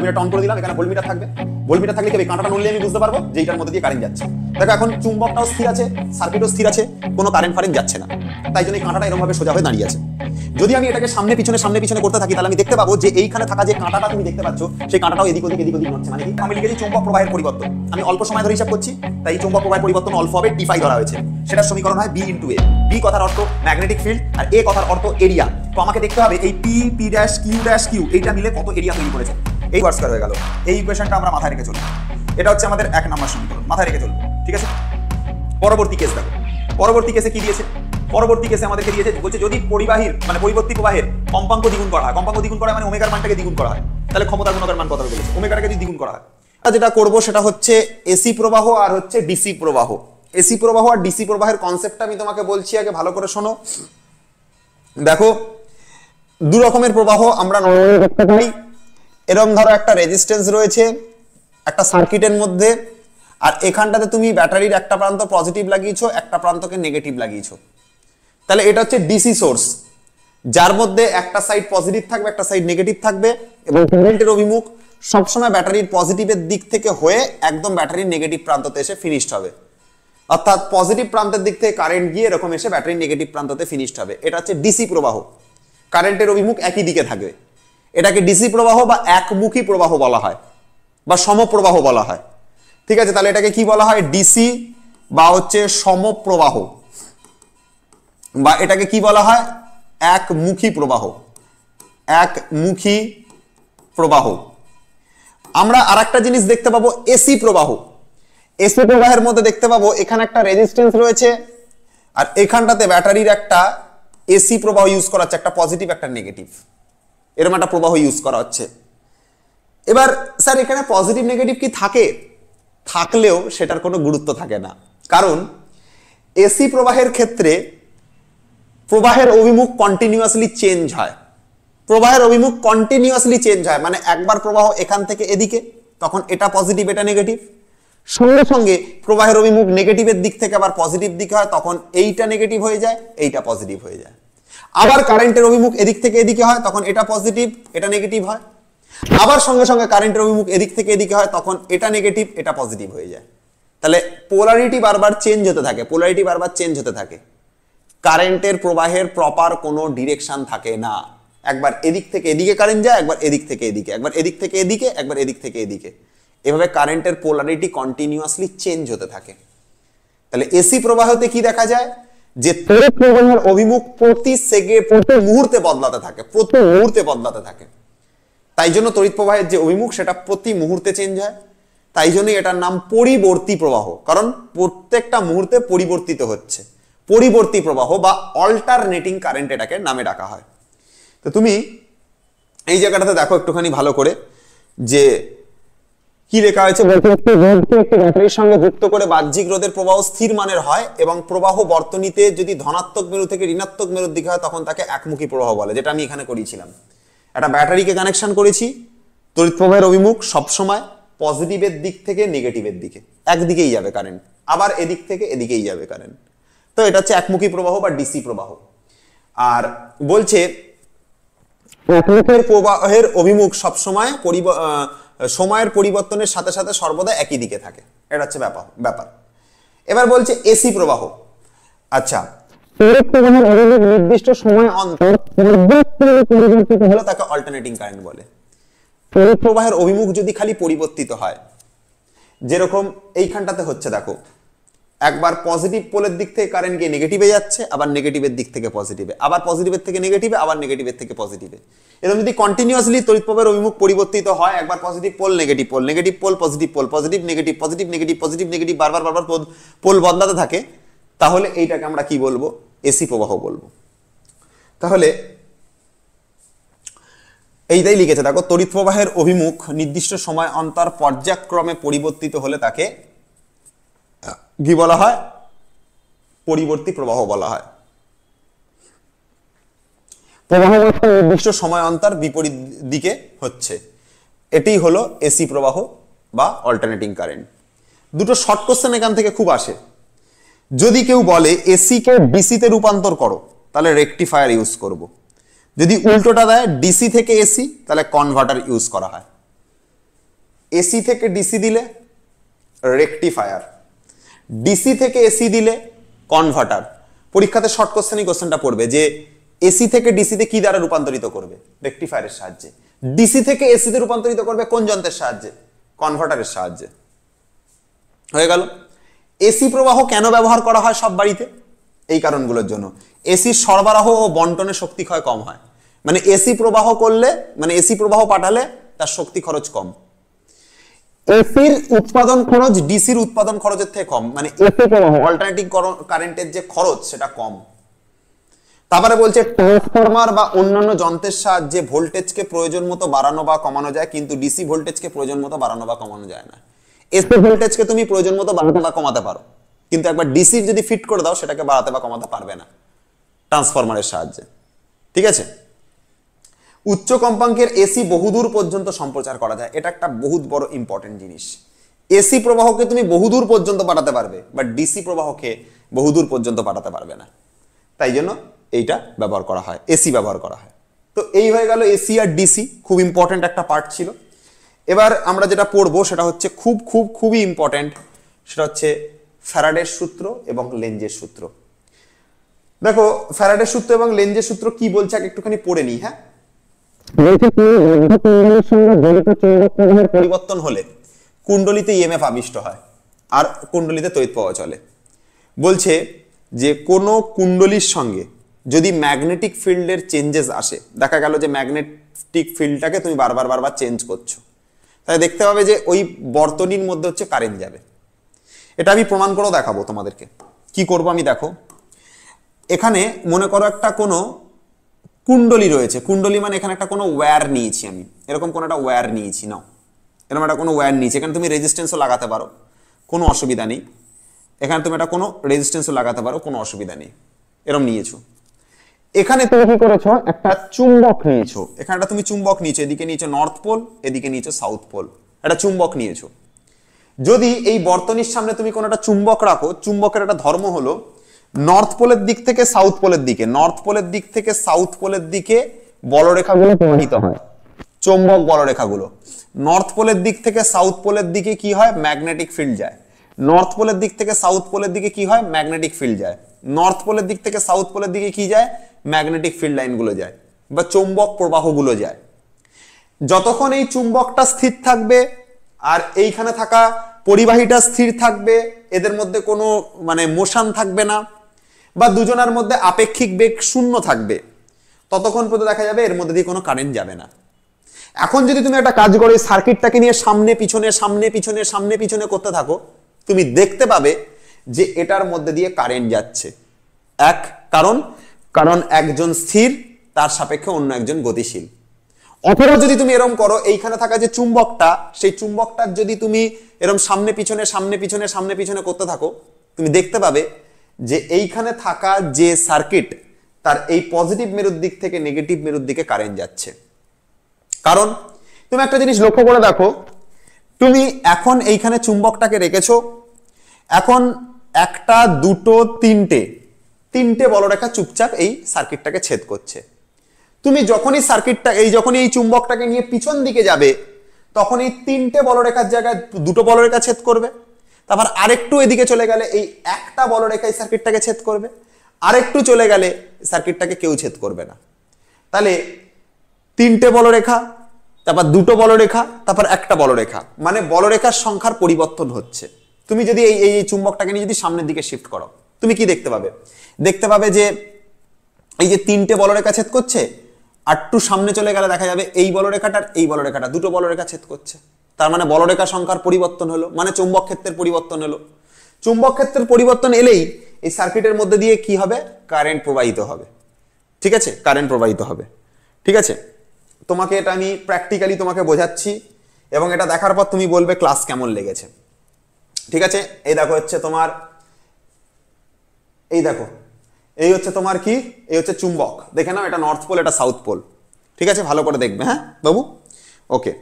ভোল্টমিটারটা on করে দিলাম, এখানে ভোল্টমিটার থাকবে। ভোল্টমিটার থাকলে কি হবে, কাঁটাটা নড়লে আমি বুঝতে পারবো যে এইটার মধ্যে দিয়ে কারেন্ট যাচ্ছে। দেখো এখন চুম্বকটাও স্থির আছে, সার্কিটও স্থির আছে, কোনো কারেন্ট ফারেন্ট যাচ্ছে না, তাই জন্য এই কাঁটাটা এরকম ভাবে সোজা হয়ে দাঁড়িয়ে আছে। যদি আমি এটাকে সামনে পিছনে করতে থাকি, তাহলে আমি দেখতে পাবো যে এইখানে থাকা যে কাঁটাটা তুমি দেখতে পাচ্ছ, সেই কাঁটাটাও এদিক ওদিক নড়ছে। মানে কি, আমি লিখেছি চৌম্বক প্রবাহের পরিবর্তন। আমি অল্প সময় ধরে হিসাব করছি, তাই এই চৌম্বক প্রবাহের পরিবর্তন অল্প হবে, d∅ ধরা হয়েছে। সেটার সমীকরণ হয় b × a। b কথার অর্থ ম্যাগনেটিক ফিল্ড, আর a কথার অর্থ এরিয়া। তো আমাকে দেখতে হবে এই p p', q', এইটা মিলে কত এরিয়া তৈরি করেছে। এই ওয়ার্ড স্কয়ার হয়ে গেল। এই ইকুয়েশনটা আমরা মাথায় রেখে চলবো। এটা হচ্ছে আমাদের 1 নম্বর সমীকরণ, মাথায় রেখে চলবো, ঠিক আছে। পরবর্তী কেস দেখো, পরবর্তী কেসে কি দিয়েছে? পরবর্তী কেসে আমাদেরকে দিয়েছে, বলছে যদি পরিবাহীর মানে পরিবর্তী প্রবাহের কম্পাঙ্ক দ্বিগুণ করা হয়, কম্পাঙ্ক দ্বিগুণ করা মানে ওমেগার মানটাকে দ্বিগুণ করা হয়, তাহলে ক্ষমতার গুণকের মান কত হবে বলেছে, ওমেগাটাকে যদি দ্বিগুণ করা হয়। যেটা করব সেটা হচ্ছে এসি প্রবাহ আর হচ্ছে ডিসি প্রবাহ। এসি প্রবাহ আর ডিসি প্রবাহের কনসেপ্টটা আমি তোমাকে বলছি, আগে ভালো করে শোনো। দেখো, দু রকমের প্রবাহ আমরা নরমালি দেখতে পাই। এরকম ধরো একটা রেজিস্ট্যান্স রয়েছে একটা সার্কিটের মধ্যে, আর এখানটাতে তুমি ব্যাটারির একটা প্রান্ত পজিটিভ লাগিয়েছো, একটা প্রান্তকে নেগেটিভ লাগিয়েছো। তাহলে এটা হচ্ছে ডিসি সোর্স, যার মধ্যে একটা সাইড পজিটিভ থাকবে, একটা সাইড নেগেটিভ থাকবে, এবং কারেন্টের অভিমুখ সবসময় ব্যাটারির পজিটিভের দিক থেকে হয়ে একদম ব্যাটারির নেগেটিভ প্রান্ততে এসে ফিনিশড হবে। অর্থাৎ পজিটিভ প্রান্তের দিক থেকে কারেন্ট গিয়ে এরকম এসে ব্যাটারির নেগেটিভ প্রান্ততে ফিনিশড হবে। এটা হচ্ছে ডিসি প্রবাহ, কারেন্টের অভিমুখ একই দিকে থাকবে। এটাকে ডিসি প্রবাহ বা একমুখী প্রবাহ বলা হয়, বা সমপ্রবাহ বলা হয়, ঠিক আছে। তাহলে এটাকে কি বলা হয়, ডিসি বা হচ্ছে সমপ্রবাহ, বা এটাকে কি বলা হয়, একমুখী প্রবাহ, একমুখী প্রবাহ। আমরা আরেকটা জিনিস দেখতে পাবো, এসি প্রবাহ। এসি প্রবাহের মধ্যে দেখতে পাবো এখানে একটা রেজিস্ট্যান্স রয়েছে, আর এখানটাতে ব্যাটারির একটা এসি প্রবাহ ইউজ করা হচ্ছে, একটা পজিটিভ একটা নেগেটিভ, এরকম একটা প্রবাহ ইউজ করা হচ্ছে। এবার স্যার এখানে পজিটিভ নেগেটিভ কি থাকে? থাকলেও সেটার কোনো গুরুত্ব থাকে না, কারণ এসি প্রবাহের ক্ষেত্রে প্রবাহের অভিমুখ কন্টিনিউয়াসলি চেঞ্জ হয়। প্রবাহের অভিমুখ কন্টিনিউয়াসলি চেঞ্জ হয়, মানে একবার প্রবাহ এখান থেকে এদিকে, তখন এটা পজিটিভ এটা নেগেটিভ, সঙ্গে সঙ্গে প্রবাহের অভিমুখ নেগেটিভের দিক থেকে আবার পজিটিভ দিকে হয়, তখন এইটা নেগেটিভ হয়ে যায়, এইটা পজিটিভ হয়ে যায়। আবার কারেন্টের অভিমুখ এদিক থেকে এদিকে হয়, তখন এটা পজিটিভ এটা নেগেটিভ হয়। আবার সঙ্গে সঙ্গে কারেন্টের অভিমুখ এদিক থেকে এদিকে হয়, তখন এটা নেগেটিভ এটা পজিটিভ হয়ে যায়। তাহলে পোলারিটি বারবার চেঞ্জ হতে থাকে, পোলারিটি বারবার চেঞ্জ হতে থাকে। কারেন্টের প্রবাহের প্রপার কোনো ডিরেকশন থাকে না, একবার এদিক থেকে এদিকে কারেন্ট যায়, একবার এদিক থেকে এদিকে, একবার এদিক থেকে এদিকে, একবার এদিক থেকে এদিকে, এভাবে কারেন্টের পোলারিটি কন্টিনিউয়াসলি চেঞ্জ হতে থাকে। তাহলে এসি প্রবাহতে কি দেখা যায়, যে তড়িৎ প্রবাহের অভিমুখ প্রতি মুহূর্তে বদলাতে থাকে, প্রতি মুহূর্তে বদলাতে থাকে। তাই জন্য তড়িৎ প্রবাহের যে অভিমুখ সেটা প্রতি মুহূর্তে চেঞ্জ হয়, তাই জন্য এটার নাম পরিবর্তী প্রবাহ, কারণ প্রত্যেকটা মুহূর্তে পরিবর্তিত হচ্ছে। পরিবর্তী প্রবাহ বা অল্টারনেটিং কারেন্ট এটাকে নামে ডাকা হয়। তো তুমি এই জায়গাটাতে দেখো একটুখানি ভালো করে, যে কি লেখা হয়েছে, একটি রোধকে একটি ব্যাটারির সঙ্গে যুক্ত করে বাহ্যিক রোধের প্রবাহ স্থির মানের হয়, এবং প্রবাহ বর্তনীতে যদি ধনাত্মক মেরু থেকে ঋণাত্মক মেরুর দিকে হয় তখন তাকে একমুখী প্রবাহ বলে, যেটা আমি এখানে করিয়েছিলাম। একটা ব্যাটারিকে কানেকশন করেছি, তড়িৎ প্রবাহের অভিমুখ সবসময় পজিটিভের দিক থেকে নেগেটিভের দিকে, একদিকেই যাবে কারেন্ট, আবার এদিক থেকে এদিকেই যাবে কারেন্ট। তো এটা হচ্ছে একমুখী প্রবাহ বা ডিসি প্রবাহ। আর বলছে একমুখের প্রবাহের অভিমুখ সবসময় সময়ের পরিবর্তনের সাথে সাথে সর্বদা একই দিকে থাকে, এটা হচ্ছে ব্যাপার। এবার বলছে এসি প্রবাহ। আচ্ছা, তড়িৎ প্রবাহের অভিমুখ নির্দিষ্ট সময় অন্তর পরিবর্তিত হলে তাকে অল্টারনেটিং কারেন্ট বলে। তড়িৎ প্রবাহের অভিমুখ যদি খালি পরিবর্তিত হয়, যেরকম এইখানটাতে হচ্ছে, দেখো একবার পজিটিভ পোলের দিক থেকে কারেন্ট গিয়ে নেগেটিভে যাচ্ছে, আবার নেগেটিভের দিক থেকে পজিটিভে, আবার পজিটিভের থেকে নেগেটিভে, আবার নেগেটিভের থেকে পজিটিভে। এরকম যদি কন্টিনিউয়াসলি তড়িৎ প্রবাহের অভিমুখ পরিবর্তিত হয়, একবার positive pole negative pole, negative pole positive pole, positive negative positive negative positive negative, বারবার পোল বদলাতে থাকে, তাহলে এইটাকে আমরা কি বলবো, এসি প্রবাহ বলবো। তাহলে এইটাই লিখেছে, দেখো তড়িৎ প্রবাহের অভিমুখ নির্দিষ্ট সময় অন্তর পর্যায়ক্রমে পরিবর্তিত হলে তাকে কি বলা হয়, পরিবর্তী প্রবাহ বলা হয়। প্রবাহ নির্দিষ্ট সময় অন্তর বিপরীত দিকে হচ্ছে, এটি হলো এসি প্রবাহ বা অল্টারনেটিং কারেন্ট। দুটো শর্ট কোশ্চেন এখান থেকে খুব আসে। যদি কেউ বলে এসি কে ডিসি তে রূপান্তর করো, তাহলে রেকটিফায়ার ইউজ করব। যদি উল্টোটা দেয় ডিসি থেকে এসি, তাহলে কনভার্টার ইউজ করা হয়। এসি থেকে ডিসি দিলে রেকটিফায়ার, ডিসি থেকে এসি দিলে কনভার্টার। পরীক্ষাতে শর্ট কোশ্চেনই কোশ্চেনটা পড়বে যে এসি থেকে ডিসিতে কি দ্বারা রূপান্তরিত করবে? রেকটিফায়ারের সাহায্যে। ডিসি থেকে এসিতে রূপান্তরিত করবে কোন যন্ত্রের সাহায্যে? কনভার্টারের সাহায্যে। হয়ে গেল। এসি প্রবাহ কেন ব্যবহার করা হয় সব বাড়িতে? এই কারণগুলোর জন্য। এসির সরবরাহ ও বন্টনের শক্তি ক্ষয় কম হয়, মানে এসি প্রবাহ করলে, মানে এসি প্রবাহ পাঠালে তার শক্তি খরচ কম। এসির উৎপাদন খরচ ডিসির উৎপাদন খরচের থেকে কম, মানে এসি প্রবাহ অল্টারনেটিং কারেন্টের যে খরচ সেটা কম। তারপরে বলছে ট্রান্সফরমার বা অন্যান্য যন্ত্রের সাহায্যে ভোল্টেজকে প্রয়োজন মতো বাড়ানো বা কমানো যায়, কিন্তু ডিসি ভোল্টেজকে প্রয়োজন মতো বাড়ানো বা কমানো যায় না। এসি ভোল্টেজকে তুমি প্রয়োজন মতো বাড়াতে বা কমাতে পারো, কিন্তু একবার ডিসি যদি ফিট করে দাও সেটাকে বাড়াতে বা কমাতে পারবে না ট্রান্সফরমারের সাহায্যে। ঠিক আছে। উচ্চ কম্পাঙ্কের এসি বহুদূর পর্যন্ত সম্প্রচার করা যায়, এটা একটা বহুত বড় ইম্পর্টেন্ট জিনিস। এসি প্রবাহকে তুমি বহুদূর পর্যন্ত পাঠাতে পারবে, বাট ডিসি প্রবাহকে বহুদূর পর্যন্ত পাঠাতে পারবে না। তাই জন্য এইটা ব্যবহার করা হয়, এসি ব্যবহার করা হয়। তো এই হয়ে গেল এসি আর ডিসি, খুব ইম্পর্টেন্ট একটা পার্ট ছিল। এবার আমরা যেটা পড়বো সেটা হচ্ছে খুবই ইম্পর্টেন্ট, সেটা হচ্ছে ফ্যারাডের সূত্র এবং লেঞ্জের সূত্র। দেখো ফ্যারাডের সূত্র এবং লেঞ্জের সূত্র কি বলছে একটুখানি পড়ে নিই। হ্যাঁ, পরিবর্তন হলে কুণ্ডলিতে ইএমএফ আবিষ্ট হয় আর কুণ্ডলিতে তড়িৎ প্রবাহ চলে। বলছে যে কোনো কুণ্ডলীর সঙ্গে যদি ম্যাগনেটিক ফিল্ডের চেঞ্জেস আসে, দেখা গেল যে ম্যাগনেটিক ফিল্ডটাকে তুমি বারবার চেঞ্জ করছো, তাই দেখতে পাবে যে ওই বর্তনীর মধ্যে হচ্ছে কারেন্ট যাবে। এটা আমি প্রমাণ করেও দেখাবো তোমাদেরকে। কি করব আমি, দেখো এখানে মনে করো একটা কোনো কুণ্ডলী রয়েছে, কুণ্ডলী মানে এখানে একটা কোনো ওয়্যার নিয়েছি আমি, এরকম কোনো একটা ওয়্যার নিয়েছি, নাও এরকম একটা কোনো ওয়্যার নিয়েছি, এখানে তুমি রেজিস্ট্যান্সও লাগাতে পারো, কোনো অসুবিধা নেই। এখানে তুমি একটা কোনো রেজিস্ট্যান্সও লাগাতে পারো, কোনো অসুবিধা নেই। এরকম নিয়েছো। এখানে তুমি কি করেছো, একটা চুম্বক নিয়েছো, এখানে একটা তুমি চুম্বক নিয়েছো, এদিকে নিয়েছো নর্থ পোল, এদিকে নিয়েছো সাউথ পোল, একটা চুম্বক নিয়েছো। যদি এই বর্তনীর সামনে তুমি কোনো একটা চুম্বক রাখো, চুম্বকের একটা ধর্ম হলো নর্থ পোলের দিক থেকে সাউথ পোলের দিকে, নর্থ পোলের দিক থেকে সাউথ পোলের দিকে বলরেখাগুলো প্রবাহিত হয়, চৌম্বক বলরেখাগুলো। নর্থ পোলের দিক থেকে সাউথ পোলের দিকে কি হয়, ম্যাগনেটিক ফিল্ড যায়। নর্থ পোলের দিক থেকে সাউথ পোলের দিকে কি হয়, ম্যাগনেটিক ফিল্ড যায়। নর্থ পোলের দিক থেকে সাউথ পোলের দিকে কি যায়, ম্যাগনেটিক ফিল্ড লাইনগুলো যায় বা চৌম্বক প্রবাহগুলো যায়। যতক্ষণ এই চুম্বকটা স্থির থাকবে আর এইখানে থাকা পরিবাহীটা স্থির থাকবে, এদের মধ্যে কোনো মানে মোশন থাকবে না বা দুজনের মধ্যে আপেক্ষিক বেগ শূন্য থাকবে, ততক্ষণ পর্যন্ত দেখা যাবে এর মধ্যে দিয়ে কোনো কারেন্ট যাবে না। এখন যদি তুমি একটা কাজ করো, এই সার্কিটটাকে নিয়ে সামনে পিছনে করতে থাকো, তুমি দেখতে পাবে যে এটার মধ্যে দিয়ে কারেন্ট যাচ্ছে। কারণ একজন স্থির, তার সাপেক্ষে অন্য একজন গতিশীল। অথবা যদি তুমি এরকম করো, এইখানে থাকা যে চুম্বকটা, সেই চুম্বকটার যদি তুমি এরকম সামনে পিছনে করতে থাকো, তুমি দেখতে পাবে যে এইখানে থাকা যে সার্কিট, তার এই পজিটিভ মেরুর দিক থেকে নেগেটিভ মেরুর দিকে কারেন্ট যাচ্ছে। কারণ তুমি একটা জিনিস লক্ষ্য করে দেখো, তুমি এখন এইখানে চুম্বকটাকে রেখেছো, এখন একটা দুটো তিনটে বলরেখা চুপচাপ এই সার্কিটটাকে ছেদ করছে। তুমি যখনই যখনই এই চুম্বকটাকে নিয়ে পিছন দিকে যাবে, তখন এই তিনটে বলরেখার জায়গায় দুটো বলরেখা ছেদ করবে। তারপর আরেকটু এদিকে চলে গেলে এই একটা বলরেখা এই সার্কিটটাকে ছেদ করবে, আরেকটু চলে গেলে সার্কিটটাকে কেউ ছেদ করবে না। তাহলে তিনটে বলরেখা, তারপর দুটো বলরেখা, তারপর একটা বলরেখা, মানে বলরেখার সংখ্যার পরিবর্তন হচ্ছে। তুমি যদি এই চুম্বকটাকে নিয়ে যদি সামনের দিকে শিফট করো, তুমি কি দেখতে পাবে যে এই যে তিনটে বলরেখা ছেদ করছে, আর একটু সামনে চলে গেলে দেখা যাবে এই বলরেখাটা দুটো বলরেখা ছেদ করছে। তার মানে বলরেখা সংখ্যার পরিবর্তন হলো, মানে চৌম্বক ক্ষেত্রের পরিবর্তন হলো। চৌম্বক ক্ষেত্রের পরিবর্তন এলেই এই সার্কিটের মধ্যে দিয়ে কি হবে, কারেন্ট প্রবাহিত হবে। ঠিক আছে, কারেন্ট প্রবাহিত হবে। ঠিক আছে, তোমাকে এটা আমি প্র্যাকটিক্যালি তোমাকে বোঝাচ্ছি এবং এটা দেখার পর তুমি বলবে ক্লাস কেমন লেগেছে। ঠিক আছে, এই দেখো হচ্ছে তোমার, এই হচ্ছে তোমার কি, এই হচ্ছে চুম্বক। দেখে নাও, এটা নর্থ পোল, এটা সাউথ পোল। ঠিক আছে, ভালো করে দেখবে। হ্যাঁ বাবু, ওকে।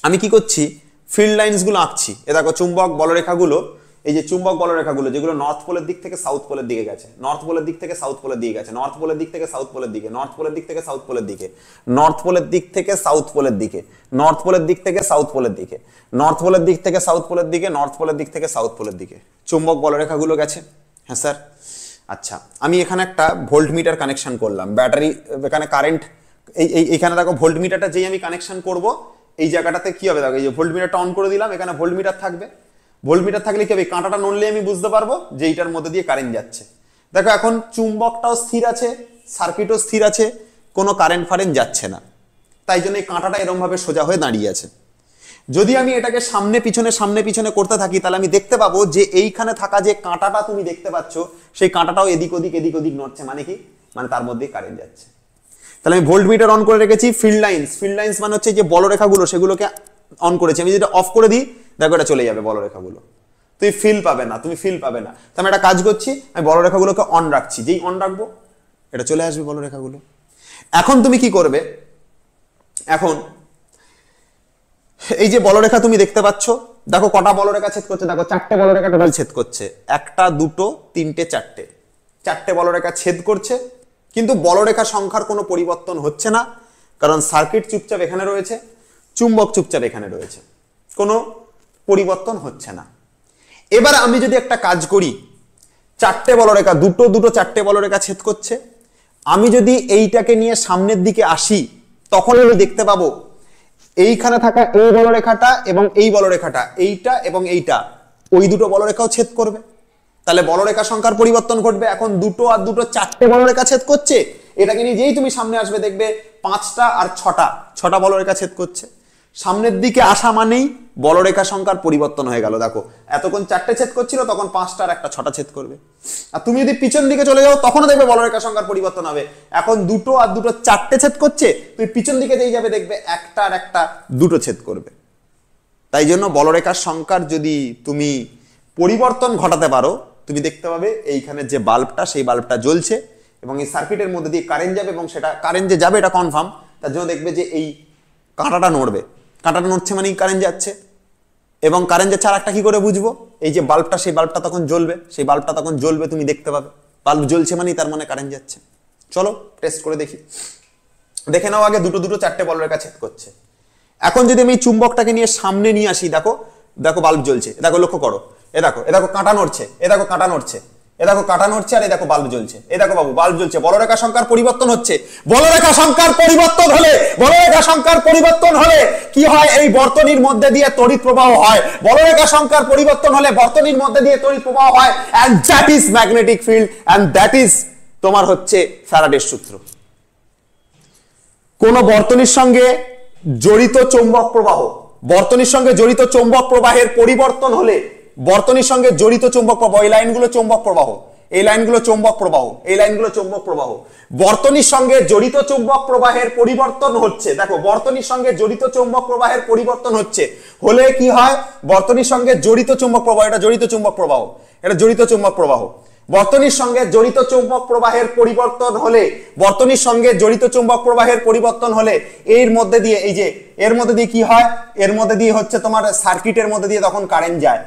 আমি কি করছি, ফিল্ড লাইন্স গুলো আঁকছি। এ দেখো চুম্বক বলরেখাগুলো এই যে চুম্বক বলরেখাগুলো যেগুলো নর্থ পোলের দিক থেকে সাউথ পোলের দিকে গেছে, নর্থ পোলের দিক থেকে সাউথ পোলের দিকে গেছে, নর্থ পোলের দিক থেকে সাউথ পোলের দিকে, নর্থ পোলের দিক থেকে সাউথ পোলের দিকে, নর্থ পোলের দিক থেকে সাউথ পোলের দিকে, নর্থ পোলের দিক থেকে সাউথ পোলের দিকে, নর্থ পোলের দিক থেকে সাউথ পোলের দিকে, নর্থ পোলের দিক থেকে সাউথ পোলের দিকে চুম্বক বলরেখাগুলো গেছে। হ্যাঁ স্যার। আচ্ছা, আমি এখানে একটা ভোল্ট মিটার কানেকশন করলাম, ব্যাটারি এখানে কারেন্ট এইখানে দেখো ভোল্ট মিটারটা যেই আমি কানেকশন করব এই জায়গাটাতে কি হবে, দেখো এই যে ভোল্ট মিটারটা অন করে দিলাম, এখানে ভোল্ট মিটার থাকবে। ভোল্ট মিটার থাকলে কি হবে, কাঁটাটা নড়লে আমি বুঝতে পারবো যে এইটার মধ্যে দিয়ে কারেন্ট যাচ্ছে। দেখো এখন চুম্বকটাও স্থির আছে, সার্কিটও স্থির আছে, কোনো কারেন্ট ফারেন্ট যাচ্ছে না, তাই জন্য এই কাঁটাটা এরকম ভাবে সোজা হয়ে দাঁড়িয়ে আছে। যদি আমি এটাকে সামনে পিছনে করতে থাকি তাহলে আমি দেখতে পাবো যে এইখানে থাকা যে কাঁটাটা তুমি দেখতে পাচ্ছ সেই কাঁটাটাও এদিক ওদিক নড়ছে, মানে কি, মানে তার মধ্যে কারেন্ট যাচ্ছে। তাহলে আমি ভোল্ট মিটার অন করে রেখেছি। ফিল্ড লাইন্স মানে হচ্ছে যে বলরেখাগুলো সেগুলোকে অন করেছি। আমি যেটা অফ করে দিই দেখো এটা চলে যাবে বলরেখাগুলো, তুমি ফিল পাবে না। তো আমি একটা কাজ করছি, আমি বলরেখাগুলোকে অন রাখছি, যেই অন রাখবো এটা চলে আসবে বলরেখাগুলো। এখন তুমি কি করবে, এখন এই যে বলরেখা তুমি দেখতে পাচ্ছ, দেখো কটা বলরেখা ছেদ করছে, দেখো 4টে বলরেখা টোটাল ছেদ করছে, 1 2 3 4টে বলরেখা ছেদ করছে, কিন্তু বলরেখা সংখ্যার কোনো পরিবর্তন হচ্ছে না, কারণ সার্কিট চুপচাপ এখানে রয়েছে, চুম্বক চুপচাপ এখানে রয়েছে, কোনো পরিবর্তন হচ্ছে না। এবার আমি যদি একটা কাজ করি, 4টে বলরেখা দুটো 4টে বলরেখা ছেদ করছে, আমি যদি এইটাকে নিয়ে সামনের দিকে আসি তখন আমি দেখতে পাবো এইখানে থাকা এই বলরেখাটা এবং এই বলরেখাটা, এইটা এবং এইটা, ওই দুটো বলরেখাও ছেদ করবে, তাহলে বলরেখা সংখ্যার পরিবর্তন ঘটবে। এখন 2 আর 2 4টে বলরেখা ছেদ করছে, এটাকে নিয়ে যেই তুমি সামনে আসবে দেখবে 5টা আর 6টা বলরেখা ছেদ করছে। সামনের দিকে আসা মানেই বলরেখা সংখ্যার পরিবর্তন হয়ে গেল। দেখো এতক্ষণ 4টে ছেদ করছিল, তখন 5টা আর একটা 6টা ছেদ করবে। আর তুমি যদি পিছন দিকে চলে যাও তখনও দেখবে বলরেখা সংখ্যার পরিবর্তন হবে। এখন 2 আর 2 4টে ছেদ করছে, তুমি পিছন দিকে যেই যাবে দেখবে একটা আর একটা 2 ছেদ করবে। তাই জন্য বলরেখার সংখ্যার যদি তুমি পরিবর্তন ঘটাতে পারো, তুমি দেখতে পাবে এইখানে যে বাল্বটা সেই বাল্বটা জ্বলছে এবং এই সার্কিটের মধ্যে দিয়ে কারেন্ট যাবে, এবং সেটা কারেন্ট যে যাবে এটা কনফার্ম। তার জন্য দেখবে যে এই কাঁটাটা নড়বে, কাঁটাটা নড়ছে মানে কারেন্ট যাচ্ছে, এবং কারেন্ট যাচ্ছে আর একটা কি করে বুঝবো, এই যে বাল্বটা সেই বাল্বটা তখন জ্বলবে, সেই বাল্বটা তখন জ্বলবে, তুমি দেখতে পাবে বাল্ব জ্বলছে মানে তার মানে কারেন্ট যাচ্ছে। চলো টেস্ট করে দেখি। দেখে নাও আগে 2 4টে বলরেখা ছেদ করছে। এখন যদি আমি চুম্বকটাকে নিয়ে সামনে নিয়ে আসি, দেখো বাল্ব জ্বলছে, দেখো লক্ষ্য করো, এ দেখো কাঁটা নড়ছে, এ দেখো কাঁটা নড়ছে, এ দেখো কাঁটা নড়ছে, আর এ দেখো বাল্ব জ্বলছে, এ দেখো বাবু বাল্ব জ্বলছে। বলরেখা সংখ্যার পরিবর্তন হচ্ছে। বলরেখা সংখ্যার পরিবর্তন হলে কি হয়, এই বর্তনীর মধ্যে দিয়ে তড়িৎ প্রবাহ হয়। বলরেখা সংখ্যার পরিবর্তন হলে বর্তনীর মধ্যে দিয়ে তড়িৎ প্রবাহ হয়, and that is magnetic field, and that is তোমার হচ্ছে ফ্যারাডের সূত্র। কোন বর্তনীর সঙ্গে জড়িত চৌম্বক প্রবাহ, বর্তনীর সঙ্গে জড়িত চৌম্বক প্রবাহের পরিবর্তন হলে, বর্তনীর সঙ্গে জড়িত চৌম্বক প্রবাহ, এই লাইনগুলো চৌম্বক প্রবাহ, এই লাইনগুলো চৌম্বক প্রবাহ, এই লাইনগুলো চৌম্বক প্রবাহ, বর্তনীর সঙ্গে জড়িত চৌম্বক প্রবাহের পরিবর্তন হচ্ছে। দেখো বর্তনীর সঙ্গে জড়িত চৌম্বক প্রবাহের পরিবর্তন হচ্ছে, হলে কি হয়, বর্তনীর সঙ্গে জড়িত চৌম্বক প্রবাহ, এটা জড়িত চৌম্বক প্রবাহ, এটা জড়িত চৌম্বক প্রবাহ, বর্তনীর সঙ্গে জড়িত চৌম্বক প্রবাহের পরিবর্তন হলে, বর্তনীর সঙ্গে জড়িত চৌম্বক প্রবাহের পরিবর্তন হলে এর মধ্যে দিয়ে, এই যে এর মধ্যে দিয়ে কি হয়, এর মধ্যে দিয়ে হচ্ছে তোমার সার্কিটের মধ্যে দিয়ে তখন কারেন্ট যায়।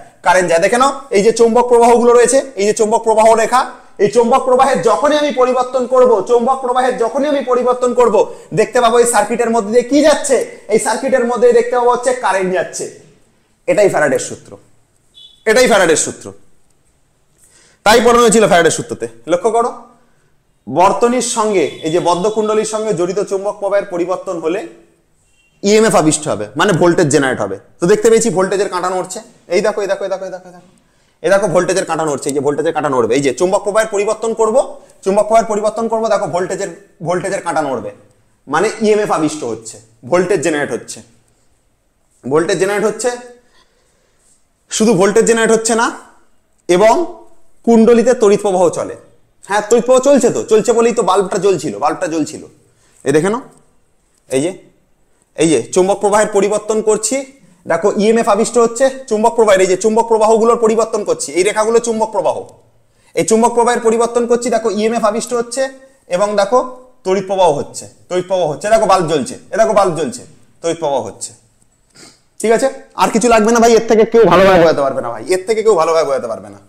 দেখে নাও এই যে চৌম্বক প্রবাহগুলো রয়েছে, এই যে চৌম্বক প্রবাহ রেখা, এই চৌম্বক প্রবাহের যখনই আমি পরিবর্তন করব, দেখতে পাবো এই সার্কিটের মধ্যে দিয়ে কি যাচ্ছে, এই সার্কিটের মধ্যে দেখতে পাবো হচ্ছে কারেন্ট যাচ্ছে। এটাই ফ্যারাডের সূত্র, তাই পড়ানো হয়েছিল ফ্যারাডের সূত্রতে। লক্ষ্য করো, বর্তনীর সঙ্গে এই যে বদ্ধকুণ্ডলীর সঙ্গে জড়িত চৌম্বক প্রবাহের পরিবর্তন হলে ইএমএফ আবিষ্ট হবে, মানে ভোল্টেজ জেনারেট হবে। তো দেখতে পেয়েছি ভোল্টেজের কাঁটা নড়ছে, এই দেখো ভোল্টেজের কাঁটা নড়ছে, এই যে ভোল্টেজের কাঁটা নড়বে, এই যে চৌম্বক প্রবাহের পরিবর্তন করব, দেখো ভোল্টেজের কাঁটা নড়বে, মানে ইএমএফ আবিষ্ট হচ্ছে, ভোল্টেজ জেনারেট হচ্ছে। শুধু ভোল্টেজ জেনারেট হচ্ছে না, এবং কুণ্ডলিতে তড়িৎ প্রবাহ চলে। হ্যাঁ, তড়িৎ প্রবাহ চলছে বলেই তো বাল্বটা জ্বলছিল। এই দেখে নাও, এই যে চৌম্বক প্রবাহের পরিবর্তন করছি, দেখো ইএমএফ আবিষ্ট হচ্ছে চৌম্বক প্রবাহের, এই যে চৌম্বক প্রবাহগুলোর পরিবর্তন করছি, এই রেখাগুলো চৌম্বক প্রবাহ, এই চৌম্বক প্রবাহের পরিবর্তন করছি, দেখো ইএমএফ আবিষ্ট হচ্ছে, এবং দেখো তড়িৎ প্রবাহ হচ্ছে, দেখো বাল্ব জ্বলছে, তড়িৎ প্রবাহ হচ্ছে। ঠিক আছে, আর কিছু লাগবে না ভাই, এর থেকে কেউ ভালোভাবে বোঝাতে পারবে না ভাই, এর থেকে কেউ ভালোভাবে বোঝাতে পারবে না।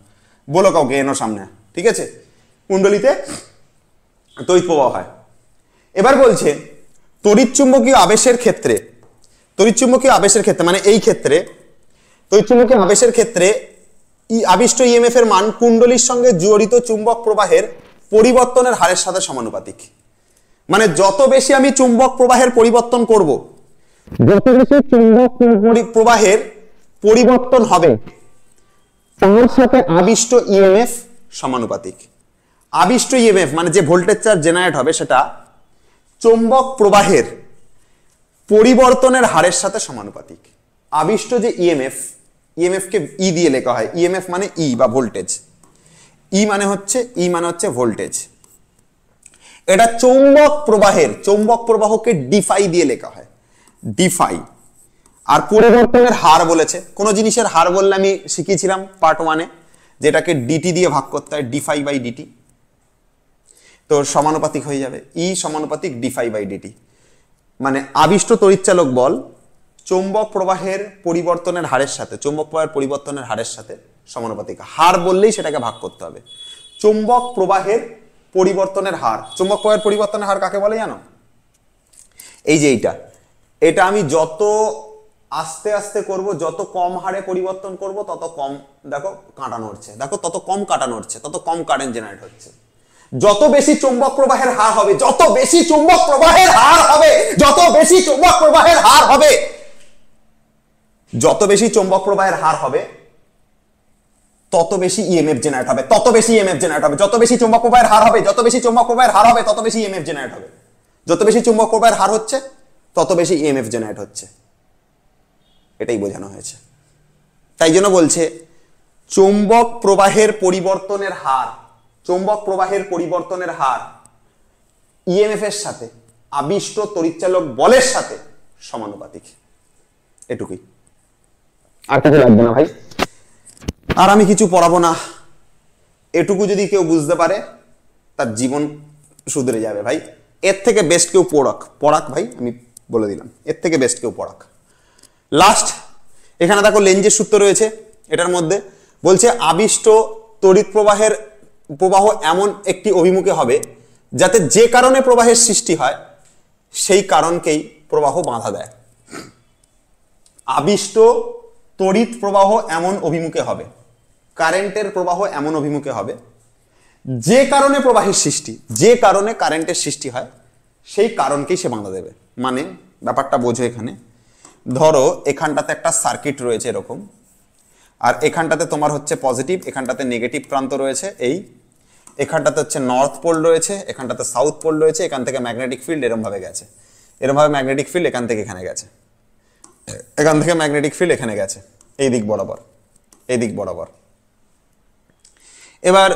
বলো কাউকে এনো সামনে, ঠিক আছে। কুণ্ডলিতে তড়িৎ প্রবাহ হয়। এবার বলছে তড়িৎচুম্বকীয় আবেশের ক্ষেত্রে, তড়িৎচুম্বকীয় আবেশের ক্ষেত্রে মানে এই ক্ষেত্রে তড়িৎচুম্বকীয় আবেশের ক্ষেত্রে আবিষ্ট ইএমএফ এর মান কুণ্ডলীর সঙ্গে জড়িত চুম্বক প্রবাহের পরিবর্তনের হারের সাথে সমানুপাতিক। মানে যত বেশি আমি চুম্বক প্রবাহের পরিবর্তন করব, যত বেশি চুম্বক প্রবাহের পরিবর্তন হবে তার সাথে আবিষ্ট ইএমএফ সমানুপাতিক। আবিষ্ট ইএমএফ মানে যে ভোল্টেজ চার্জ জেনারেট হবে সেটা চুম্বক প্রবাহের পরিবর্তনের হারের সাথে সমানুপাতিক। আবিষ্ট যে ইএমএফ, ইএমএফ কে ই দিয়ে লেখা হয়, ইএমএফ মানে ই বা ভোল্টেজ, ই মানে হচ্ছে ভোল্টেজ। এটা চৌম্বক প্রবাহের, চৌম্বক প্রবাহকে ডিফাই দিয়ে লেখা হয়, ডিফাই। আর পরিবর্তনের হার বলেছে, কোন জিনিসের হার বললে আমি শিখিয়েছিলাম পার্ট 1-এ, যেটাকে ডিটি দিয়ে ভাগ করতে হয়, ডিফাই বাই ডিটি, তো সমানুপাতিক হয়ে যাবে ই সমানুপাতিক ডিফাই বাই ডিটি। মানে আবিষ্ট তড়িৎচালক বল চৌম্বক প্রবাহের পরিবর্তনের হারের সাথে, চৌম্বক প্রবাহের পরিবর্তনের হারের সাথে সমানুপাতিক। হার বললেই সেটাকে ভাগ করতে হবে। চৌম্বক প্রবাহের পরিবর্তনের হার, চৌম্বক প্রবাহের পরিবর্তনের হার কাকে বলে জানো? এই যে এটা আমি যত আস্তে আস্তে করব, যত কম হারে পরিবর্তন করব তত কম, দেখো কাঁটা নড়ছে, দেখো তত কম কাঁটা নড়ছে, তত কম কারেন্ট জেনারেট হচ্ছে। যত বেশি চৌম্বক প্রবাহের হার হবে, যত বেশি চৌম্বক প্রবাহের হার হবে, যত বেশি চৌম্বক প্রবাহের হার হবে, যত বেশি চৌম্বক প্রবাহের হার হবে তত বেশি ইএমএফ জেনারেট হবে, তত বেশি ইএমএফ জেনারেট হবে। যত বেশি চৌম্বক প্রবাহের হার হবে, যত বেশি চৌম্বক প্রবাহের হার হবে তত বেশি ইএমএফ জেনারেট হবে। যত বেশি চৌম্বক প্রবাহের হার হচ্ছে তত বেশি ইএমএফ জেনারেট হচ্ছে, এটাই বোঝানো হয়েছে। তাই জন্য বলছে চৌম্বক প্রবাহের পরিবর্তনের হার, চৌম্বক প্রবাহের পরিবর্তনের হার ইএমএফ এর সাথে আবিষ্ট তড়িৎচালক বলের সাথে সমানুপাতিক। এটুকুই, আর কিছু লাগবে না ভাই, আর আমি কিছু পড়াবো না। এটুকু যদি কেউ বুঝতে পারে তার জীবন শুধরে যাবে ভাই। এর থেকে বেস্ট কেউ পড়াক ভাই, আমি বলে দিলাম, এর থেকে বেস্ট কেউ পড়াক। লাস্ট এখানে দেখো লেঞ্জের সূত্র রয়েছে, এটার মধ্যে বলছে আবিষ্ট তড়িৎ প্রবাহ এমন একটি অভিমুখে হবে যাতে যে কারণে প্রবাহের সৃষ্টি হয় সেই কারণকেই প্রবাহ বাধা দেয়। আবিষ্ট তড়িৎ প্রবাহ এমন অভিমুখে হবে, কারেন্টের প্রবাহ এমন অভিমুখে হবে যে কারণে প্রবাহের সৃষ্টি, যে কারণে কারেন্টের সৃষ্টি হয় সেই কারণকেই সে বাধা দেবে। মানে ব্যাপারটা বোঝো, এখানে ধরো এখানটাতে একটা সার্কিট রয়েছে এরকম, আর এখানটাতে তোমার হচ্ছে পজিটিভ, এখানটাতে নেগেটিভ প্রান্ত রয়েছে, এখানটাতে হচ্ছে নর্থ পোল রয়েছে, এখানটাতে সাউথ পোল রয়েছে, এখান থেকে ম্যাগনেটিক ফিল্ড এরকম ভাবে গেছে, এরকম ভাবে ম্যাগনেটিক ফিল্ড এখান থেকে এখানে গেছে, এখান থেকে ম্যাগনেটিক ফিল্ড এখানে গেছে, এই দিক বরাবর, এই দিক বরাবর। এবার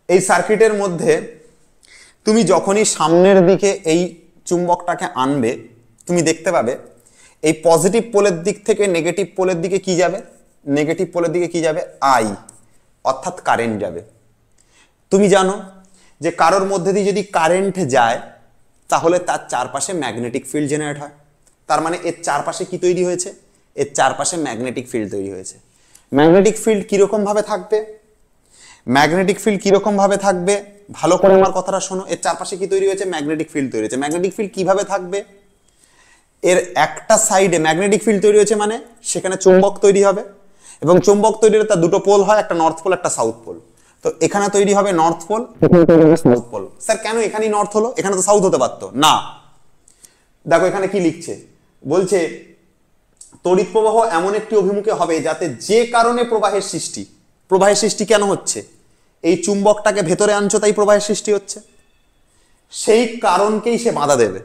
এই সার্কিটের মধ্যে তুমি যখনই সামনের দিকে এই চুম্বকটাকে আনবে, তুমি দেখতে পাবে এই পজিটিভ পোলের দিক থেকে নেগেটিভ পোলের দিকে কি যাবে, নেগেটিভ পোলের দিকে কি যাবে, আই, অর্থাৎ কারেন্ট যাবে। তুমি জানো যে কারোর মধ্যে দিয়ে যদি কারেন্ট যায় তাহলে তার চারপাশে ম্যাগনেটিক ফিল্ড জেনারেট হয়। তার মানে এর চারপাশে কি তৈরি হয়েছে, এর চারপাশে ম্যাগনেটিক ফিল্ড তৈরি হয়েছে। ম্যাগনেটিক ফিল্ড কিরকম ভাবে থাকবে, ম্যাগনেটিক ফিল্ড কিরকম ভাবে থাকবে, ভালো করে আমার কথাটা শোনো। এর চারপাশে কি তৈরি হয়েছে, ম্যাগনেটিক ফিল্ড তৈরি হয়েছে। ম্যাগনেটিক ফিল্ড কিভাবে থাকবে, এর একটা সাইডে ম্যাগনেটিক ফিল্ড তৈরি হয়েছে মানে সেখানে চুম্বক তৈরি হবে, এবং চুম্বক তৈরি হলে তার দুটো পোল হয়, একটা নর্থ পোল একটা সাউথ পোল। তো এখানে তৈরি হবে নর্থ পোল, এখানে তৈরি হবে সাউথ পোল। স্যার কেন এখানেই নর্থ হলো, এখানে তো সাউথ হতে পারতো না। দেখো এখানে কি লিখছে, বলছে তড়িৎ প্রবাহ এমন একটি অভিমুখে হবে যাতে যে কারণে প্রবাহের সৃষ্টি, প্রবাহের সৃষ্টি কেন হচ্ছে, এই চুম্বকটাকে ভেতরে আনছো তাই প্রবাহের সৃষ্টি হচ্ছে, সেই কারণকেই সে বাধা দেবে।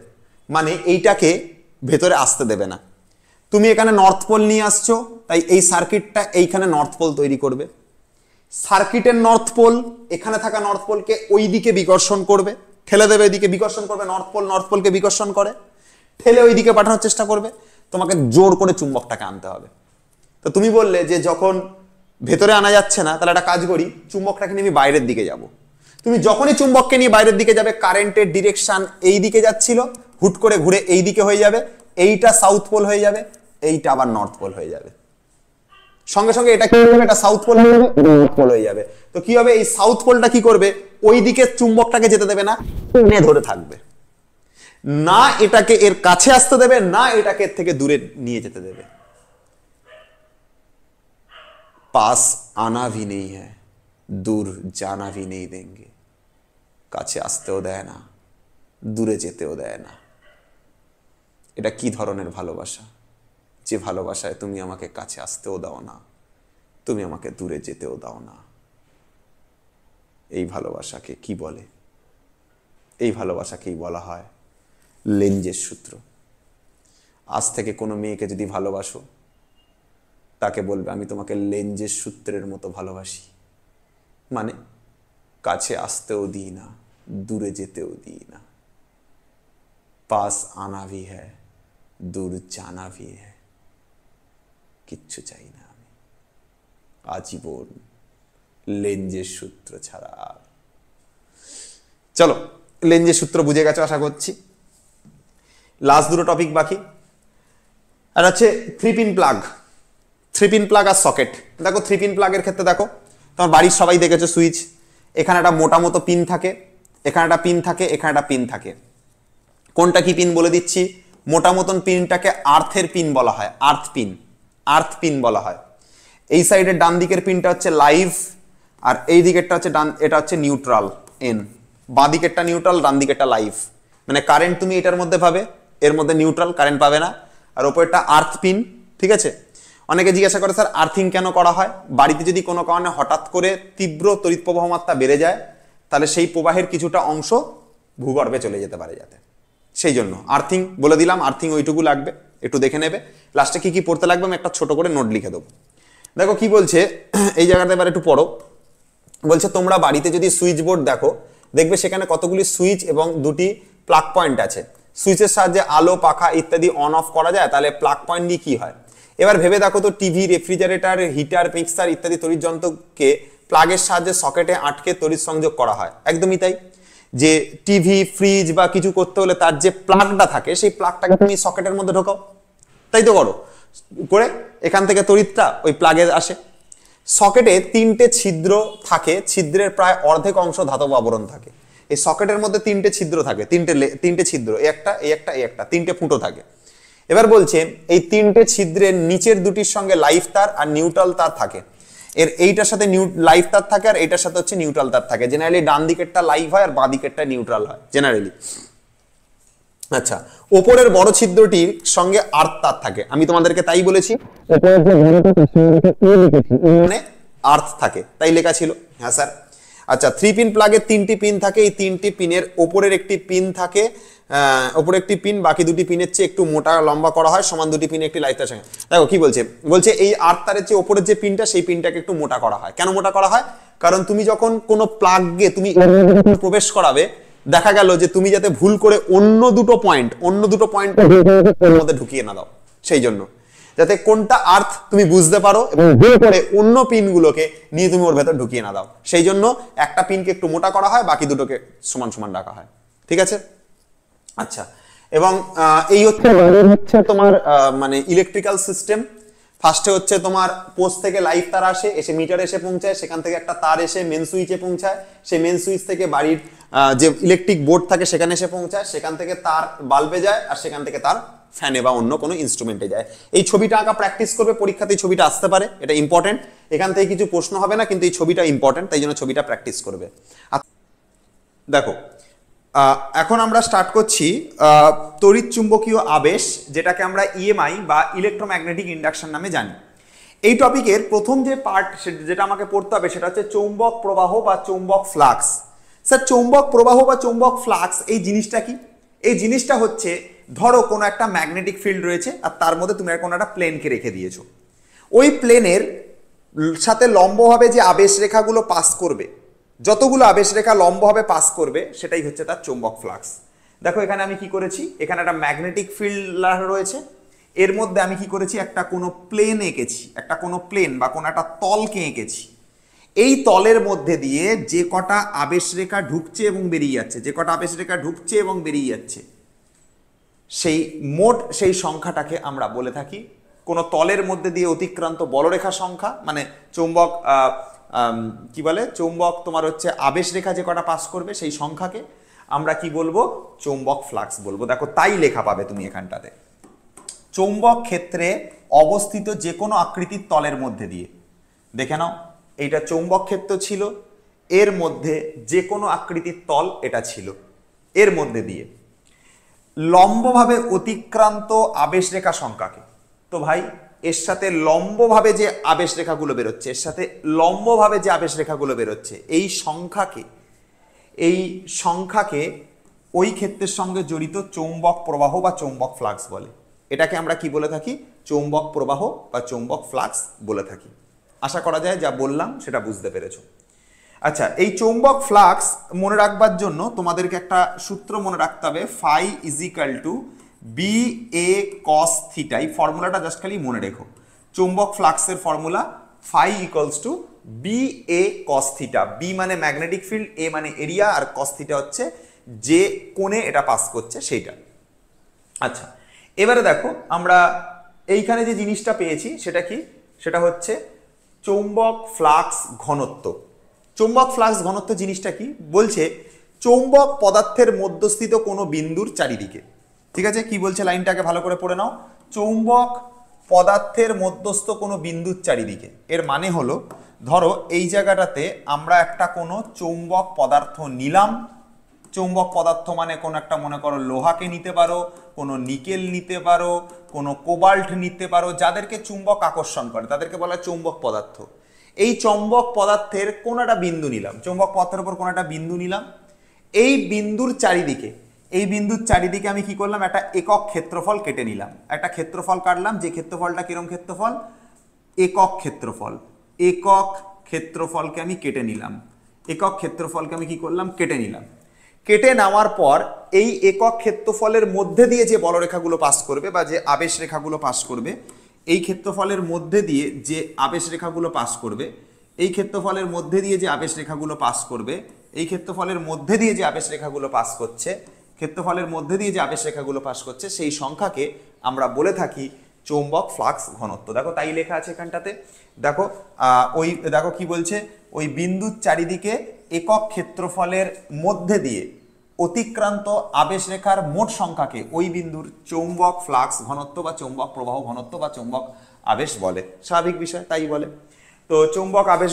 মানে এইটাকে ভেতরে আসতে দেবে না। তুমি এখানে নর্থ পোল নিয়ে আসছো, তাই এই সার্কিটটা এইখানে নর্থ পোল তৈরি করবে। সার্কিটের নর্থ পোল এখানে থাকা নর্থ পোলকে ওই দিকে বিকর্ষণ করবে, ঠেলে দেবে, এদিকে বিকর্ষণ করবে, নর্থ পোলকে বিকর্ষণ করে ঠেলে ওই দিকে পাঠানোর চেষ্টা করবে। তোমাকে জোর করে চুম্বকটাকে আনতে হবে। তো তুমি বললে যে যখন ভেতরে আনা যাচ্ছে না, তাহলে একটা কাজ করি, চুম্বকটাকে নিয়ে আমি বাইরের দিকে যাব। তুমি যখনই চুম্বককে নিয়ে বাইরের দিকে যাবে, কারেন্টের ডিরেকশন এই দিকে যাচ্ছিল, হুট করে ঘুরে এই দিকে হয়ে যাবে, এইটা সাউথ পোল হয়ে যাবে, এইটা আবার নর্থ পোল হয়ে যাবে। সঙ্গে সঙ্গে এটা কি হয়ে যাবে, এটা সাউথ পোল হয়ে যাবে, নর্থ পোল হয়ে যাবে। তো কি হবে, এই সাউথ পোলটা কি করবে, ওই দিকে চুম্বকটাকে যেতে দেবে না, টেনে ধরে থাকবে, না এটাকে এর কাছে আসতে দেবে, না এটাকে এর থেকে দূরে নিয়ে যেতে দেবে। পাস আনা ভি নেই হ্যায়, দূর জানা ভি নেই দেঙ্গে। কাছে আসতেও দেয় না, দূরে যেতেও দেয় না। এটা কি ধরনের ভালোবাসা, যে ভালোবাসায় তুমি আমাকে কাছে আসতেও দাও না, তুমি আমাকে দূরে যেতেও দাও না। এই ভালোবাসাকে কি বলে? এই ভালোবাসাকেই বলা হয় লেঞ্জের সূত্র। আজ থেকে কোনো মেয়েকে যদি ভালোবাসো, তাকে বলবে আমি তোমাকে লেঞ্জের সূত্রের মতো ভালোবাসি, মানে কাছে আসতেও দিই না, দূরে যেতেও দিই না। পাস আনা ভি হ্যায়, দূর জানা ভি হ্যায়। কিচ্ছু চাই না আমি, আজীবন লেঞ্জের সূত্র ছাড়া। চলো, লেঞ্জের সূত্র বুঝে গেছো আশা করছি। লাস্ট দুটো টপিক বাকি, আর হচ্ছে 3 পিন প্লাগ। 3 পিন প্লাগ আর সকেট। দেখো 3 পিন প্লাগের ক্ষেত্রে দেখো, তোমার বাড়ির সবাই দেখেছো সুইচ, এখানে একটা মোটা মতো পিন থাকে, এখানে একটা পিন থাকে, এখানে একটা পিন থাকে। কোনটা কি পিন বলে দিচ্ছি, মোটা মতন পিনটাকে আর্থের পিন বলা হয়, আর্থ পিন, আর্থ পিন বলা হয়। এই সাইডের ডান দিকের পিনটা হচ্ছে লাইভ, আর এই দিকেরটা হচ্ছে এটা হচ্ছে নিউট্রাল এন। বাঁ দিকেরটা নিউট্রাল, ডান দিকেরটা লাইভ। মানে কারেন্ট তুমি এটার মধ্যে পাবে, এর মধ্যে নিউট্রাল, কারেন্ট পাবে না। আর ওপরটা আর্থ পিন, ঠিক আছে। অনেকে জিজ্ঞাসা করে স্যার আর্থিং কেন করা হয়? বাড়িতে যদি কোনো কারণে হঠাৎ করে তীব্র তড়িৎ প্রবাহ মাত্রা বেড়ে যায়, তাহলে সেই প্রবাহের কিছুটা অংশ ভূগর্ভে চলে যেতে পারে যাতে, সেই জন্য আর্থিং বলে দিলাম। আর্থিং ওইটুকু লাগবে, একটু দেখে নেবে। লাস্টে কি কি পড়তে লাগবে আমি একটা ছোট করে নোট লিখে দেবো। দেখো কি বলছে এই জায়গাটা, এবার একটু পড়ো। বলছে তোমরা বাড়িতে যদি সুইচ বোর্ড দেখো, দেখবে সেখানে কতগুলি সুইচ এবং দুটি প্লাগ পয়েন্ট আছে। সুইচের সাহায্যে আলো, পাখা ইত্যাদি অন অফ করা যায়, তাহলে প্লাগ পয়েন্ট দিয়ে কি হয়? এবার ভেবে দেখো তো, টিভি, রেফ্রিজারেটর, হিটার, মিক্সার ইত্যাদি তড়িৎ যন্ত্রকে প্লাগের সাহায্যে সকেটে আটকে তড়িৎ সংযোগ করা হয়। একদমই তাই, যে টিভি, ফ্রিজ বা কিছু করতে হলে তার যে প্লাগটা থাকে, সেই প্লাগটাকে তুমি সকেটের মধ্যে ঢোকাও, তাই তো করো, করে এখান থেকে তড়িৎটা ওই প্লাগে আসে। সকেটে 3টে ছিদ্র থাকে, ছিদ্রের প্রায় অর্ধেক অংশ ধাতব আবরণ থাকে। এই সকেটের মধ্যে 3টে ছিদ্র থাকে, 3টে ছিদ্র, এই একটা, এই একটা, এই একটা, 3টে ফুটো থাকে। এবার বলছে এই 3টে ছিদ্রের নিচের দুটির সঙ্গে লাইভ তার আর নিউট্রাল তার থাকে। এর এইটার সাথে লাইভ তার থাকে, আর এইটার সাথে হচ্ছে নিউট্রাল তার থাকে। জেনারেলি ডান দিকেরটা লাইভ হয় আর বাঁ দিকেরটা নিউট্রাল হয় জেনারেলি। আচ্ছা, ওপরের বড় ছিদ্রটির সঙ্গে আর্থ তার থাকে, আমি তোমাদেরকে তাই বলেছি, মানে আর্থ থাকে, তাই লেখা ছিল। হ্যাঁ স্যার। আচ্ছা, 3 পিন প্লাগের 3টি পিন থাকে। এই 3টি পিনের ওপরের একটি পিন থাকে, ওপরে একটি পিন বাকি দুটি পিনের চেয়ে একটু মোটা লম্বা করা হয়, সমান দুটি পিনে একটি লাইভ তার সঙ্গে। দেখো কি বলছে, বলছে এই আর্থ তারের যে ওপরের যে পিনটা, সেই পিনটাকে একটু মোটা করা হয়। কেন মোটা করা হয়? কারণ তুমি যখন কোনো প্লাগকে তুমি প্রবেশ করাবে, দেখা গেল যে তুমি যাতে ভুল করে অন্য দুটো পয়েন্ট মধ্যে ঢুকিয়ে না দাও, সেই জন্য যাতে কোনটা আর্থ তুমি বুঝতে পারো এবং ভুল করে অন্য পিনগুলোকে নিয়ে তুমি ওর ভেতর ঢুকিয়ে না দাও, সেই জন্য একটা পিনকে একটু মোটা করা হয়, বাকি দুটোকে সমান সমান রাখা হয়। ঠিক আছে। আচ্ছা, এবং এই হচ্ছে তোমার মানে ইলেকট্রিক্যাল সিস্টেম। ফার্স্টে হচ্ছে তোমার পোস্ট থেকে লাইভ তার আসে, এসে মিটারে এসে পৌঁছায়, সেখান থেকে একটা তার এসে মেন সুইচে পৌঁছায়, সেই মেন সুইচ থেকে বাড়ির যে ইলেকট্রিক বোর্ড থাকে সেখানে এসে পৌঁছায়, সেখান থেকে তার বাল্বে যায়, আর সেখান থেকে তার ফ্যানে বা অন্য কোনো ইনস্ট্রুমেন্টে যায়। এই ছবিটা আঁকা প্র্যাকটিস করবে, পরীক্ষাতে ছবিটা আসতে পারে, এটা ইম্পর্টেন্ট। এখান থেকে কিছু প্রশ্ন হবে না, কিন্তু এই ছবিটা ইম্পর্টেন্ট, তাই জন্য ছবিটা প্র্যাকটিস করবে। দেখো, এখন আমরা স্টার্ট করছি তড়িৎ চুম্বকীয় আবেশ, যেটাকে আমরা ইএমআই বা ইলেকট্রোম্যাগনেটিক ইন্ডাকশন নামে জানি। এই টপিকের প্রথম যে পার্ট যেটা আমাকে পড়তে হবে সেটা হচ্ছে চৌম্বক প্রবাহ বা চৌম্বক ফ্লাক্স। স্যার, চৌম্বক প্রবাহ বা চৌম্বক ফ্লাক্স এই জিনিসটা কি? এই জিনিসটা হচ্ছে, ধরো কোনো একটা ম্যাগনেটিক ফিল্ড রয়েছে, আর তার মধ্যে তুমি কোনো একটা প্লেনকে রেখে দিয়েছো। ওই প্লেনের সাথে লম্বভাবে যে আবেশ রেখাগুলো পাস করবে, যতগুলো আবেশ রেখা লম্বভাবে পাস করবে, সেটাই হচ্ছে তার চৌম্বক ফ্লাক্স। দেখো এখানে আমি কি করেছি, এখানে একটা ম্যাগনেটিক ফিল্ড রয়েছে, এর মধ্যে আমি কি করেছি, একটা কোনো প্লেন এঁকেছি, একটা কোনো প্লেন বা কোনো একটা তলকে এঁকেছি। এই তলের মধ্যে দিয়ে যে কটা আবেশ রেখা ঢুকছে এবং বেরিয়ে যাচ্ছে, যে কটা আবেশ রেখা ঢুকছে এবং বেরিয়ে যাচ্ছে, সেই মোট সেই সংখ্যাটাকে আমরা বলে থাকি কোনো তলের মধ্যে দিয়ে অতিক্রান্ত বলরেখা সংখ্যা, মানে চৌম্বক কি বলে, চৌম্বক তোমার হচ্ছে আবেশ রেখা যে কটা পাস করবে সেই সংখ্যাকে আমরা কি বলবো, চৌম্বক ফ্লাক্স বলবো। দেখো তাই লেখা পাবে তুমি এখানটাতে, চৌম্বক ক্ষেত্রে অবস্থিত যে কোনো আকৃতির তলের মধ্যে দিয়ে, দেখে নাও এইটা চৌম্বক ক্ষেত্র ছিল, এর মধ্যে যে কোনো আকৃতির তল এটা ছিল, এর মধ্যে দিয়ে লম্বভাবে অতিক্রান্ত আবেশ রেখা সংখ্যাকে, তো ভাই এর সাথে লম্বভাবে যে আবেশ রেখাগুলো বেরোচ্ছে, এর সাথে লম্বভাবে যে আবেশ রেখাগুলো বেরোচ্ছে, এই সংখ্যাকে ওই ক্ষেত্রের সঙ্গে জড়িত চৌম্বক প্রবাহ বা চৌম্বক ফ্লাক্স বলে। এটাকে আমরা কি বলে থাকি, চৌম্বক প্রবাহ বা চৌম্বক ফ্লাক্স বলে থাকি। আশা করা যায় যা বললাম সেটা বুঝতে পেরেছো। আচ্ছা, এই চৌম্বক ফ্লাক্স মনে রাখবার জন্য তোমাদেরকে একটা সূত্র মনে রাখতে হবে, phi is equal to B A cos theta. এই ফর্মুলাটা জাস্ট খালি মনে রেখো, চৌম্বক ফ্লাক্সের formula phi equals to B A cos theta. B মানে ম্যাগনেটিক ফিল্ড, এ মানে এরিয়া, আর কস থিটা হচ্ছে যে কোণে এটা পাস করছে সেইটা। আচ্ছা, এবারে দেখো আমরা এইখানে যে জিনিসটা পেয়েছি সেটা কি, সেটা হচ্ছে চৌম্বক ফ্লাক্স ঘনত্ব। চৌম্বক ফ্লাক্স ঘনত্ব জিনিসটা কি বলছে, চৌম্বক পদার্থের মধ্যস্থিত কোনো বিন্দুর চারিদিকে, ঠিক আছে, কি বলছে লাইনটাকে ভালো করে পড়ে নাও, চৌম্বক পদার্থের মধ্যস্থ কোনো বিন্দুর চারিদিকে। এর মানে হলো ধরো এই জায়গাটাতে আমরা একটা কোনো চৌম্বক পদার্থ নিলাম, চৌম্বক পদার্থ মানে কোনো একটা মনে করো লোহাকে নিতে পারো, কোনো নিকেল নিতে পারো, কোনো কোবাল্ট নিতে পারো, যাদেরকে চুম্বক আকর্ষণ করে তাদেরকে বলা হয় চৌম্বক পদার্থ। এই চৌম্বক পদার্থের কোন একটা বিন্দু নিলাম, চৌম্বক পদার্থের উপর কোন একটা বিন্দু নিলাম, এই বিন্দুর চারিদিকে আমি কি করলাম, একটা একক ক্ষেত্রফল কেটে নিলাম, একটা ক্ষেত্রফল কাটলাম, যে ক্ষেত্রফলটা কিরকম ক্ষেত্রফল, একক ক্ষেত্রফল। একক ক্ষেত্রফলকে আমি কেটে নিলাম, একক ক্ষেত্রফলকে আমি কি করলাম, কেটে নিলাম। কেটে নেওয়ার পর এই একক ক্ষেত্রফলের মধ্যে দিয়ে যে বলরেখাগুলো পাস করবে বা যে আবেশ রেখাগুলো পাস করবে, এই ক্ষেত্রফলের মধ্যে দিয়ে যে আবেশ রেখাগুলো পাস করবে, এই ক্ষেত্রফলের মধ্যে দিয়ে যে আবেশ রেখাগুলো পাস করবে, এই ক্ষেত্রফলের মধ্যে দিয়ে যে আবেশ রেখাগুলো পাস করছে, ক্ষেত্রফলের মধ্যে দিয়ে যে আবেশ রেখাগুলো পাস করছে, সেই সংখ্যাকে আমরা বলে থাকি চৌম্বক ফ্লাক্স ঘনত্ব। দেখো তাই লেখা আছে এখানটাতে, দেখো দেখো কি বলছে, ওই বিন্দুর চারিদিকে একক ক্ষেত্রফলের মধ্যে দিয়ে অতিক্রান্ত আবেশ রেখার মোট সংখ্যাকে ওই বিন্দুর চৌম্বক ফ্লাক্স ঘনত্ব বা চৌম্বক প্রবাহ ঘনত্ব বা চৌম্বক আবেশ বলে। স্বাভাবিক বিষয়, তাই বলে। তো চৌম্বক আবেশ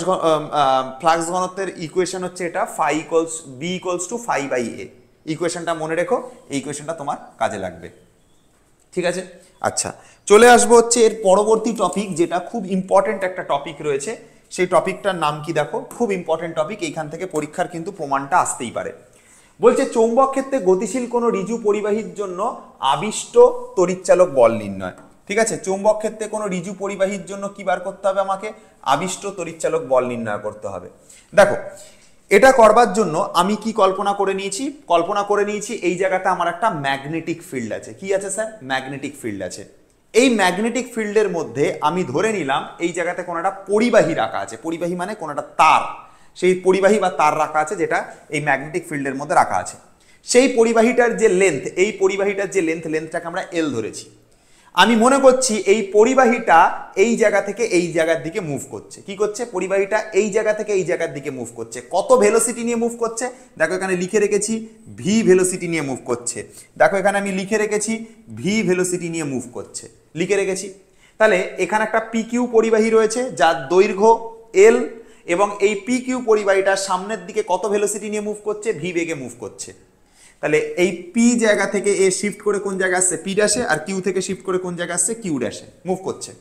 ফ্লাক্স ঘনত্বের ইকুয়েশন হচ্ছে এটা, phi equals B equals to phi by A. ইকুয়েশনটা মনে রেখো, এই ইকুয়েশনটা তোমার কাজে লাগবে, ঠিক আছে। আচ্ছা, চলে আসবো হচ্ছে এর পরবর্তী টপিক, যেটা খুব ইম্পর্টেন্ট একটা টপিক রয়েছে। সেই টপিকটার নাম কি দেখো, খুব ইম্পর্টেন্ট টপিক, এইখান থেকে পরীক্ষার কিন্তু প্রমাণটা আসতেই পারে। বলছে চৌম্বক ক্ষেত্রে গতিশীল কোনো ঋজু পরিবাহীর জন্য আবিষ্ট তড়িৎচালক বল নির্ণয়। ঠিক আছে, চৌম্বক ক্ষেত্রে কোনো ঋজু পরিবাহীর জন্য কি বার করতে হবে, আমাকে আবিষ্ট তড়িৎচালক বল নির্ণয় করতে হবে। দেখো এটা করবার জন্য আমি কি কল্পনা করে নিয়েছি, এই জায়গাতে আমার একটা ম্যাগনেটিক ফিল্ড আছে। কি আছে স্যার, ম্যাগনেটিক ফিল্ড আছে। এই ম্যাগনেটিক ফিল্ডের মধ্যে আমি ধরে নিলাম এই জায়গাতে কোনো একটা পরিবাহী রাখা আছে, পরিবাহী মানে কোনো একটা তার, সেই পরিবাহী বা তার রাখা আছে যেটা এই ম্যাগনেটিক ফিল্ডের মধ্যে রাখা আছে। সেই পরিবাহীটার যে লেন্থ, এই পরিবাহীটার যে লেন্থটাকে আমরা এল ধরেছি। আমি মনে করছি এই পরিবাহীটা এই জায়গা থেকে এই জায়গার দিকে মুভ করছে। কি করছে, পরিবাহীটা এই জায়গা থেকে এই জায়গার দিকে মুভ করছে। কত ভেলোসিটি নিয়ে মুভ করছে, দেখো এখানে লিখে রেখেছি ভি ভেলোসিটি নিয়ে মুভ করছে। দেখো এখানে আমি লিখে রেখেছি ভি ভেলোসিটি নিয়ে মুভ করছে, লিখে রেখেছি। তাহলে এখানে একটা পি কিউ পরিবাহী রয়েছে যার দৈর্ঘ্য এল, এবং এই পি কিউ পরিবাহীটার সামনের দিকে কত ভেলোসিটি নিয়ে মুভ করছে, ভি বেগে মুভ করছে। তাহলে এই পি জায়গা থেকে এ শিফট করে কোন জায়গায় আসছে, পি ড্যাশে, আর কিউ থেকে শিফট করে কোন জায়গায় আসছে, কিউ ড্যাশে মুভ করছে।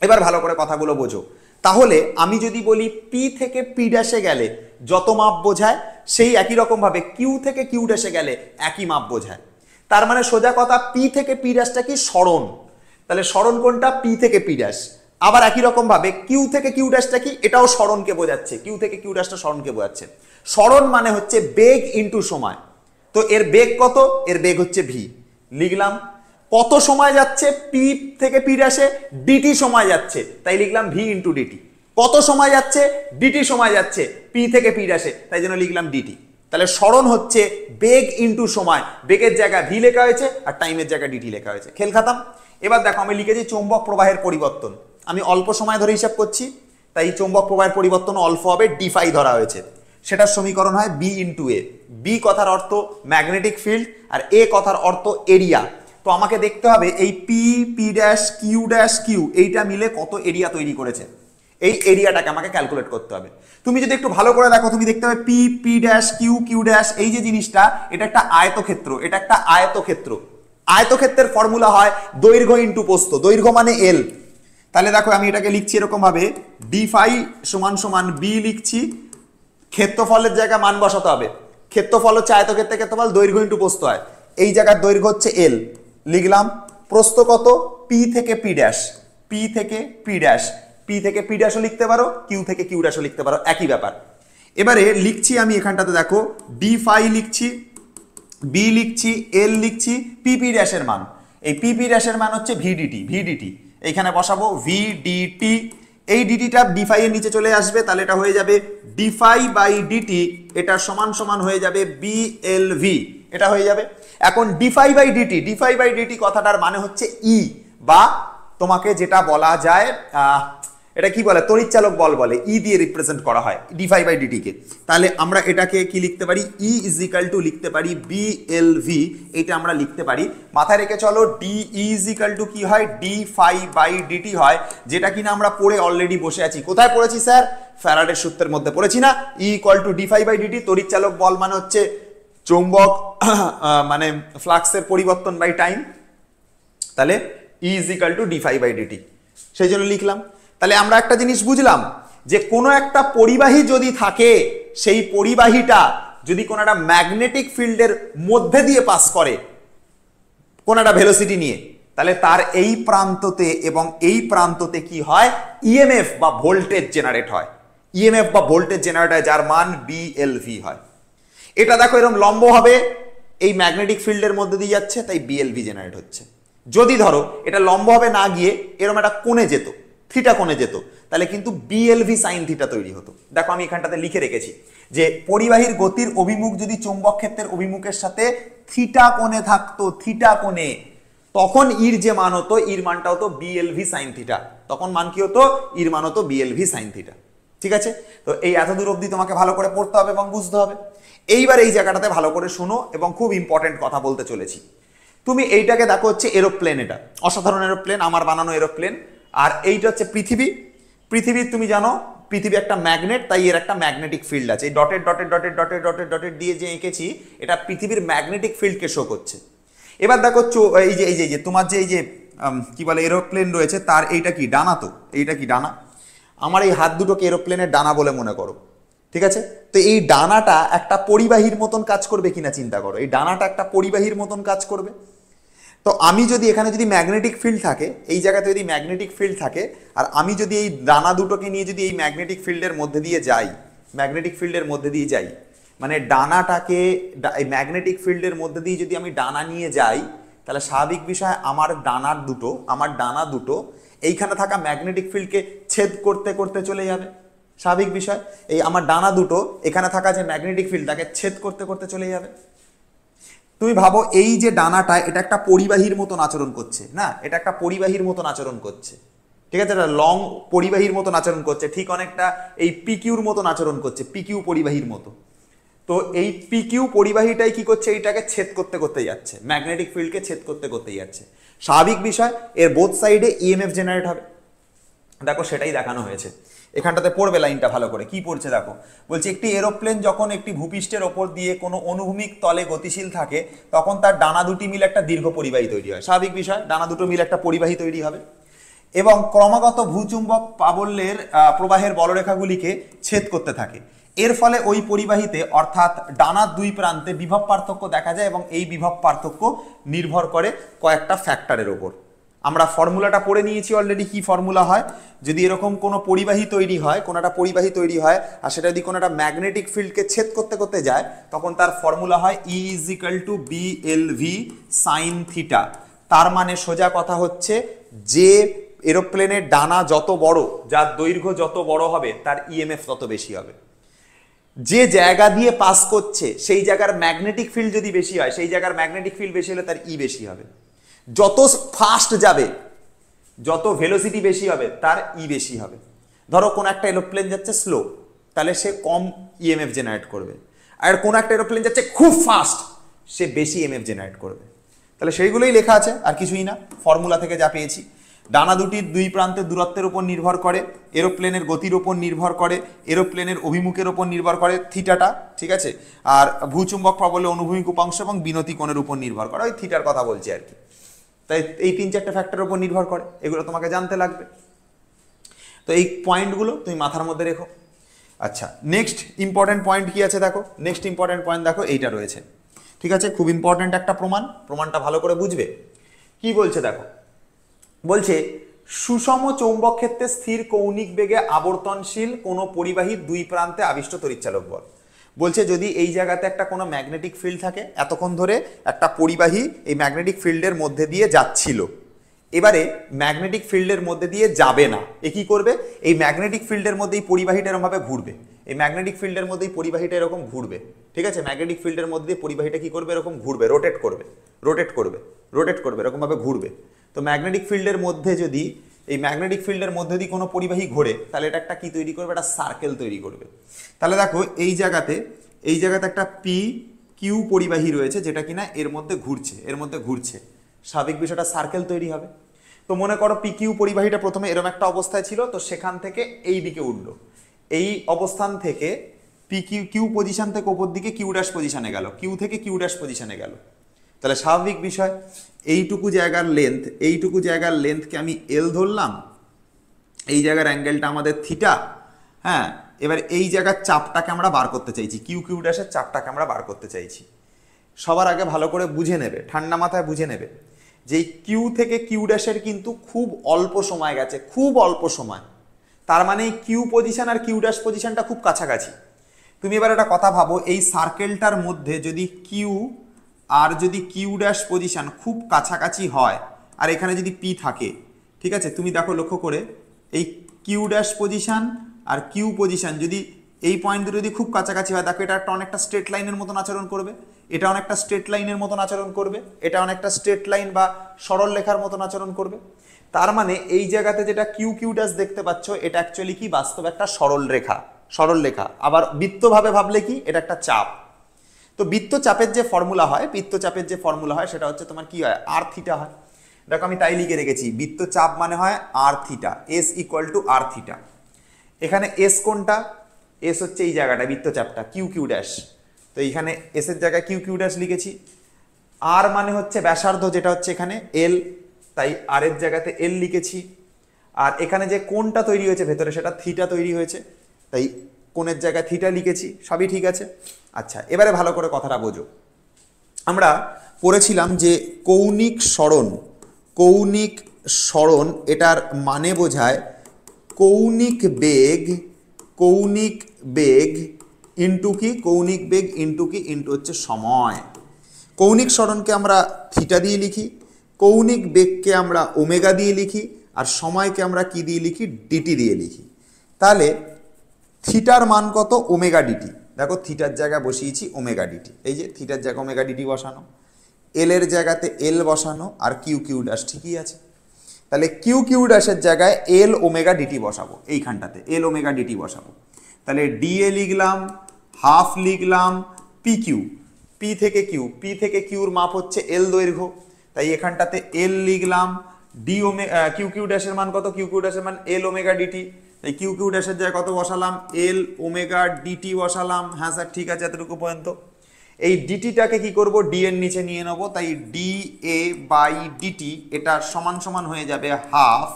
এবার ভালো করে কথাগুলো বোঝো। তাহলে আমি যদি বলি পি থেকে পি ড্যাশে গেলে যত মাপ বোঝায়, সেই একই রকম ভাবে কিউ থেকে কিউ ড্যাশে গেলে একই মাপ বোঝায়। তার মানে সোজা কথা, পি থেকে পি ড্যাশটা কি, সরণ। তাহলে সরণ কোনটা, পি থেকে পি ড্যাশ। আবার একই রকম ভাবে কিউ থেকে কিউ ড্যাশটা কি, এটাও সরণকে বোঝাচ্ছে, কিউ থেকে কিউ ড্যাশটা সরণকে বোঝাচ্ছে। সরণ মানে হচ্ছে বেগ ইন্টু সময়। তো এর বেগ কত, এর বেগ হচ্ছে ভি। লিখলাম কত সময় যাচ্ছে পি থেকে পি ড্যাশে, ডিটি সময় যাচ্ছে, তাই লিখলাম ভি ইন্টু ডিটি। কত সময় যাচ্ছে, ডিটি সময় যাচ্ছে পি থেকে পি ড্যাশে, তাই জন্য লিখলাম ডিটি। তাহলে সরণ হচ্ছে বেগ ইন্টু সময়, বেগের জায়গায় ভি লেখা হয়েছে আর টাইমের জায়গায় ডিটি লেখা হয়েছে। খেল খাতাম। এবার দেখো আমি লিখেছি চৌম্বক প্রবাহের পরিবর্তন, আমি অল্প সময় ধরে হিসাব করছি, তাই চৌম্বক প্রবাহের পরিবর্তন অল্প হবে, ডি5 ধরা হয়েছে। সেটার সমীকরণ হয় বি ইন্টু এ। বি কথার অর্থ ম্যাগনেটিক ফিল্ড আর এ কথার অর্থ এরিয়া। তো আমাকে দেখতে হবে এই পি পি ড্যাশ কিউ এইটা মিলে কত এরিয়া তৈরি করেছে, এই এরিয়াটাকে আমাকে ক্যালকুলেট করতে হবে। তুমি যদি একটু ভালো করে দেখো তুমি দেখতে হবে P P dash Q dash এই যে জিনিসটা, এটা একটা আয়তক্ষেত্র, এটা একটা আয়তক্ষেত্র। আয়তক্ষেত্রের ফর্মুলা হয় দৈর্ঘ্য ইন্টু প্রস্থ, দৈর্ঘ্য মানে এল। তাহলে দেখো আমি এটাকে লিখছি এরকম ভাবে, ডি5 সমান সমান বি লিখছি, ক্ষেত্রফলের জায়গায় মান বসাতে হবে। ক্ষেত্রফল হচ্ছে আয়তক্ষেত্রের ক্ষেত্রফল, দৈর্ঘ্য ইন্টু প্রস্থ হয়। এই জায়গার দৈর্ঘ্য হচ্ছে এল লিখলাম, প্রস্থ কত পি থেকে পি ড্যাশ, পি থেকে পি ড্যাশ, পি থেকে পি ড্যাশও লিখতে পারো, কিউ থেকে কিউ ড্যাশও লিখতে পারো, একই ব্যাপার। এবারে লিখছি আমি এখানটাতে দেখো ডি5 লিখছি, বি লিখছি, এল লিখছি, পিপি ড্যাশের মান, এই পিপি ড্যাশের মান হচ্ছে ভিডিটি, এইখানে বসাবো ভিডিটি। এই ডিটিটা ডি5 এর নিচে চলে আসবে, তাহলে এটা হয়ে যাবে ডি5 বাই ডিটি, এটা সমান সমান হয়ে যাবে বিএলভি, এটা হয়ে যাবে। এখন ডি5 বাই ডিটি কথাটার মানে হচ্ছে ই, বা তোমাকে যেটা বলা যায় এটা কি বলে, তড়িৎচালক বল বলে, ই দিয়ে রিপ্রেজেন্ট করা হয় ডি5 বাই ডিটি কে। তাহলে আমরা এটাকে কি লিখতে পারি, ই ইজ ইকাল টু লিখতে পারি বিএলভি, এটা আমরা লিখতে পারি। মাথায় রেখে চলো ডি ইজ ইকাল টু কি হয়, ডি5 বাই ডিটি হয়, যেটা কিনা আমরা পড়ে অলরেডি বসে আছি। কোথায় পড়েছি স্যার? ফ্যারাডের সূত্রের মধ্যে পড়েছি না, ই ইকুয়াল টু ডি5 বাই ডিটি। তড়িৎচালক বল মানে হচ্ছে চৌম্বক মানে ফ্লাক্সের পরিবর্তন বাই টাইম, তাহলে ই ইজ ইকাল টু ডি5 বাই ডিটি, সেই জন্য লিখলাম। তাহলে আমরা একটা জিনিস বুঝলাম যে কোনো একটা পরিবাহী যদি থাকে, সেই পরিবাহীটা যদি কোনো একটা ম্যাগনেটিক ফিল্ডের মধ্যে দিয়ে পাস করে কোন একটা ভেলোসিটি নিয়ে, তাহলে তার এই প্রান্ততে এবং এই প্রান্ততে কি হয়, ইএমএফ বা ভোল্টেজ জেনারেট হয়, ইএমএফ বা ভোল্টেজ জেনারেট হয়, যার মান বিএলভি হয়। এটা দেখো এরকম লম্ব হবে, এই ম্যাগনেটিক ফিল্ডের মধ্যে দিয়ে যাচ্ছে, তাই বিএলভি জেনারেট হচ্ছে। যদি ধরো এটা লম্ব হবে না গিয়ে এরকম একটা কোণে যেত, থিটা কোণে যেত, তাহলে কিন্তু বিএলভি সাইন থিটা তৈরি হতো। দেখো আমি এখানটাতে লিখে রেখেছি যে পরিবাহীর গতির অভিমুখ যদি চৌম্বক ক্ষেত্রের অভিমুখের সাথে থিটা কোণে থাকতো, থিটা কোণে, তখন ইর যে মান হতো, ইর মানটা হতো বিএলভি সাইন থিটা। তখন মান কি হতো, ইর মান হতো বিএলভি সাইন থিটা। ঠিক আছে, তো এই এতদূর অবধি তোমাকে ভালো করে পড়তে হবে এবং বুঝতে হবে। এইবার এই জায়গাটাতে ভালো করে শোনো এবং খুব ইম্পর্টেন্ট কথা বলতে চলেছি। তুমি এইটাকে দেখো হচ্ছে এরোপ্লেন, এটা অসাধারণ এরোপ্লেন, আমার বানানো এরোপ্লেন। আর এইটা হচ্ছে পৃথিবী। পৃথিবীর তুমি জানো পৃথিবী একটা ম্যাগনেট, তাই এর একটা ম্যাগনেটিক ফিল্ড আছে। এই dotted dotted dotted dotted dotted dotted দিয়ে যে এঁকেছি, এটা পৃথিবীর ম্যাগনেটিক ফিল্ডকে শো করছে। এবার দেখো এই যে এই যে তোমার যে এই যে কি বলে এরোপ্লেন রয়েছে, তার এইটা কি ডানা, তো এইটা কি ডানা। আমার এই হাত দুটোকে এরোপ্লেনের ডানা বলে মনে করো, ঠিক আছে। তো এই ডানাটা একটা পরিবাহীর মতন কাজ করবে কিনা চিন্তা করো, এই ডানাটা একটা পরিবাহীর মতন কাজ করবে। তো আমি যদি এখানে যদি ম্যাগনেটিক ফিল্ড থাকে, এই জায়গাতে যদি ম্যাগনেটিক ফিল্ড থাকে, আর আমি যদি এই ডানা দুটোকে নিয়ে যদি এই ম্যাগনেটিক ফিল্ডের মধ্যে দিয়ে যাই, ম্যাগনেটিক ফিল্ডের মধ্যে দিয়ে যাই, মানে ডানাটাকে এই ম্যাগনেটিক ফিল্ডের মধ্যে দিয়ে যদি আমি ডানা নিয়ে যাই, তাহলে স্বাভাবিক বিষয় আমার ডানা দুটো এইখানে থাকা ম্যাগনেটিক ফিল্ডকে ছেদ করতে করতে চলে যাবে। স্বাভাবিক বিষয়, এই আমার ডানা দুটো এখানে থাকা যে ম্যাগনেটিক ফিল্ড তাকে ছেদ করতে করতে চলে যাবে। তুমি ভাবো এই যে ডানাটা, এটা একটা পরিবাহীর মতন আচরণ করছে না, এটা একটা পরিবাহীর মতন আচরণ করছে, ঠিক আছে, এটা লং পরিবাহীর মতন আচরণ করছে, ঠিক অনেকটা এই পিকিউর মতন আচরণ করছে, পিকিউ পরিবাহীর মতো। তো এই পিকিউ পরিবাহীটাই কি করছে, এইটাকে ছেদ করতে করতে যাচ্ছে, ম্যাগনেটিক ফিল্ডকে ছেদ করতে করতে যাচ্ছে। স্বাভাবিক বিষয়, এর বোথ সাইডে ইএমএফ জেনারেট হবে। দেখো সেটাই দেখানো হয়েছে এখানটাতে, পড়বে লাইনটা ভালো করে, কি পড়ছে দেখো। বলছে একটি এরোপ্লেন যখন একটি ভূপৃষ্ঠের ওপর দিয়ে কোনো অনুভূমিক তলে গতিশীল থাকে, তখন তার ডানা দুটি মিলে একটা দীর্ঘ পরিবাহী তৈরি হয়। স্বাভাবিক বিষয়, ডানা দুটো মিলে একটা পরিবাহী তৈরি হবে এবং ক্রমাগত ভূচুম্বক প্রাবল্যের প্রবাহের বলরেখাগুলিকে ছেদ করতে থাকে। এর ফলে ওই পরিবাহীতে অর্থাৎ ডানার দুই প্রান্তে বিভব পার্থক্য দেখা যায় এবং এই বিভব পার্থক্য নির্ভর করে কয়েকটা ফ্যাক্টরের ওপর। আমরা ফর্মুলাটা পড়ে নিয়েছি অলরেডি, কি ফর্মুলা হয়, যদি এরকম কোনো পরিবাহী তৈরি হয়, কোনো একটা পরিবাহী তৈরি হয়, আর সেটা যদি কোনো একটা ম্যাগনেটিক ফিল্ডকে ছেদ করতে করতে যায়, তখন তার ফর্মুলা হয় E is equal to BLV sine theta. তার মানে সোজা কথা হচ্ছে যে এরোপ্লেনের ডানা যত বড়, যার দৈর্ঘ্য যত বড় হবে, তার ইএমএফ তত বেশি হবে। যে জায়গা দিয়ে পাস করছে সেই জায়গার ম্যাগনেটিক ফিল্ড যদি বেশি হয়, সেই জায়গার ম্যাগনেটিক ফিল্ড বেশি হলে তার ই বেশি হবে। যত ফাস্ট যাবে, যত ভেলোসিটি বেশি হবে তার ই বেশি হবে। ধরো কোন একটা এরোপ্লেন যাচ্ছে স্লো, তাহলে সে কম ইএমএফ জেনারেট করবে। আর কোন একটা এরোপ্লেন যাচ্ছে খুব ফাস্ট, সে বেশি ইএমএফ জেনারেট করবে। তাহলে সেইগুলোই লেখা আছে, আর কিছুই না, ফর্মুলা থেকে যা পেয়েছি। ডানা দুটির দুই প্রান্তের দূরত্বের উপর নির্ভর করে, এরোপ্লেনের গতির উপর নির্ভর করে, এরোপ্লেনের অভিমুখের উপর নির্ভর করে থিটাটা, ঠিক আছে, আর ভূচুম্বক প্রবলে অনুভূমিক উপাংশ এবং বিনতি কোণের উপর নির্ভর করে, ওই থিটার কথা বলছি আর কি। তাই এই 3-4টে ফ্যাক্টরের উপর নির্ভর করে, এগুলো তোমাকে জানতে লাগবে। তো এই পয়েন্টগুলো তুমি মাথার মধ্যে রেখো। আচ্ছা, নেক্সট ইম্পর্টেন্ট পয়েন্ট কি আছে দেখো, নেক্সট ইম্পর্টেন্ট পয়েন্ট দেখো এইটা রয়েছে, ঠিক আছে, খুব ইম্পর্টেন্ট একটা প্রমাণটা ভালো করে বুঝবে। কি বলছে দেখো, বলছে সুষম চৌম্বক ক্ষেত্রে স্থির কৌণিক বেগে আবর্তনশীল কোনো পরিবাহীর দুই প্রান্তে আবিষ্ট তড়িৎচালক বল। বলছে যদি এই জায়গাতে একটা কোনো ম্যাগনেটিক ফিল্ড থাকে, এতক্ষণ ধরে একটা পরিবাহী এই ম্যাগনেটিক ফিল্ডের মধ্যে দিয়ে যাচ্ছিল, এবারে ম্যাগনেটিক ফিল্ডের মধ্যে দিয়ে যাবে না, এ কি করবে, এই ম্যাগনেটিক ফিল্ডের মধ্যে এই পরিবাহীটা এরকমভাবে ঘুরবে, এই ম্যাগনেটিক ফিল্ডের মধ্যে এই পরিবাহীটা এরকম ঘুরবে, ঠিক আছে, ম্যাগনেটিক ফিল্ডের মধ্যে পরিবাহীটা কি করবে, এরকম ঘুরবে, রোটেট করবে, এরকমভাবে ঘুরবে। তো ম্যাগনেটিক ফিল্ডের মধ্যে যদি এই ম্যাগনেটিক ফিল্ডের মধ্যে দিয়ে কোনো পরিবাহী ঘোরে, তাহলে এটা একটা কি তৈরি করবে, একটা সার্কেল তৈরি করবে। তাহলে দেখো এই জায়গাতে একটা পি কিউ পরিবাহী রয়েছে, যেটা কিনা এর মধ্যে ঘুরছে, স্বাভাবিক বিষয়টা সার্কেল তৈরি হবে। তো মনে করো পি কিউ পরিবাহীটা প্রথমে এরকম একটা অবস্থায় ছিল, তো সেখান থেকে এই দিকে উঠলো, এই অবস্থান থেকে পি কিউ পজিশন থেকে ওপর দিকে কিউ ড্যাশ পজিশনে গেল, কিউ থেকে কিউ ড্যাশ পজিশনে গেল। তাহলে স্বাভাবিক বিষয়, এইটুকু জায়গার লেন্থকে আমি এল ধরলাম, এই জায়গার অ্যাঙ্গেলটা আমাদের থিটা, হ্যাঁ, এবার এই জায়গার চাপটাকে আমরা বার করতে চাইছি, কিউ ড্যাশের চাপটাকে আমরা বার করতে চাইছি। সবার আগে ভালো করে বুঝে নেবে, ঠান্ডা মাথায় বুঝে নেবে যে কিউ থেকে কিউ ড্যাশের কিন্তু খুব অল্প সময় গেছে, খুব অল্প সময়। তার মানে কিউ পজিশন আর কিউ ড্যাশ পজিশনটা খুব কাছাকাছি। তুমি এবার একটা কথা ভাবো, এই সার্কেলটার মধ্যে যদি কিউ আর যদি কিউ ড্যাশ পজিশন খুব কাছাকাছি হয়, আর এখানে যদি পি থাকে, ঠিক আছে, তুমি দেখো লক্ষ্য করে এই কিউ ড্যাশ পজিশন আর কিউ পজিশন যদি এই পয়েন্ট দুটো যদি খুব কাছাকাছি হয়, দেখো এটা একটা অনেকটা স্ট্রেট লাইনের মতন আচরণ করবে, এটা অনেকটা স্ট্রেট লাইনের মতন আচরণ করবে, এটা অনেকটা স্ট্রেট লাইন বা সরল রেখার মতন আচরণ করবে। তার মানে এই জায়গাতে যেটা কিউ ড্যাশ দেখতে পাচ্ছ, এটা অ্যাকচুয়ালি কি, বাস্তবে একটা সরল রেখা। আবার বৃত্তভাবে ভাবলে কি, এটা একটা চাপ। তো বৃত্তচাপের যে ফর্মুলা হয় সেটা হচ্ছে তোমার কি হয়, আর থিটা হয়। দেখো আমি তাই লিখে রেখেছি, বৃত্তচাপ মানে হয় R theta, S equal to R theta. এখানে এস কোনটা, এস হচ্ছে এই জায়গাটা, বৃত্তচাপটা কিউ ড্যাশ, তো এইখানে এস এর জায়গায় কিউ ড্যাশ লিখেছি। আর মানে হচ্ছে ব্যাসার্ধ, যেটা হচ্ছে এখানে এল, তাই আর এর জায়গাতে এল লিখেছি। আর এখানে যে কোণটা তৈরি হয়েছে ভেতরে, সেটা থিটা তৈরি হয়েছে, তাই কোণের জায়গায় থিটা লিখেছি, সবই ঠিক আছে। আচ্ছা, এবারে ভালো করে কথাটা বোঝো। আমরা পড়েছিলাম যে কৌণিক সরণ এটার মানে বোঝায় কৌণিক বেগ ইন্টু হচ্ছে সময়। কৌণিক সরণকে আমরা থিটা দিয়ে লিখি, কৌণিক বেগকে আমরা ওমেগা দিয়ে লিখি, আর সময়কে আমরা কি দিয়ে লিখি, ডিটি দিয়ে লিখি। তাহলে থিটার মান কত, ওমেগা ডিটি। দেখো থিটার জায়গায় বসিয়েছি ওমেগা ডিটি, এই যে থিটার জায়গায় ওমেগা ডিটি বসানো, এল এর জায়গাতে এল বসানো, আর কিউ ড্যাশ ঠিকই আছে। তাহলে কিউ ড্যাশের জায়গায় এল ওমেগা ডিটি বসাবো, এইখানটাতে এল ওমেগা ডিটি বসাবো। তাহলে ডিএ লিখলাম, হাফ লিখলাম পি থেকে কিউর মাপ হচ্ছে এল দৈর্ঘ্য, তাই এখানটাতে এল লিখলাম। কিউ ড্যাশের মান কত, কিউ ড্যাশের মান এল ওমেগা ডিটি, তাই কিউ ড্যাশের জায়গায় কত বসালাম, এল ওমেগা ডিটি বসালাম। হ্যাঁ স্যার ঠিক আছে, এতটুকু পর্যন্ত। এই ডিটিটাকে কি করব, ডি এর নিচে নিয়ে নেবো, তাই ডি এ বাই ডিটি এটা সমান হয়ে যাবে হাফ,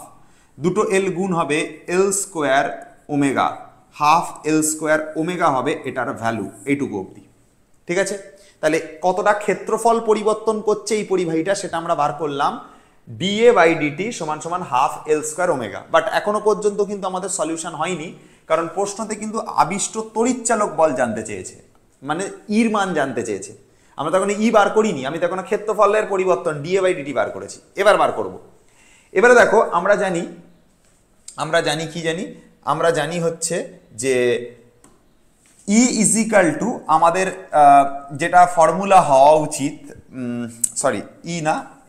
দুটো এল গুণ হবে L square omega, half L square omega হবে এটার ভ্যালু, এইটুকু অবধি। ঠিক আছে, তাহলে কতটা ক্ষেত্রফল পরিবর্তন করছে এই পরিবাহীটা সেটা আমরা বার করলাম, ডিএ বাই ডিটি সমান half L square omega. But এখনো পর্যন্ত কিন্তু আমাদের সলিউশন হয়নি, কারণ প্রশ্নতে কিন্তু আবিষ্ট তড়িৎচালক বল জানতে চেয়েছে, মানে ইর মান জানতে চেয়েছে। আমরা তখন ই বার করিনি, আমি তখন ক্ষেত্রফলের পরিবর্তন ডিএ বাই ডিটি বার করেছি, এবার বার করব। এবারে দেখো আমরা জানি হচ্ছে যে ই ইজিক্যাল টু আমাদের যেটা ফর্মুলা হওয়া উচিত,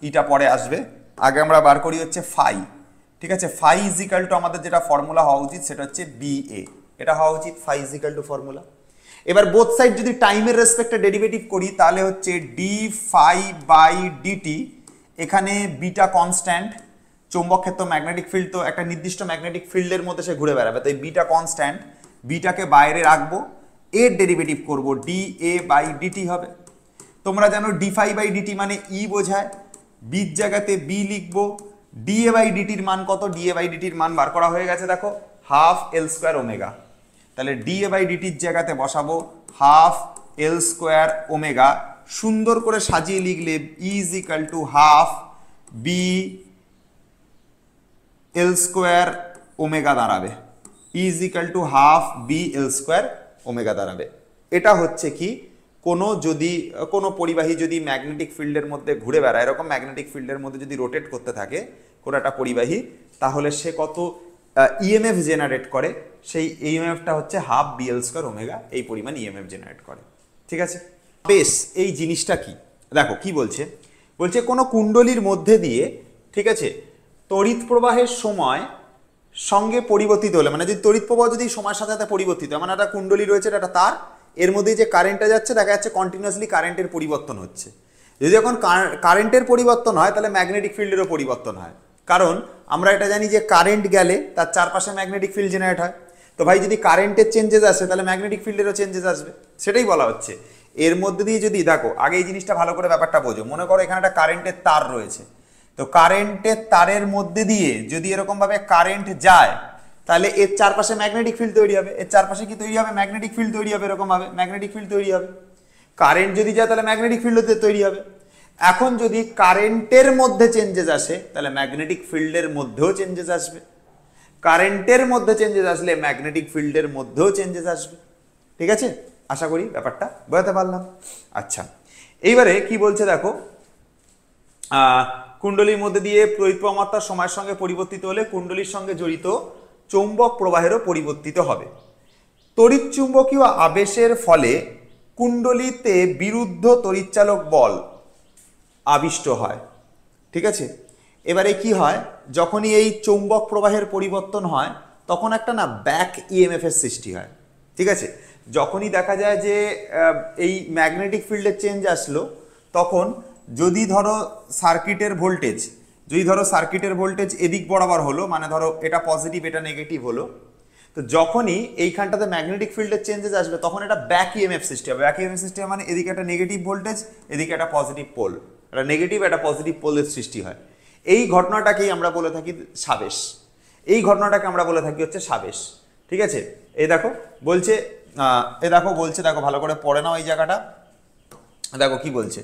ইটা পরে আসবে, আগে আমরা বার করি হচ্ছে ফাই। ঠিক আছে, ফাই ইজ ইকাল টু আমাদের যেটা ফর্মুলা হওয়া উচিত সেটা হচ্ছে BA, এটা হওয়া উচিত phi is equal to formula. এবার বোথ সাইড যদি টাইমের রেসপেক্টে ডেরিভেটিভ করি তাহলে হচ্ছে ডি ফাই বাই ডিটি, এখানে বিটা কনস্ট্যান্ট, চৌম্বক ক্ষেত্র ম্যাগনেটিক ফিল্ড তো একটা নির্দিষ্ট ম্যাগনেটিক ফিল্ডের মধ্যে সে ঘুরে বেড়াবে, তাই বিটা কনস্ট্যান্ট, বিটাকে বাইরে রাখবো, এর ডেরিভেটিভ করব ডি এ বাই ডিটি হবে। তোমরা জানো ডি ফাই বাই ডিটি মানে ই বোঝায়, বির জায়গাতে বি লিখবো, ডি এ বাই ডিটির মান কত, ডি এ বাই ডিটির মান বার করা হয়ে গেছে দেখো, হাফ এল স্কোয়ার ওমেগা। তাহলে ডি এ বাই ডিটির জায়গাতে বসাবো হাফ এল স্কোয়ার ওমেগা, সুন্দর করে সাজিয়ে লিখলে is equal to half B L square omega দাঁড়াবে, is equal to half B L square omega দাঁড়াবে। এটা হচ্ছে কি, যদি কোনো পরিবাহী যদি ম্যাগনেটিক ফিল্ডের মধ্যে ঘুরে বেড়ায়, এরকম ম্যাগনেটিক ফিল্ডের মধ্যে যদি রোটেট করতে থাকে কোনো একটা পরিবাহী, তাহলে সে কত ইএমএফ জেনারেট করে, সেই ইএমএফটা হচ্ছে half B L square omega, এই পরিমাণ ইএমএফ জেনারেট করে। ঠিক আছে, বেশ, এই জিনিসটা কি দেখো কি বলছে, বলছে কোনো কুণ্ডলীর মধ্যে দিয়ে, ঠিক আছে, তড়িৎ প্রবাহের সময় সঙ্গে পরিবর্তিত হলে, মানে যদি তড়িৎ প্রবাহ যদি সময়ের সাথে সাথে পরিবর্তিত হয়, মানে একটা কুণ্ডলী রয়েছে, একটা তার, এর মধ্যে যে কারেন্টটা যাচ্ছে দেখা যাচ্ছে কন্টিনিউয়াসলি কারেন্টের পরিবর্তন হচ্ছে। যদি এখন কারেন্টের পরিবর্তন হয় তাহলে ম্যাগনেটিক ফিল্ডেরও পরিবর্তন হয়, কারণ আমরা এটা জানি যে কারেন্ট গেলে তার চারপাশে ম্যাগনেটিক ফিল্ড জেনারেট হয়। তো ভাই যদি কারেন্টের চেঞ্জেস আসে তাহলে ম্যাগনেটিক ফিল্ডেরও চেঞ্জেস আসবে, সেটাই বলা হচ্ছে। এর মধ্যে দিয়ে যদি দেখো, আগে এই জিনিসটা ভালো করে ব্যাপারটা বোঝো, মনে করো এখানে একটা কারেন্টের তার রয়েছে, তো কারেন্টের তারের মধ্যে দিয়ে যদি এরকম ভাবে কারেন্ট যায় তাহলে এর চারপাশে ম্যাগনেটিক ফিল্ড তৈরি হবে, এর চারপাশে কি তৈরি হবে, ম্যাগনেটিক ফিল্ড তৈরি হবে, এরকম ভাবে ম্যাগনেটিক ফিল্ড তৈরি হবে। কারেন্ট যদি যায় তাহলে ম্যাগনেটিক ফিল্ড তৈরি হবে। এখন যদি কারেন্টের মধ্যে চেঞ্জেস আসে তাহলে ম্যাগনেটিক ফিল্ডের মধ্যেও চেঞ্জেস আসবে, কারেন্টের মধ্যে চেঞ্জেস আসলে ম্যাগনেটিক ফিল্ডের মধ্যেও চেঞ্জেস আসবে। ঠিক আছে, আশা করি ব্যাপারটা বোঝাতে পারলাম। আচ্ছা, এইবারে কি বলছে দেখো, কুণ্ডলীর মধ্যে দিয়ে তড়িৎ প্রবাহ মাত্রা সময়ের সঙ্গে পরিবর্তিত হলে কুণ্ডলীর সঙ্গে জড়িত চৌম্বক প্রবাহেরও পরিবর্তিত হবে। তড়িৎ চুম্বকীয় আবেশের ফলে কুণ্ডলীতে বিরুদ্ধ তড়িৎচালক বল আবিষ্ট হয়। ঠিক আছে, এবারে কি হয়, যখনই এই চৌম্বক প্রবাহের পরিবর্তন হয় তখন একটা না ব্যাক ইএমএফ এর সৃষ্টি হয়। ঠিক আছে, যখনই দেখা যায় যে এই ম্যাগনেটিক ফিল্ডের চেঞ্জ আসলো, তখন যদি ধরো সার্কিটের ভোল্টেজ এদিক বরাবর হলো, মানে ধরো এটা পজিটিভ এটা নেগেটিভ হলো, তো যখনই এইখানটাতে ম্যাগনেটিক ফিল্ডের চেঞ্জেস আসবে তখন এটা ব্যাক ইএমএফ সৃষ্টি হবে। ব্যাক ইএমএফ সৃষ্টি মানে এদিকে একটা নেগেটিভ ভোল্টেজ, এদিকে একটা পজিটিভ পোল, একটা নেগেটিভ একটা পজিটিভ পোলের সৃষ্টি হয়। এই ঘটনাটাকেই আমরা বলে থাকি সাবেশ, এই ঘটনাটাকে আমরা বলে থাকি হচ্ছে সাবেশ। ঠিক আছে, এই দেখো বলছে, দেখো ভালো করে পড়ে নাও এই জায়গাটা, দেখো কি বলছে,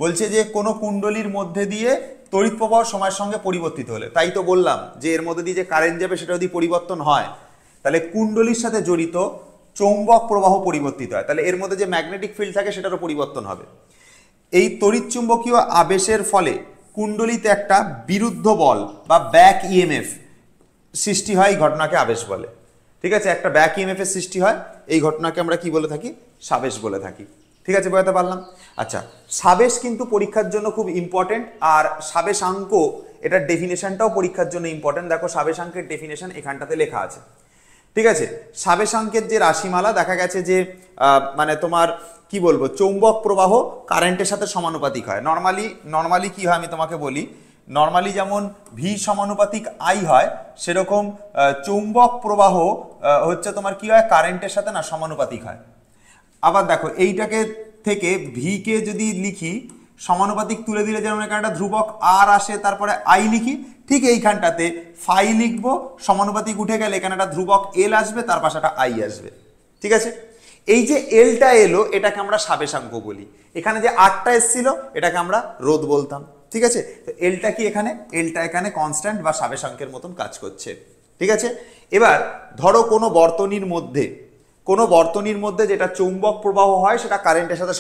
বলছে যে কোনো কুণ্ডলীর মধ্যে দিয়ে তড়িৎ প্রবাহ সময়ের সঙ্গে পরিবর্তিত হলে, তাই তো বললাম যে এর মধ্যে দিয়ে যে কারেন্ট যাবে সেটা যদি পরিবর্তন হয় তাহলে কুণ্ডলীর সাথে জড়িত চৌম্বক প্রবাহ পরিবর্তিত হয়, তাহলে এর মধ্যে যে ম্যাগনেটিক ফিল্ড থাকে সেটারও পরিবর্তন হবে। এই তড়িৎ চুম্বকীয় আবেশের ফলে কুণ্ডলীতে একটা বিরুদ্ধ বল বা ব্যাক ইএমএফ সৃষ্টি হয়, এই ঘটনাকে আবেশ বলে। ঠিক আছে, একটা ব্যাক ইএমএফ এর সৃষ্টি হয়, এই ঘটনাকে আমরা কি বলে থাকি, সাবেশ বলে থাকি। ঠিক আছে, বোঝাতে পারলাম। আচ্ছা, সাবেশ কিন্তু পরীক্ষার জন্য খুব ইম্পর্টেন্ট, আর সাবেশাঙ্ক এটার ডেফিনেশনটাও পরীক্ষার জন্য ইম্পর্টেন্ট। দেখো সাবেশাঙ্কের ডেফিনেশন এখানটাতে লেখা আছে। ঠিক আছে, সাবেশাঙ্কের যে রাশিমালা দেখা গেছে যে মানে তোমার কি বলবো, চৌম্বক প্রবাহ কারেন্টের সাথে সমানুপাতিক হয়। নর্মালি কি হয় আমি তোমাকে বলি, নর্মালি যেমন ভি সমানুপাতিক আই হয়, সেরকম চৌম্বক প্রবাহ হচ্ছে তোমার কি হয়, কারেন্টের সাথে না সমানুপাতিক হয়। আবার দেখো এইটাকে থেকে ভি কে যদি লিখি সমানুপাতিক তুলে দিলে যেমন এখানে একটা ধ্রুবক আর আসে, তারপরে আই লিখি, ঠিক এইখানটাতে ফাই লিখবো, সমানুপাতিক উঠে গেলে এখানে একটা ধ্রুবক এল আসবে, তার পাশে একটা আই আসবে। ঠিক আছে, এই যে এলটা এলো এটাকে আমরা সাবেশাঙ্ক বলি, এখানে যে আরটা এসেছিল এটাকে আমরা রোধ বলতাম। ঠিক আছে, তো এলটা কি এখানে, এলটা এখানে কনস্ট্যান্ট বা সাবেশাঙ্কের মতন কাজ করছে। ঠিক আছে, এবার ধরো কোনো বর্তনীর মধ্যে যেটা চৌম্বক প্রবাহ হয় সেটা কারেন্টের সাথে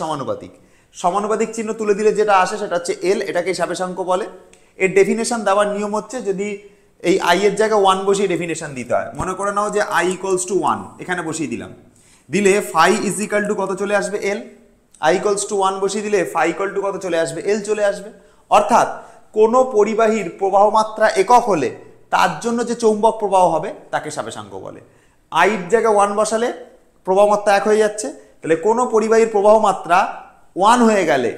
সমানুপাতিক চিহ্ন তুলে দিলে যেটা আসে সেটা হচ্ছে এল, এটাকে সাবেশাঙ্ক বলে। এর ডেফিনেশন দেওয়ার নিয়ম হচ্ছে, যদি এই আই এর জায়গায় 1 বসিয়ে ডেফিনেশন দিতে হয়, মনে করে নাও যে আই ইকুয়ালস টু 1 এখানে বসিয়ে দিলে ফাই ইজ ইকাল টু কত চলে আসবে, এল। আই ইকুয়ালস টু 1 বসিয়ে দিলে ফাই ইকুয়াল টু কত চলে আসবে, এল চলে আসবে। অর্থাৎ কোনো পরিবাহীর প্রবাহ মাত্রা একক হলে তার জন্য যে চৌম্বক প্রবাহ হবে তাকে সাবেশাঙ্ক বলে। আইয়ের জায়গায় 1 বসালে প্রবাহ মাত্রা 1 হয়ে যাচ্ছে, তাহলে কোনো পরিবাহীর প্রবাহ মাত্রা 1 হয়ে গেলে,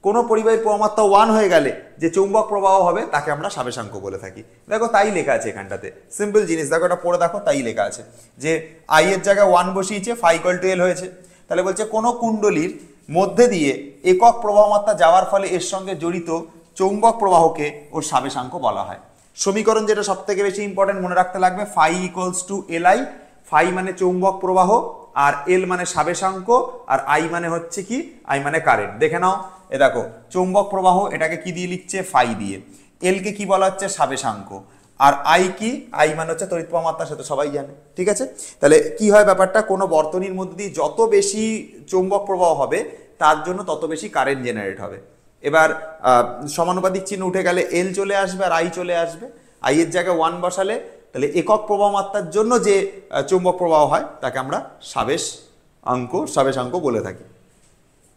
কোনো পরিবাহীর প্রবাহ মাত্রা 1 হয়ে গেলে যে চৌম্বক প্রবাহ হবে তাকে আমরা সাবেশাঙ্ক বলে থাকি। দেখো তাই লেখা আছে এখানটাতে, সিম্পল জিনিস, দেখো এটা পড়ে দেখো, তাই লেখা আছে যে আই এর জায়গায় 1 বসিয়েছে, φ = L হয়েছে। তাহলে বলছে কোনো কুণ্ডলীর মধ্যে দিয়ে একক প্রবাহ মাত্রা যাওয়ার ফলে এর সঙ্গে জড়িত চৌম্বক প্রবাহকে ওর সাবেশাঙ্ক বলা হয়। সমীকরণ যেটা সব থেকে বেশি ইম্পর্টেন্ট মনে রাখতে লাগবে, φ = Li। φ মানে চৌম্বক প্রবাহ, আর এল মানে সাবেশাঙ্ক, আর আই মানে হচ্ছে কি, আই মানে কারেন্ট। দেখে নাও, এ দেখো চৌম্বক প্রবাহ এটাকে কি দিয়ে লিখছে, φ দিয়ে। এল কে কি বলা হচ্ছে, সাবেশাঙ্ক। আর আই কি, আই মানে হচ্ছে তড়িৎ প্রবাহ মাত্রা, সেটা সবাই জানে, ঠিক আছে। তাহলে কি হয় ব্যাপারটা, কোনো বর্তনীর মধ্যে দিয়ে যত বেশি চৌম্বক প্রবাহ হবে তার জন্য তত বেশি কারেন্ট জেনারেট হবে। এবার সমানুপাতিক চিহ্ন উঠে গেলে এল চলে আসবে আর আই চলে আসবে। আই এর জায়গায় 1 বসালে তাহলে একক প্রবাহ মাত্রার জন্য যে চৌম্বক প্রবাহ হয় তাকে আমরা সাবেশাঙ্ক বলে থাকি।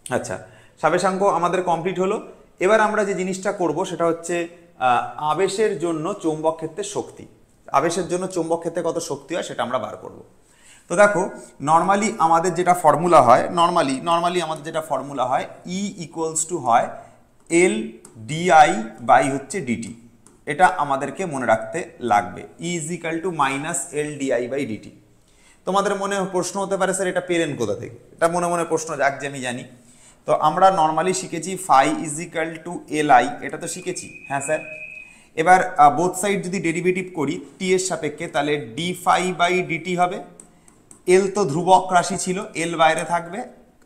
আচ্ছা, সাবেশাঙ্ক আমাদের কমপ্লিট হলো। এবার আমরা যে জিনিসটা করব সেটা হচ্ছে আবেশের জন্য চৌম্বক ক্ষেত্রের শক্তি। আবেশের জন্য চৌম্বক ক্ষেত্রে কত শক্তি হয় সেটা আমরা বার করব। তো দেখো নর্মালি আমাদের যেটা ফর্মুলা হয়, নর্মালি আমাদের যেটা ফর্মুলা হয়, E = হয় L DI বাই হচ্ছে DT। এটা আমাদেরকে মনে রাখতে লাগবে, E = -L DI by DT। তোমাদের মনে প্রশ্ন হতে পারে স্যার এটা পেলেন কোথা থেকে, এটা মনে মনে প্রশ্ন যাক যে আমি জানি। তো আমরা নর্মালি শিখেছি φ = Li, এটা তো শিখেছি, হ্যাঁ স্যার। এবার বোথ সাইড যদি ডেরিভেটিভ করি টি এর সাপেক্ষে, তাহলে dφ/dt হবে। এল তো ধ্রুবক রাশি ছিল, এল বাইরে থাকবে,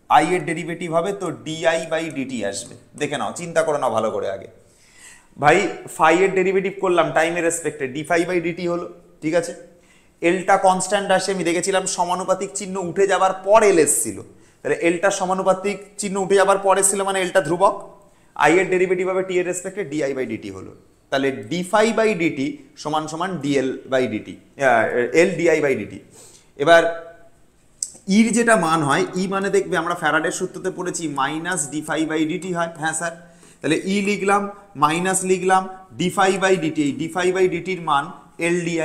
আই এর ডেরিভেটিভ হবে, তো di/dt আসবে। দেখে নাও, চিন্তা করে নাও ভালো করে আগে। ভাই φ এর ডেরিভেটিভ করলাম টাইমের রেসপেক্টে, dφ/dt হলো, ঠিক আছে। এলটা কনস্ট্যান্ট আসে, আমি দেখেছিলাম সমানুপাতিক চিহ্ন উঠে যাবার পর এল এসছিল, তাহলে এলটা সমানুপাতিক চিহ্ন উঠে যাবার পর এসছিল মানে এলটা ধ্রুবক। আই এর ডেরিভেটিভ হবে টি এর রেসপেক্টে, di/dt হলো। তাহলে dφ/dt = dl/dt, L di/dt। এবার ইর যেটা মান হয়, ই মানে দেখবে আমরা ফ্যারাডের সূত্রতে পড়েছি -dφ/dt হয়, হ্যাঁ স্যার। তাহলে ই লিখলাম, মাইনাস লিখলাম, dφ/dt, এই dφ/dt-র মান L di,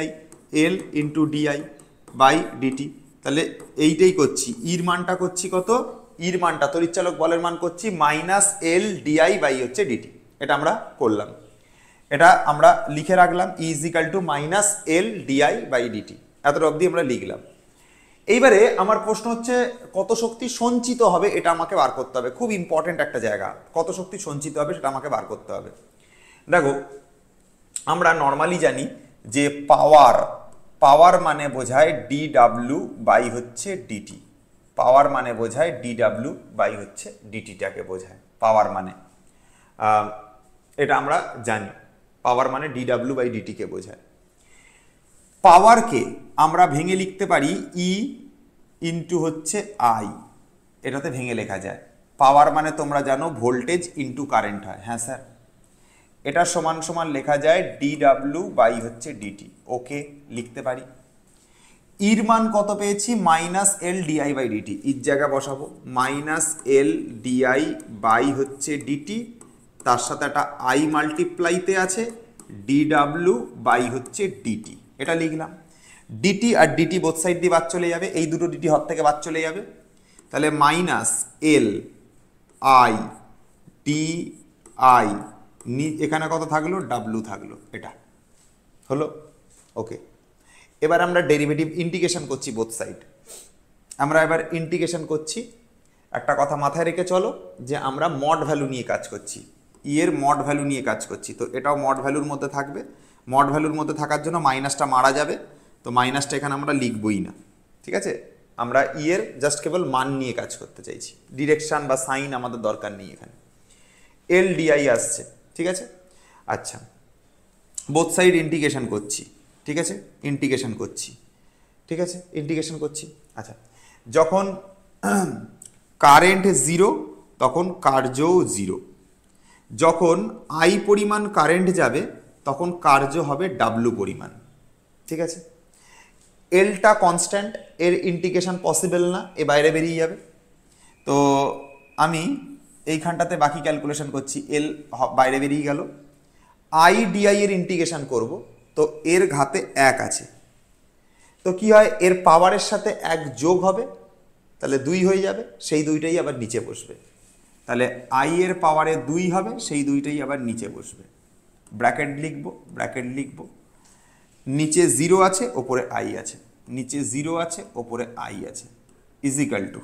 L × di/dt। তাহলে এইটাই করছি, ইর মানটা করছি কত, ইর মানটা তড়িৎচালক বলের মান করছি -L di/dt। এটা আমরা করলাম, এটা আমরা লিখে রাখলাম, E = -L di/dt। এতটা অবধি আমরা লিখলাম। এইবারে আমার প্রশ্ন হচ্ছে কত শক্তি সঞ্চিত হবে এটা আমাকে বার করতে হবে, খুব ইম্পর্টেন্ট একটা জায়গা, কত শক্তি সঞ্চিত হবে সেটা আমাকে বার করতে হবে। দেখো আমরা নর্মালি জানি যে পাওয়ার মানে বোঝায় dw/dt, পাওয়ার মানে বোঝায় dw/dt-টাকে বোঝায় পাওয়ার মানে, এটা আমরা জানি, পাওয়ার মানে dw/dt-কে বোঝায়। পাওয়ারকে আমরা ভেঙে লিখতে পারি E × I, এটাতে ভেঙে লেখা যায়। পাওয়ার মানে তোমরা জানো ভোল্টেজ ইন্টু কারেন্ট হয়, হ্যাঁ স্যার। এটা সমান সমান লেখা যায় dw/dt, ওকে লিখতে পারি। ইর মান কত পেয়েছি, -L di/dt, ইর জায়গা বসাবো -L di/dt, তার সাথে একটা I মাল্টিপ্লাইতে আছে dw/dt, এটা লিখলাম। dt আর dt বোথ সাইড দিয়ে বাদ চলে যাবে, এই দুটো dt হাত থেকে বাদ চলে যাবে, তাহলে -L I di, এখানে কত থাকলো, w থাকলো, এটা হলো, ওকে। এবার আমরা ডেরিভেটিভ ইন্টিগ্রেশন করছি বোথ সাইড, আমরা এবার ইন্টিগ্রেশন করছি। একটা কথা মাথায় রেখে চলো যে আমরা মড ভ্যালু নিয়ে কাজ করছি, ই এর মড ভ্যালু নিয়ে কাজ করছি, তো এটাও মড ভ্যালুর মধ্যে থাকবে। মড ভ্যালুর মধ্যে থাকার জন্য মাইনাসটা মারা যাবে, তো মাইনাসটা এখানে আমরা লিখবই না, ঠিক আছে। আমরা ই এর জাস্ট কেবল মান নিয়ে কাজ করতে চাইছি, ডিরেকশন বা সাইন আমাদের দরকার নেই এখানে। এল ডিআই আসছে, ঠিক আছে। আচ্ছা, বোথ সাইড ইন্টিগ্রেশন করছি, ঠিক আছে, ইন্টিগ্রেশন করছি, ঠিক আছে, ইন্টিগ্রেশন করছি। আচ্ছা, যখন কারেন্ট 0 তখন কার্যও 0, যখন I পরিমাণ কারেন্ট যাবে তখন কার্য হবে W পরিমাণ, ঠিক আছে। এলটা কনস্ট্যান্ট, এর ইন্টিগ্রেশন পসিবল না, এ বাইরে বেরিয়ে যাবে। তো আমি এইখানটাতে বাকি ক্যালকুলেশন করছি, এল বাইরে বেরিয়ে গেল, আই ডিআই এর ইন্টিগ্রেশন করব, তো এর ঘাতে 1 আছে, তো কি হয় এর পাওয়ারের সাথে 1 যোগ হবে, তাহলে 2 হয়ে যাবে, সেই 2টাই আবার নিচে বসবে, তাহলে আই এর পাওয়ারে 2 হবে, সেই 2টাই আবার নিচে বসবে, ব্র্যাকেট লিখব, নিচে 0 আছে ওপরে আই আছে, নিচে 0 আছে ওপরে আই আছে, ইজিক্যাল টু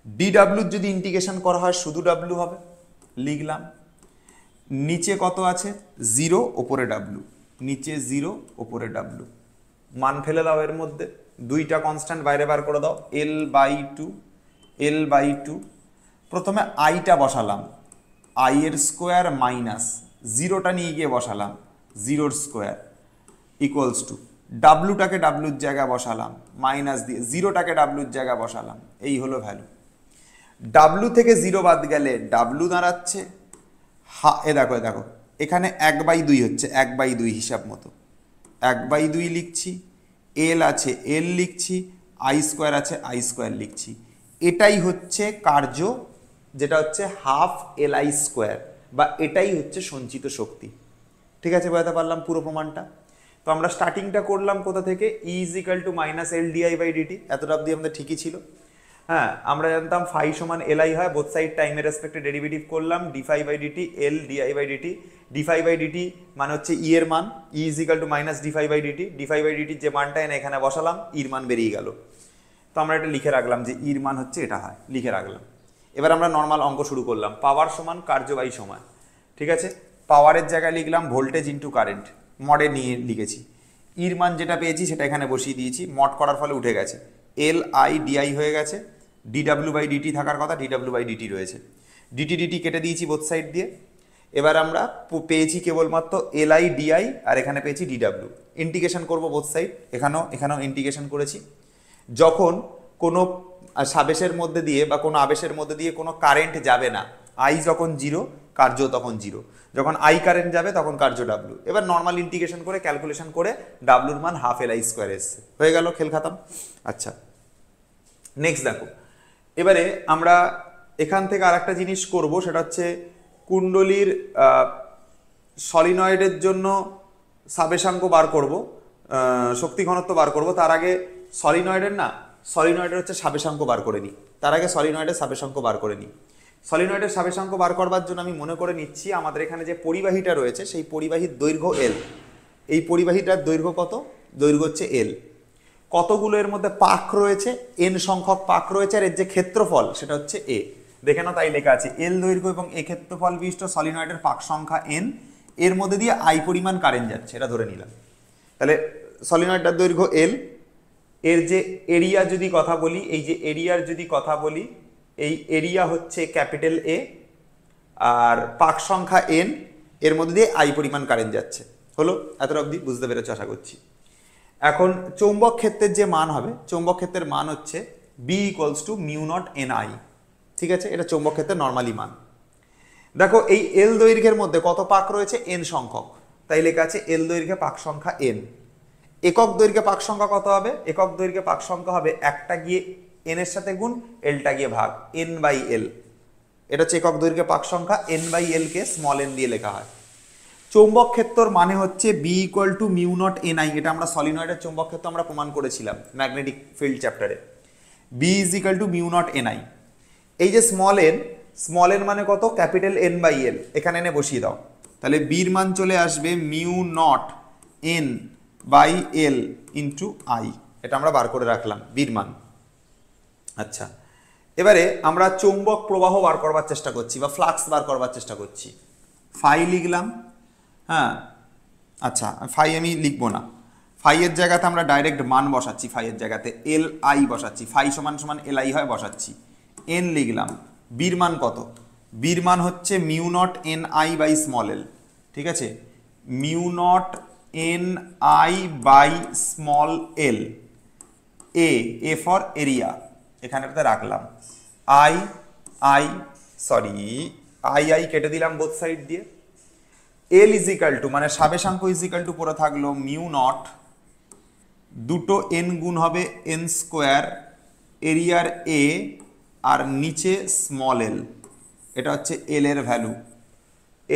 ডিডাব্লিউ যদি ইন্টিগ্রেশন করা হয় শুধু ডাব্লিউ হবে, লিখলাম, নিচে কত আছে 0 ওপরে ডাব্লিউ, নিচে 0 ওপরে ডাব্লিউ, মান ফেলে দাও, এর মধ্যে 2টা কনস্ট্যান্ট বাইরে বার করে দাও, L/2, প্রথমে আইটা বসালাম, আই এর স্কোয়ার মাইনাস 0টা নিয়ে গিয়ে বসালাম, 0 স্কোয়ার ইকুয়ালস টু ডাব্লুটাকে ডাব্লুর জায়গায় বসালাম, মাইনাস দিয়ে 0টাকে ডাব্লুর জায়গায় বসালাম, এই হলো ভ্যালু। ডাব্লু থেকে 0 বাদ গেলে ডাব্লু দাঁড়াচ্ছে দেখো এখানে 1/2 হচ্ছে, 1/2 হিসাব মতো 1/2 লিখছি, এল আছে এল লিখছি, আই স্কোয়ার আছে আই স্কোয়ার লিখছি, এটাই হচ্ছে কার্য, যেটা হচ্ছে হাফ LI স্কোয়ার, বা এটাই হচ্ছে সঞ্চিত শক্তি। ঠিক আছে, বোঝাতে পারলাম পুরো প্রমাণটা? তো আমরা স্টার্টিংটা করলাম কোথা থেকে, E = -LDI/dt, এতটা অবধি আমাদের ঠিকই ছিল। হ্যাঁ, আমরা জানতাম ফাই সমান LI হয়, বোথ সাইড টাইমের রেসপেক্টে ডেরিভেটিভ করলাম, dϕ/dt L dI/dt, dϕ/dt মানে হচ্ছে E এর মান, E = -dϕ/dt, dϕ/dt যে মানটা এখানে বসালাম, E এর মান বেরিয়ে গেল। তো আমরা এটা লিখে রাখলাম যে E এর মান হচ্ছে এটা হয়, লিখে রাখলাম। এবার আমরা নর্মাল অঙ্ক শুরু করলাম, পাওয়ার সমান কার্য বাই সময়। ঠিক আছে, পাওয়ারের জায়গায় লিখলাম ভোল্টেজ ইন্টু কারেন্ট, মডে নিয়ে লিখেছি, ইর মান যেটা পেয়েছি সেটা এখানে বসিয়ে দিয়েছি, মড করার ফলে উঠে গেছে, LI/DI হয়ে গেছে, dW/dt থাকার কথা, dW/dt রয়েছে, dt কেটে দিয়েছি বোথ সাইড দিয়ে। এবার আমরা পেয়েছি কেবলমাত্র LI/DI, আর এখানে পেয়েছি dW, ইন্টিগ্রেশন করব বোথ সাইড, এখানেও ইন্টিগ্রেশন করেছি। যখন কোনো সাবেশের মধ্যে দিয়ে বা কোনো আবেশের মধ্যে দিয়ে কোনো কারেন্ট যাবে না, আই যখন 0 কার্য তখন 0, যখন আই কারেন্ট যাবে তখন কার্য ডাব্লু। এবার নর্মাল ইন্টিগ্রেশন করে ক্যালকুলেশন করে ডাব্লুর মান হাফ LI স্কোয়ার এসছে, হয়ে গেল, খেল খাতাম। আচ্ছা, নেক্সট দেখো, এবারে আমরা এখান থেকে আরেকটা জিনিস করব, সেটা হচ্ছে কুণ্ডলীর সলিনয়েডের জন্য সাবেশাঙ্ক বার করব, শক্তি ঘনত্ব বার করব। তার আগে সলিনয়েডের হচ্ছে সাবেশাঙ্ক বার করে নিই, তার আগে সলিনয়েডের সাবেশাঙ্ক বার করে নিই। সলিনয়েডের সাবেশাঙ্ক বার করবার জন্য আমি মনে করে নিচ্ছি আমাদের এখানে যে পরিবাহীটা রয়েছে সেই পরিবাহীর দৈর্ঘ্য L, এই পরিবাহীটার দৈর্ঘ্য কত, দৈর্ঘ্য হচ্ছে L, কতগুলো এর মধ্যে পাক রয়েছে, n সংখ্যক পাক রয়েছে, আর এর যে ক্ষেত্রফল সেটা হচ্ছে A। দেখে নাও, তাই লেখা আছে L দৈর্ঘ্য এবং A ক্ষেত্রফল বিশিষ্ট সলিনয়েডের পাক সংখ্যা n, এর মধ্যে দিয়ে I পরিমাণ কারেন্ট যাচ্ছে, এটা ধরে নিলাম। তাহলে সলিনয়েডটার দৈর্ঘ্য L, এর যে এরিয়া যদি কথা বলি, এই যে এরিয়ার যদি কথা বলি, এই এরিয়া হচ্ছে ক্যাপিটাল A, আর পাক সংখ্যা n, এর মধ্যে দিয়ে I পরিমাণ কারেন্ট যাচ্ছে। হলো, এতটা অবধি বুঝতে পেরেছ আশা করছি। এখন চৌম্বক ক্ষেত্রের যে মান হবে, চৌম্বক ক্ষেত্রের মান হচ্ছে B = μ0 NI। ঠিক আছে, এটা চৌম্বক ক্ষেত্রের নর্মালি মান। দেখো এই L দৈর্ঘ্যের মধ্যে কত পাক রয়েছে, n সংখ্যক, তাই লেখা আছে L দৈর্ঘ্যে পাক সংখ্যা n। একক দৈর্ঘ্যে পাক সংখ্যা কত হবে, একক দৈর্ঘ্যে পাক সংখ্যা হবে একটা গিয়ে n এর সাথে গুণ, Lটা গিয়ে ভাগ, n/L। এটা হচ্ছে একক দৈর্ঘ্যে পাক সংখ্যা, n/L কে স্মল n দিয়ে লেখা হয়। চৌম্বক ক্ষেত্রর মানে হচ্ছে B = μ0 NI, এটা আমরা সলিনয়েডের চৌম্বক ক্ষেত্র আমরা প্রমাণ করেছিলাম ম্যাগনেটিক ফিল্ড চ্যাপ্টারে। B = μ0 NI। এই যে স্মল n মানে কত, ক্যাপিটাল N/L, এখানে এনে বসিয়ে দাও, তাহলে B এর মান চলে আসবে μ0 N/L × I, এটা আমরা বার করে রাখলাম B এর মান। আচ্ছা, এবারে আমরা চৌম্বক প্রবাহ বার করবার চেষ্টা করছি বা ফ্লাক্স বার করবার চেষ্টা করছি। ফাই লিখলাম, হ্যাঁ, আচ্ছা ফাই আমি লিখবো না, ফাইয়ের জায়গাতে আমরা ডাইরেক্ট মান বসাচ্ছি, ফাইয়ের জায়গাতে LI বসাচ্ছি, ফাই সমান LI হয় বসাচ্ছি, n লিখলাম। বির মান কত, বির মান হচ্ছে μ0 NI/l। ঠিক আছে, μ0 NI/l, A ফর এরিয়া, এখানেটাতে রাখলাম, I কেটে দিলাম বোথ সাইড দিয়ে। L = মানে সাবেশাঙ্ক = পড়ে থাকলো μ0, দুটো n গুণ হবে n² এরিয়ার A আর নিচে স্মল l, এটা হচ্ছে L এর ভ্যালু।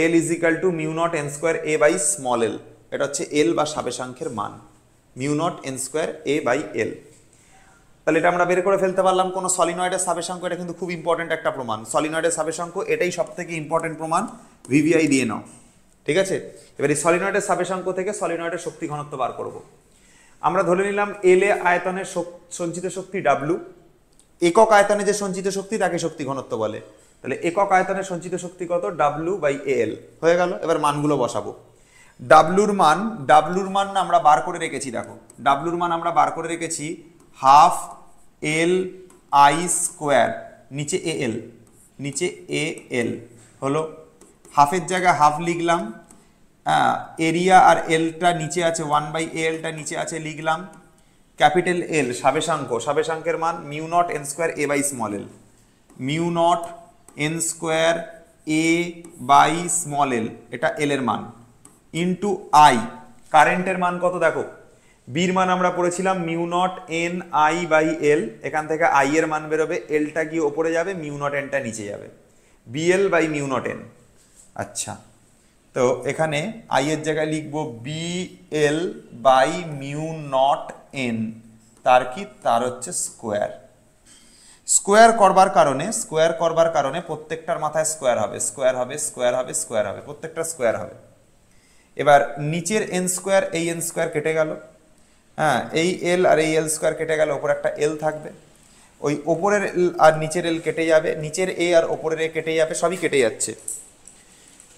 L is equal to mu naught N square A by small L, এটা হচ্ছে এল বা সাবেশাঙ্কের মান, mu naught N square A by L. তাহলে এটা আমরা বের করে ফেলতে পারলাম কোনো সলিনয়েডের সাবেশাঙ্ক। এটা কিন্তু খুব ইম্পর্টেন্ট একটা প্রমাণ, সলিনয়েডের সাবেশাঙ্ক এটাই সব থেকে ইম্পর্টেন্ট প্রমাণ, ভিভিআই দিয়ে নাও, ঠিক আছে। এবার এই সলিনয়েডের সাবেশাঙ্ক থেকে সলিনয়েডের শক্তি ঘনত্ব বার করব। আমরা ধরে নিলাম এল এ আয়তনের সঞ্চিত শক্তি ডাব্লু, একক আয়তনে যে সঞ্চিত শক্তি তাকে শক্তি ঘনত্ব বলে। তাহলে একক আয়তনের সঞ্চিত শক্তি কত? ডাব্লু বাই এল হয়ে গেল। এবার মানগুলো বসাবো। ডাব্লুর মান আমরা বার করে রেখেছি, দেখো ডাব্লুর মান আমরা বার করে রেখেছি হাফ এল আই স্কোয়ার, নিচে এ এল, নিচে এ এল হলো, হাফের জায়গায় হাফ লিখলাম, এরিয়া আর এলটা নিচে আছে, 1/a(l)টা নিচে আছে লিখলাম, ক্যাপিটাল এল সাবেশাঙ্কের মান mu naught N square A by small L, mu naught N square A by small L, এটা এল এর মান, ইন্টু আই, কারেন্টের মান কত দেখো, বির মান আমরা পড়েছিলাম mu naught N I by L, এখান থেকে আই এর মান বেরোবে, এলটা গিয়ে ওপরে যাবে, মিউ নট এনটা নিচে যাবে, BL by mu naught N. আচ্ছা, তো এখানে আই এর জায়গায় লিখবো BL by mu naught N, তার কি, তার হচ্ছে স্কোয়ার। স্কোয়ার করবার কারণে প্রত্যেকটার মাথায় স্কোয়ার হবে, প্রত্যেকটা স্কোয়ার হবে। এবার নিচের এন স্কোয়ার, এই এন স্কোয়ার কেটে গেল, হ্যাঁ এই এল আর এই এল স্কোয়ার কেটে গেল, ওপরে একটা এল থাকবে, ওই ওপরের এল আর নিচের এল কেটে যাবে, নিচের এ আর ওপরের এ কেটে যাবে, সবই কেটে যাচ্ছে।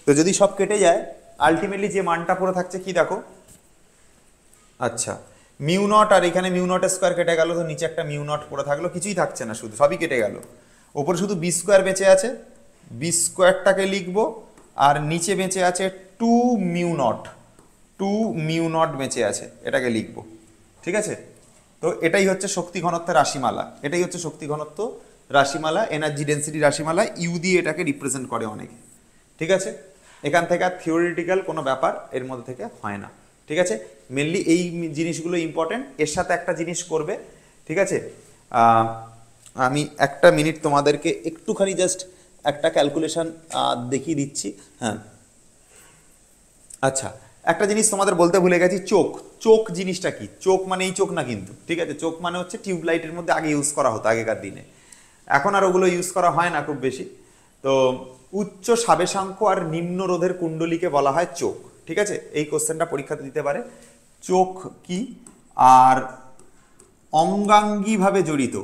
তো যদি সব কেটে যায় আলটিমেটলি যে মানটা পড়ে থাকছে কি দেখো, আচ্ছা মিউ নট, আর এখানে মিউ নট স্কোয়ার কেটে গেল, তো নিচে একটা মিউ নট পড়ে থাকলো, কিছুই থাকছে না, শুধু সবই কেটে গেল, ওপরে শুধু বি স্কোয়ার বেঁচে আছে, বি স্কোয়ারটাকে লিখবো, আর নিচে বেঁচে আছে 2 মিউ নট বেঁচে আছে, এটাকে লিখবো, ঠিক আছে। তো এটাই হচ্ছে শক্তি ঘনত্বের রাশিমালা, এনার্জি ডেন্সিটি রাশিমালা, ইউ দিয়ে এটাকে রিপ্রেজেন্ট করে অনেকে, ঠিক আছে। এখান থেকে থিওরিটিক্যাল কোনো ব্যাপার এর মধ্যে থেকে হয় না, ঠিক আছে। মেনলি এই জিনিসগুলো ইম্পর্টেন্ট, এর সাথে একটা জিনিস করবে, ঠিক আছে। আমি একটা মিনিট তোমাদেরকে একটুখানি জাস্ট একটা ক্যালকুলেশন দেখিয়ে দিচ্ছি, হ্যাঁ। আচ্ছা, একটা জিনিস তোমাদের বলতে ভুলে গেছি, চোখ জিনিসটা কি? চোখ মানে এই চোখ না কিন্তু, ঠিক আছে। চোখ মানে হচ্ছে টিউবলাইটের মধ্যে আগে ইউজ করা হতো আগেকার দিনে, এখন আর ওগুলো ইউজ করা হয় না খুব বেশি। তো উচ্চ সাবেশাঙ্ক আর নিম্ন রোধের কুণ্ডলীকে বলা হয় চোখ, ঠিক আছে। এই কোশ্চেনটা পরীক্ষাতে দিতে পারে, চোখ কি? আর অঙ্গাঙ্গী ভাবে জড়িত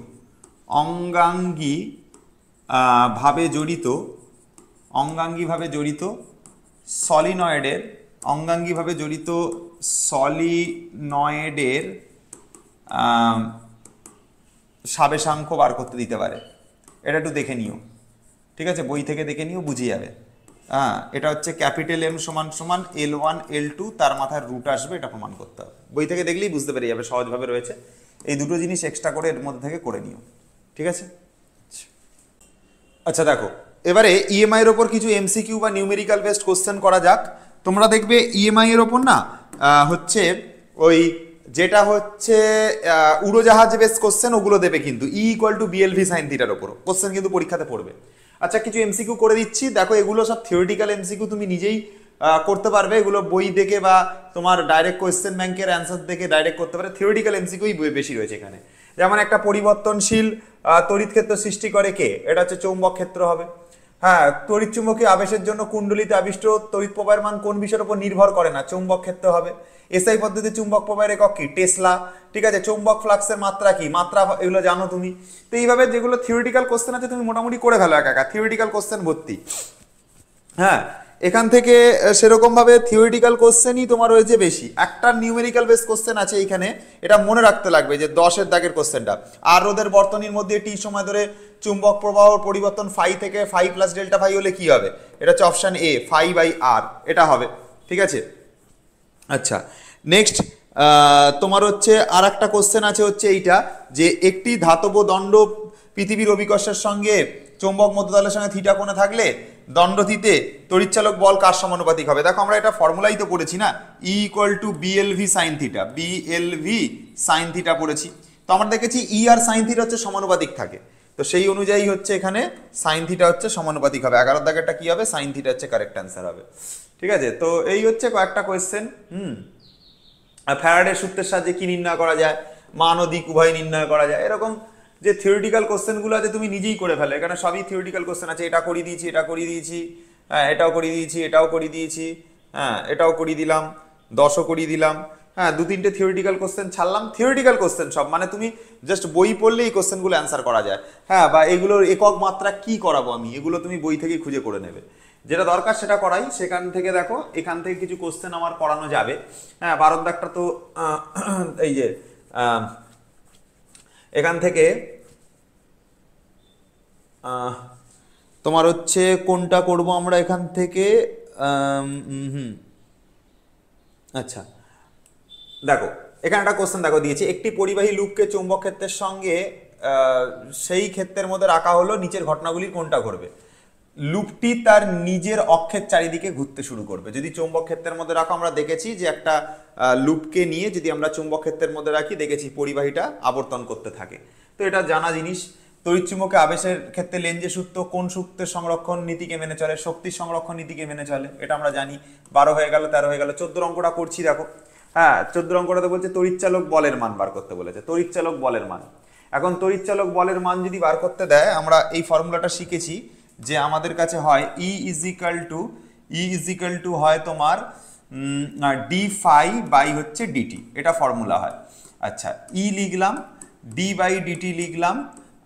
সলিনয়েডের সাবেশাঙ্ক বার করতে দিতে পারে, এটা একটু দেখে নিও, ঠিক আছে, বই থেকে দেখে নিও, বুঝে যাবে। হ্যাঁ, এটা হচ্ছে ক্যাপিটাল এম সমান সমান L1 L2, তার মাথায় রুট আসবে, এটা প্রমাণ করতে হবে, বই থেকে দেখলেই বুঝতে পেরে যাবে, সহজভাবে রয়েছে। এই দুটো জিনিস এক্সট্রা করে এর মধ্যে থেকে করে নিও, ঠিক আছে। আচ্ছা দেখো, এবারে ইএমআই এর ওপর কিছু এমসিকিউ বা নিউমেরিক্যাল বেসড কোশ্চেন করা যাক। তোমরা দেখবে ইএমআই এর ওপর না হচ্ছে ওই যেটা হচ্ছে উড়োজাহাজ বেস কোশ্চেন, ওগুলো দেবে কিন্তু ই ইকুয়াল টু বিএলভি সাইন থিটার ওপর কোশ্চেন কিন্তু পরীক্ষাতে পড়বে। আচ্ছা, কিছু এমসিকিউ করে দিচ্ছি, দেখো এগুলো সব থিওরিটিক্যাল এমসিকিউ, তুমি নিজেই করতে পারবে, এগুলো বই দেখে বা তোমার ডাইরেক্ট কোয়েশ্চেন ব্যাংকের অ্যান্সার দেখে ডাইরেক্ট করতে পারে। থিওরিটিক্যাল এমসিকিউই বেশি রয়েছে এখানে। যেমন একটা পরিবর্তনশীল তড়িৎ ক্ষেত্র সৃষ্টি করে কে? এটা হচ্ছে চৌম্বক ক্ষেত্র হবে। হ্যাঁ, তড়িৎ চুম্বকীয় আবেশের জন্য কুণ্ডলীতে আবিষ্ট তড়িৎ প্রবাহের মান কোন বিষয়ের উপর নির্ভর করে না? চৌম্বক ক্ষেত্র হবে। এসআই পদ্ধতি চুম্বক প্রবাহের একক কি? টেসলা, ঠিক আছে। চৌম্বক ফ্লাক্সের মাত্রা কি? মাত্রা, এগুলো জানো তুমি। তো এইভাবে যেগুলো থিওরিটিক্যাল কোশ্চেন আছে তুমি মোটামুটি করে ফেলো, একা থিওরিটিক্যাল কোশ্চেন ভর্তি। হ্যাঁ, এখান থেকে সেরকম ভাবে থিওরিটিক্যাল কোশ্চেনই তোমার রয়েছে বেশি। একটা নিউমেরিক্যাল বেস কোশ্চেন আছে এইখানে, এটা মনে রাখতে লাগবে যে 10-এর দাগের কোশ্চেনটা। আর রোধের বর্তনীর মধ্যে টি সময় ধরে চুম্বক প্রবাহ পরিবর্তন ফাই থেকে ফাই প্লাস ডেল্টা ফাই হলে কি হবে? এটা হচ্ছে অপশন এ, ফাই বাই আর, এটা হবে, ঠিক আছে। আচ্ছা, নেক্সট তোমার হচ্ছে আর একটা কোশ্চেন আছে হচ্ছে এইটা, যে একটি ধাতব দণ্ড পৃথিবীর অভিকর্ষের সঙ্গে চৌম্বক মধ্যতলের সঙ্গে থিটা কোণে থাকলে দণ্ডটিতে তড়িৎচালক বল কার সমানুপাতিক হবে? দেখো আমরা এটা ফর্মুলাই তো পড়েছি না, E equal to BLV sine theta, BLV sine theta পড়েছি। তো আমরা দেখেছি ই আর সাইন থিটা হচ্ছে সমানুপাতিক থাকে। তো তো সেই অনুযায়ী হচ্ছে এখানে সাইন থিটা হচ্ছে সমানুপাতিক হবে। 11 দাগেরটা কি হবে, সাইন থিটা হচ্ছে কারেক্ট অ্যান্সার হবে। ঠিক আছে, তো এই হচ্ছে কয়েকটা কোয়েশ্চেন। ফ্যারাডের সূত্রের সাহায্যে কি নির্ণয় করা যায়, মান ও দিক উভয় নির্ণয় করা যায়, এরকম যে থিওরিটিক্যাল কোশ্চেনগুলো আছে তুমি নিজেই করে ফেলো। এখানে সবই থিওরিটিক্যাল কোশ্চেন আছে, এটা করিয়ে দিয়েছি, এটা করিয়ে দিয়েছি, হ্যাঁ এটাও করিয়ে দিয়েছি, এটাও করিয়ে দিয়েছি, হ্যাঁ এটাও করিয়ে দিলাম, 10ও করিয়ে দিলাম, হ্যাঁ 2-3টে থিওরিটিক্যাল কোশ্চেন ছাড়লাম। থিওরিটিক্যাল কোশ্চেন সব, মানে তুমি জাস্ট বই পড়লে এই কোশ্চেনগুলো অ্যান্সার করা যায়। হ্যাঁ, বা এগুলোর একক মাত্রা কি করাবো আমি, এগুলো তুমি বই থেকেই খুঁজে করে নেবে, যেটা দরকার সেটা করাই। সেখান থেকে দেখো এখান থেকে কিছু কোশ্চেন আমার করানো যাবে। হ্যাঁ 12 দাগটা তো এই যে এখান থেকে তোমার হচ্ছে কোনটা করব আমরা এখান থেকে। আচ্ছা দেখো এখানে একটা কোশ্চেন দেখো দিয়েছে, একটি পরিবাহী লুপকে চৌম্বক ক্ষেত্রের সঙ্গে সেই ক্ষেত্রের মধ্যে রাখা হলো, নিচের ঘটনাগুলির কোনটা ঘটবে। লুপটি তার নিজের অক্ষের চারিদিকে ঘুরতে শুরু করবে। যদি চৌম্বক ক্ষেত্রের মধ্যে রাখো, আমরা দেখেছি যে একটা লুপকে নিয়ে যদি আমরা চৌম্বক ক্ষেত্রের মধ্যে রাখি, দেখেছি পরিবাহীটা আবর্তন করতে থাকে। তো এটা জানা জিনিস। তড়িৎচুম্বকে আবেশের ক্ষেত্রে লেঞ্জের সূত্র কোন সূত্রের সংরক্ষণ নীতিকে মেনে চলে, শক্তির সংরক্ষণ নীতিকে মেনে চলে, এটা আমরা জানি। 12 হয়ে গেল, 13 হয়ে গেল, 14 অঙ্কটা করছি দেখো। হ্যাঁ 14 অঙ্কটাতে বলছে তড়িৎচালক বলের মান বার করতে বলেছে, তড়িৎচালক বলের মান। এখন তড়িৎচালক বলের মান যদি বার করতে দেয়, আমরা এই ফর্মুলাটা শিখেছি যে আমাদের কাছে হয় E ইজিক্যাল টু হয় তোমার ডি ফাই বাই হচ্ছে ডিটি, এটা ফর্মুলা হয়। আচ্ছা ই লিখলাম, ডি বাই ডিটি লিখলাম।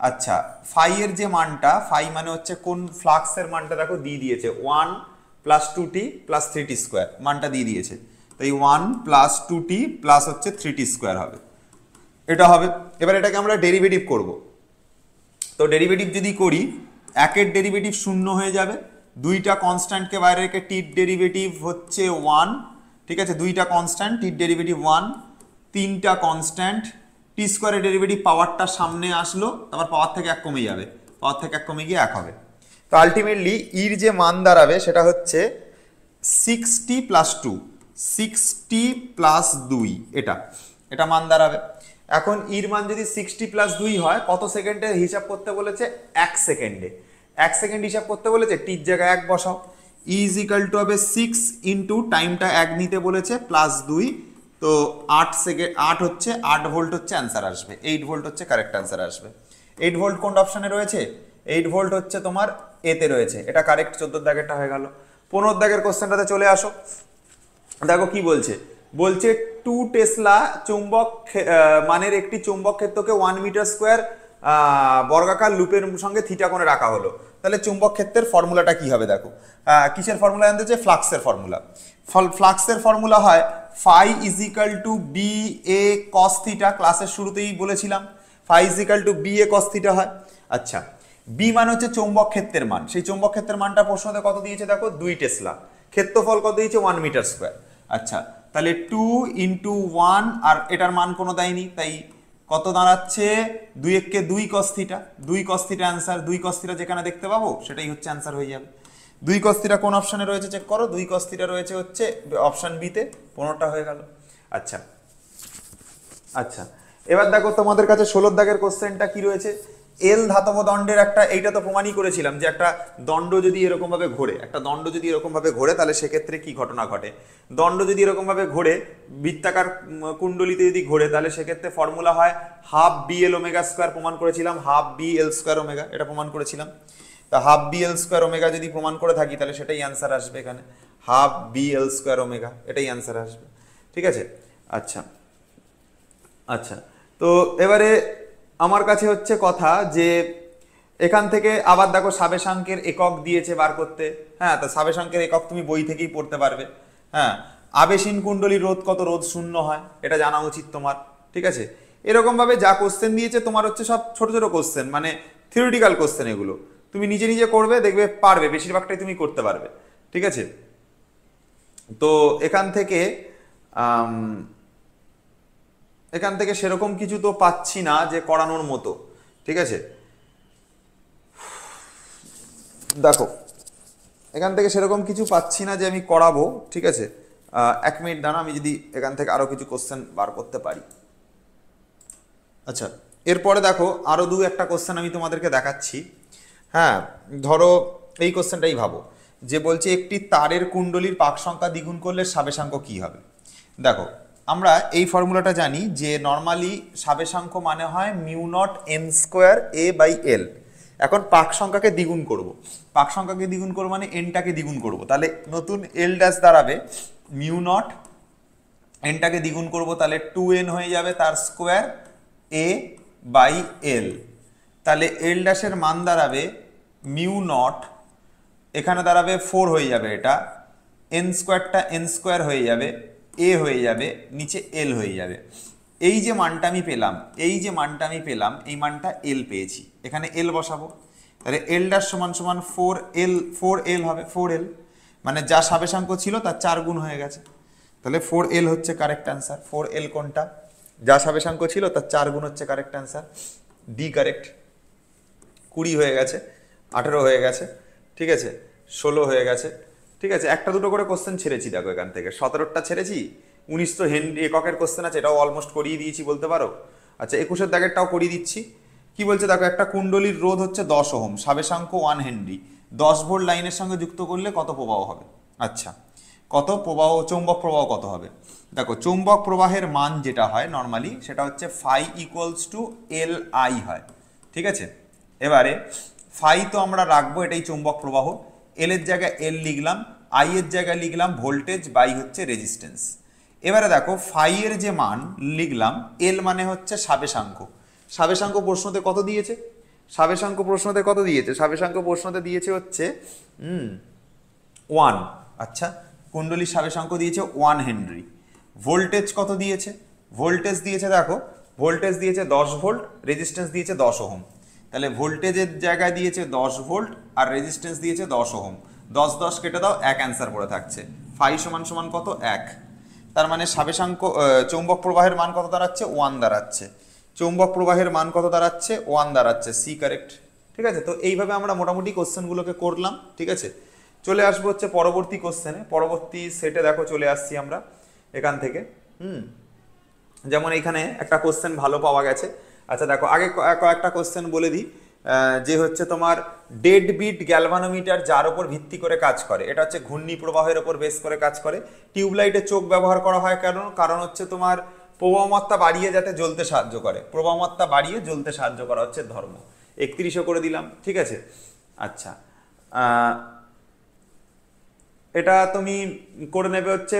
আচ্ছা ফাই এর যে মানটা, ফাই মানে হচ্ছে কোন ফ্লাক্সের মানটা দেখো দিয়ে দিয়েছে 1 + 2t + 3t² মানটা দিয়ে দিয়েছে। তো এই 1 + 2t + হচ্ছে 3t² হবে, এটা হবে। এবার এটাকে আমরা ডেরিভেটিভ করব। তো ডেরিভেটিভ যদি করি, একের ডেরিভেটিভ 0 হয়ে যাবে, দুইটা কনস্ট্যান্টকে বাইরে রেখে টির ডেরিভেটিভ হচ্ছে 1, ঠিক আছে, দুইটা কনস্ট্যান্ট, টির ডেরিভেটিভ 1, তিনটা কনস্ট্যান্ট, t² এর ডেরিভেটিভ পাওয়ারটা সামনে আসলো, তারপর পাওয়ার থেকে 1 কমে যাবে, পাওয়ার থেকে 1 কমে গিয়ে 1 হবে। তো আলটিমেটলি ইর যে মান দাঁড়াবে সেটা হচ্ছে 6t + 2, 6t + 2, এটা মান দাঁড়াবে। এখন ইর মান যদি 6t + 2 হয়, কত সেকেন্ডে হিসাব করতে বলেছে, 1 সেকেন্ডে, 1 সেকেন্ড হিসাব করতে বলেছে, টির জায়গায় 1 বসাও। ই ইজিক্যাল টু হবে 6 ইন্টু টাইমটা 1 নিতে বলেছে +2, তো 8 সেকেন্ড, 8 হচ্ছে 8 ভোল্ট হচ্ছে অ্যান্সার আসবে, 8 ভোল্ট হচ্ছে কারেক্ট অ্যান্সার আসবে। 8 ভোল্ট কোন অপশনে রয়েছে, 8 ভোল্ট হচ্ছে তোমার এতে রয়েছে, এটা কারেক্ট। 14 দাগেরটা হয়ে গেল। 15 দাগের কোশ্চেনটাতে চলে আসো, দেখো কি বলছে, বলছে 2 টেসলা চৌম্বক মানের একটি চৌম্বক ক্ষেত্রকে 1 মিটার স্কোয়ার বর্গাকার লুপের সঙ্গে থিটা কোণে রাখা হলো। তাহলে চৌম্বক ক্ষেত্রের ফর্মুলাটা কি হবে দেখো, কিসের ফর্মুলা জানতে চাই, ফ্লাক্সের ফর্মুলা। ফ্লাক্সের ফর্মুলা হয় phi is equal two B A cos theta, ক্লাসের শুরুতেই বলেছিলাম phi is equal two B A cos theta হয়। আচ্ছা বি মান হচ্ছে চৌম্বক ক্ষেত্রের মান, সেই চৌম্বক ক্ষেত্রের মানটা প্রশ্নতে কত দিয়েছে দেখো, 2 টেসলা, ক্ষেত্রফল কত দিয়েছে 1 মিটার স্কোয়ার। আচ্ছা তাহলে 2 × 1, আর এটার মান কোনো দেয়নি, তাই কত দাঁড়াচ্ছে, 2 × 1 = 2 cos theta, 2 cos theta answer. 2 cos theta যেখানে দেখতে পাবো সেটাই হচ্ছে অ্যান্সার হয়ে যাবে। 2 cos থিটা কোন অপশনে রয়েছে চেক করো, 2 cos থিটা রয়েছে হচ্ছে অপশন বি তে, 15টা হয়ে গেল। আচ্ছা আচ্ছা এবার দেখো তোমাদের কাছে 16 দাগের কোশ্চেনটা কি রয়েছে, এল ধাতব দণ্ডের একটা, এইটা তো প্রমাণই করেছিলাম যে একটা দণ্ড যদি এরকম ভাবে ঘোরে, একটা দণ্ড যদি এরকম ভাবে ঘোরে, তাহলে সেক্ষেত্রে কি ঘটনা ঘটে। দণ্ড যদি এরকম ভাবে ঘোরে, বৃত্তাকার কুণ্ডলিতে যদি ঘোরে, তাহলে সেক্ষেত্রে ফর্মুলা হয় ½ BL ω², প্রমাণ করেছিলাম, ½ BL² ω, এটা প্রমাণ করেছিলাম। তা ½ BL² ω যদি প্রমাণ করে থাকি, তাহলে সেটাই অ্যান্সার আসবে এখানে, ½ BL² ω, এটাই অ্যান্সার আসবে, ঠিক আছে। আচ্ছা আচ্ছা তো এবারে আমার কাছে হচ্ছে কথা যে এখান থেকে আবার দেখো সাবেশাঙ্কের একক দিয়েছে বার করতে। হ্যাঁ তো সাবেশাঙ্কের একক তুমি বই থেকেই পড়তে পারবে। হ্যাঁ আবেশীন কুণ্ডলীর রোধ কত, রোধ 0 হয়, এটা জানা উচিত তোমার, ঠিক আছে। এরকম ভাবে যা কোশ্চেন দিয়েছে তোমার হচ্ছে সব ছোট ছোট কোশ্চেন, মানে থিওরিটিক্যাল কোশ্চেন, এগুলো তুমি নিজে নিজে করবে, দেখবে পারবে, বেশিরভাগটাই তুমি করতে পারবে, ঠিক আছে। তো এখান থেকে সেরকম কিছু তো পাচ্ছি না যে করানোর মতো, ঠিক আছে। দেখো এখান থেকে সেরকম কিছু পাচ্ছি না যে আমি করাবো, ঠিক আছে। 1 মিনিট দাঁড়া, আমি যদি এখান থেকে আরো কিছু কোশ্চেন বার করতে পারি। আচ্ছা এরপরে দেখো আরো একটা কোশ্চেন আমি তোমাদেরকে দেখাচ্ছি। হ্যাঁ, ধরো এই কোশ্চেনটাই ভাবো, যে বলছে একটি তারের কুণ্ডলীর পাক সংখ্যা দ্বিগুণ করলে সাবেশাঙ্ক কি হবে। দেখো আমরা এই ফর্মুলাটা জানি যে নর্মালি সাবেশাঙ্ক মানে হয় mu naught N square A by L. এখন পাক সংখ্যাকে দ্বিগুণ করব, পাক সংখ্যাকে দ্বিগুণ করবো মানে এনটাকে দ্বিগুণ করব, তাহলে নতুন এল ড্যাশ দাঁড়াবে মিউ নট, এনটাকে দ্বিগুণ করব তাহলে 2n হয়ে যাবে তার স্কোয়ার এ বাই এল। তাহলে এল ড্যাশের মান দাঁড়াবে মিউ নট, এখানে দাঁড়াবে 4 হয়ে যাবে, এটা এন স্কোয়ারটা এন স্কোয়ার হয়ে যাবে, এ হয়ে যাবে, নিচে এল হয়ে যাবে। এই যে মানটা আমি পেলাম, এই যে মানটা আমি পেলাম, এই মানটা এল পেয়েছি, এখানে এল বসাবো। তাহলে এল ড্যাশ সমান সমান 4l হবে, 4l মানে যা সাবেশাঙ্ক ছিল তার 4 গুণ হয়ে গেছে। তাহলে 4l হচ্ছে কারেক্ট অ্যান্সার। 4l কোনটা? যা সাবেশাঙ্ক ছিল তার 4 গুণ হচ্ছে কারেক্ট অ্যান্সার, ডি কারেক্ট। 20 হয়ে গেছে, 18 হয়ে গেছে, ঠিক আছে, 16 হয়ে গেছে, ঠিক আছে। একটা দুটো করে কোশ্চেন ছেড়েছি দেখো, এখান থেকে 17টা ছেড়েছি। 19 তো হেনরি এককের কোশ্চেন আছে, এটাও অলমোস্ট করিয়ে দিয়েছি বলতে পারো। আচ্ছা 21 দাগেরটাও করিয়ে দিচ্ছি। কি বলছে দেখো, একটা কুণ্ডলীর রোধ হচ্ছে 10 ওহম, সাবেশাঙ্ক 1 হেনরি, 10 ভোল্ট লাইনের সঙ্গে যুক্ত করলে কত প্রবাহ হবে? আচ্ছা কত প্রবাহ, চৌম্বক প্রবাহ কত হবে? দেখো চৌম্বক প্রবাহের মান যেটা হয় নর্মালি সেটা হচ্ছে phi equals to L I হয়, ঠিক আছে। এবারে ফাই তো আমরা রাখবো, এটাই চৌম্বক প্রবাহ, এল এর জায়গায় এল লিখলাম, আই এর জায়গায় লিখলাম ভোল্টেজ বাই হচ্ছে রেজিস্ট্যান্স। এবারে দেখো ফাই এর যে মান লিখলাম, এল মানে হচ্ছে সাবেশাঙ্ক। সাবেশাঙ্ক প্রশ্নতে কত দিয়েছে? সাবেশাঙ্ক প্রশ্নতে কত দিয়েছে? সাবেশাঙ্ক প্রশ্নতে দিয়েছে হচ্ছে 1। আচ্ছা কুণ্ডলীর সাবেশাঙ্ক দিয়েছে 1 হেনরি। ভোল্টেজ কত দিয়েছে? ভোল্টেজ দিয়েছে দেখো, ভোল্টেজ দিয়েছে 10 ভোল্ট, রেজিস্ট্যান্স দিয়েছে 10 ওহম। তাহলে ভোল্টেজের জায়গায় দিয়েছে 10 ভোল্ট আর রেজিস্ট্যান্স দিয়েছে 10 ওহম। 10 10 কেটে দাও, 1 অ্যান্সার পড়ে থাকছে। ফাই সমান সমান কত? 1। তার মানে সাবেশাঙ্ক চৌম্বক প্রবাহের মান কত দাঁড়াচ্ছে? 1 দাঁড়াচ্ছে। চৌম্বক প্রবাহের মান কত দাঁড়াচ্ছে? 1 দাঁড়াচ্ছে, সি কারেক্ট, ঠিক আছে। তো এইভাবে আমরা মোটামুটি কোশ্চেনগুলোকে করলাম, ঠিক আছে। চলে আসবো হচ্ছে পরবর্তী কোশ্চেনে, পরবর্তী সেটে দেখো চলে আসছি আমরা এখান থেকে। যেমন এখানে একটা কোশ্চেন ভালো পাওয়া গেছে। আচ্ছা দেখো আগে কয়েকটা কোশ্চেন বলে দিই, যে হচ্ছে তোমার ডেড বিট গ্যালভানোমিটার যার উপর ভিত্তি করে কাজ করে, এটা হচ্ছে ঘূর্ণি প্রবাহের উপর বেস করে কাজ করে। টিউবলাইটে চোখ ব্যবহার করা হয় কেন? কারণ হচ্ছে তোমার প্রবাহমাত্রা বাড়িয়ে যাতে জ্বলতে সাহায্য করে, প্রবাহমাত্রা বাড়িয়ে জ্বলতে সাহায্য করা হচ্ছে ধর্ম। 31 করে দিলাম, ঠিক আছে। আচ্ছা এটা তুমি করে নেবে হচ্ছে,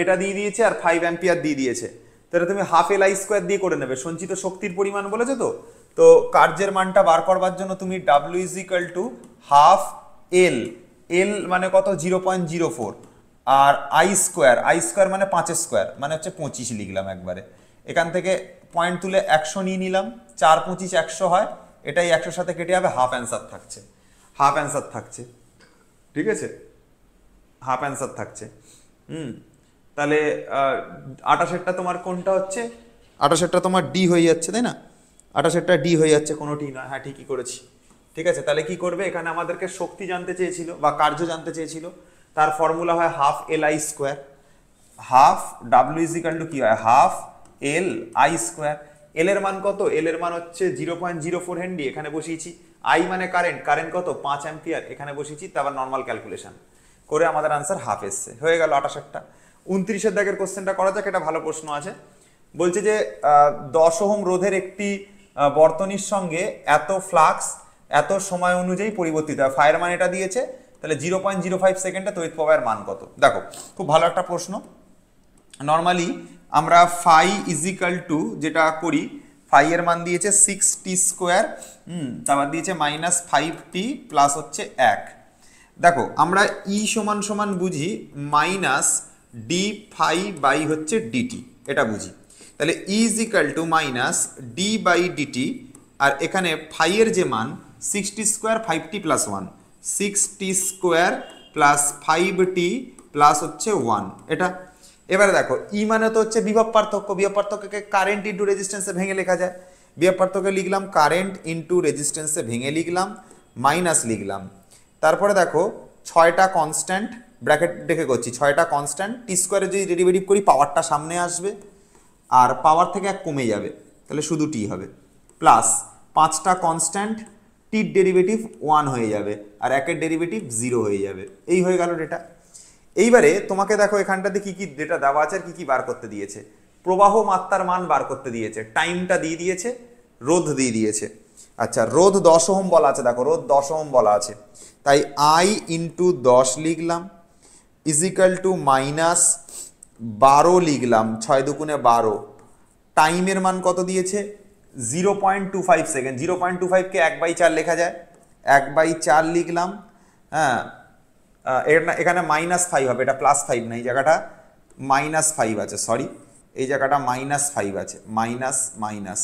এটা দিয়ে দিয়েছে আর 5 অ্যাম্পিয়ার দিয়ে দিয়েছে, তাহলে তুমি হাফ এল আই স্কোয়ার দিয়ে করে নেবে। সঞ্চিত শক্তির পরিমাণ বলেছে তো, তো কার্যের মানটা বার করবার জন্য তুমি W is equal to half L, L মানে কত? 0.04, আর আই স্কোয়ার মানে 5 স্কোয়ার মানে হচ্ছে 25 লিখলাম একবারে। এখান থেকে পয়েন্ট তুলে 100 নিয়ে নিলাম, 4 25 100 হয়, এটাই 100 সাথে কেটে যাবে, হাফ অ্যান্সার থাকছে, হাফ অ্যান্সার থাকছে, ঠিক আছে, হাফ অ্যান্সার থাকছে। তাহলে 28টা তোমার কোনটা হচ্ছে? 28টা তোমার ডি হয়ে যাচ্ছে, তাই না? 28টা ডি হয়ে যাচ্ছে, কোনোটি না। হ্যাঁ ঠিকই করেছি, ঠিক আছে। তাহলে কি করবে, এখানে আমাদেরকে শক্তি জানতে চেয়েছিল বা কার্য জানতে চেয়েছিল, তার ফর্মুলা হয় half L I square, half W is equal to কি হয়? Half L I square. L এর মান কত? এল এর মান হচ্ছে 0.04 হেনরি, এখানে বসিয়েছি। আই মানে কারেন্ট, কারেন্ট কত? 5 অ্যাম্পিয়ার, এখানে বসিয়েছি। তারপর নর্মাল ক্যালকুলেশন করে আমাদের আনসার হাফ এসছে, হয়ে গেল 28টা। 29 দাগের কোশ্চেনটা করা যাক, এটা ভালো প্রশ্ন আছে। বলছে যে 10 ওহম রোধের একটি বর্তনীর সঙ্গে এত ফ্লাক্স এত সময় অনুযায়ী পরিবর্তিত হয়। ফায়ার মান এটা দিয়েছে, তাহলে 0.05 সেকেন্ডে তড়িৎ প্রবাহের মান কত? দেখো খুব ভালো একটা প্রশ্ন। নর্মালি আমরা ফাই ইজিক্যাল টু যেটা করি, ফাই এর মান দিয়েছে 6t স্কোয়ার, তারপর দিয়েছে -5t প্লাস হচ্ছে 1। দেখো আমরা ই সমান সমান বুঝি মাইনাস ডি ফাই বাই হচ্ছে ডিটি, এটা বুঝি। তাহলে E is equal to minus D by dt, আর এখানে ফাই এর যে মান 6t square 5t plus 1, 6t square plus 5t plus হচ্ছে 1, এটা। এবারে দেখো ই মানে তো হচ্ছে বিভব পার্থক্য, বিভব পার্থক্যকে কারেন্ট ইন্টু রেজিস্ট্যান্সে ভেঙে লেখা যায়। বিভব পার্থক্য লিখলাম কারেন্ট ইন্টু রেজিস্ট্যান্সে ভেঙে লিখলাম, মাইনাস লিখলাম। তারপরে দেখো 6টা কনস্ট্যান্ট, ব্র্যাকেট দেখে করছি, 6টা কনস্ট্যান্ট, টি স্কোয়ারে যদি ডেরিভেটিভ করি পাওয়ারটা সামনে আসবে আর পাওয়ার থেকে 1 কমে যাবে, তাহলে শুধু টি হবে। প্লাস 5টা কনস্ট্যান্ট, টির ডেরিভেটিভ 1 হয়ে যাবে আর একের ডেরিভেটিভ 0 হয়ে যাবে। এই হয়ে গেল ডেটা। এইবারে তোমাকে দেখো এখানটাতে কি কি ডেটা দেওয়া আছে আর কি কি বার করতে দিয়েছে। প্রবাহ মাত্রার মান বার করতে দিয়েছে, টাইমটা দিয়ে দিয়েছে, রোধ দিয়ে দিয়েছে। আচ্ছা, রোধ 10 ওহম বলা আছে, দেখো রোধ 10 ওহম বলা আছে, তাই I ইন্টু 10 লিখলাম ইজিক্যাল টু মাইনাস 12 লিখলাম, 6 দুগুণে 12। টাইমের মান কত দিয়েছে? 0.25 সেকেন্ড। 0.25কে 1/4 লেখা যায়, 1/4 লিখলাম। হ্যাঁ, এখানে -5 হবে, এটা +5 না, এই জায়গাটা -5 আছে, সরি এই জায়গাটা -5 আছে, মাইনাস মাইনাস,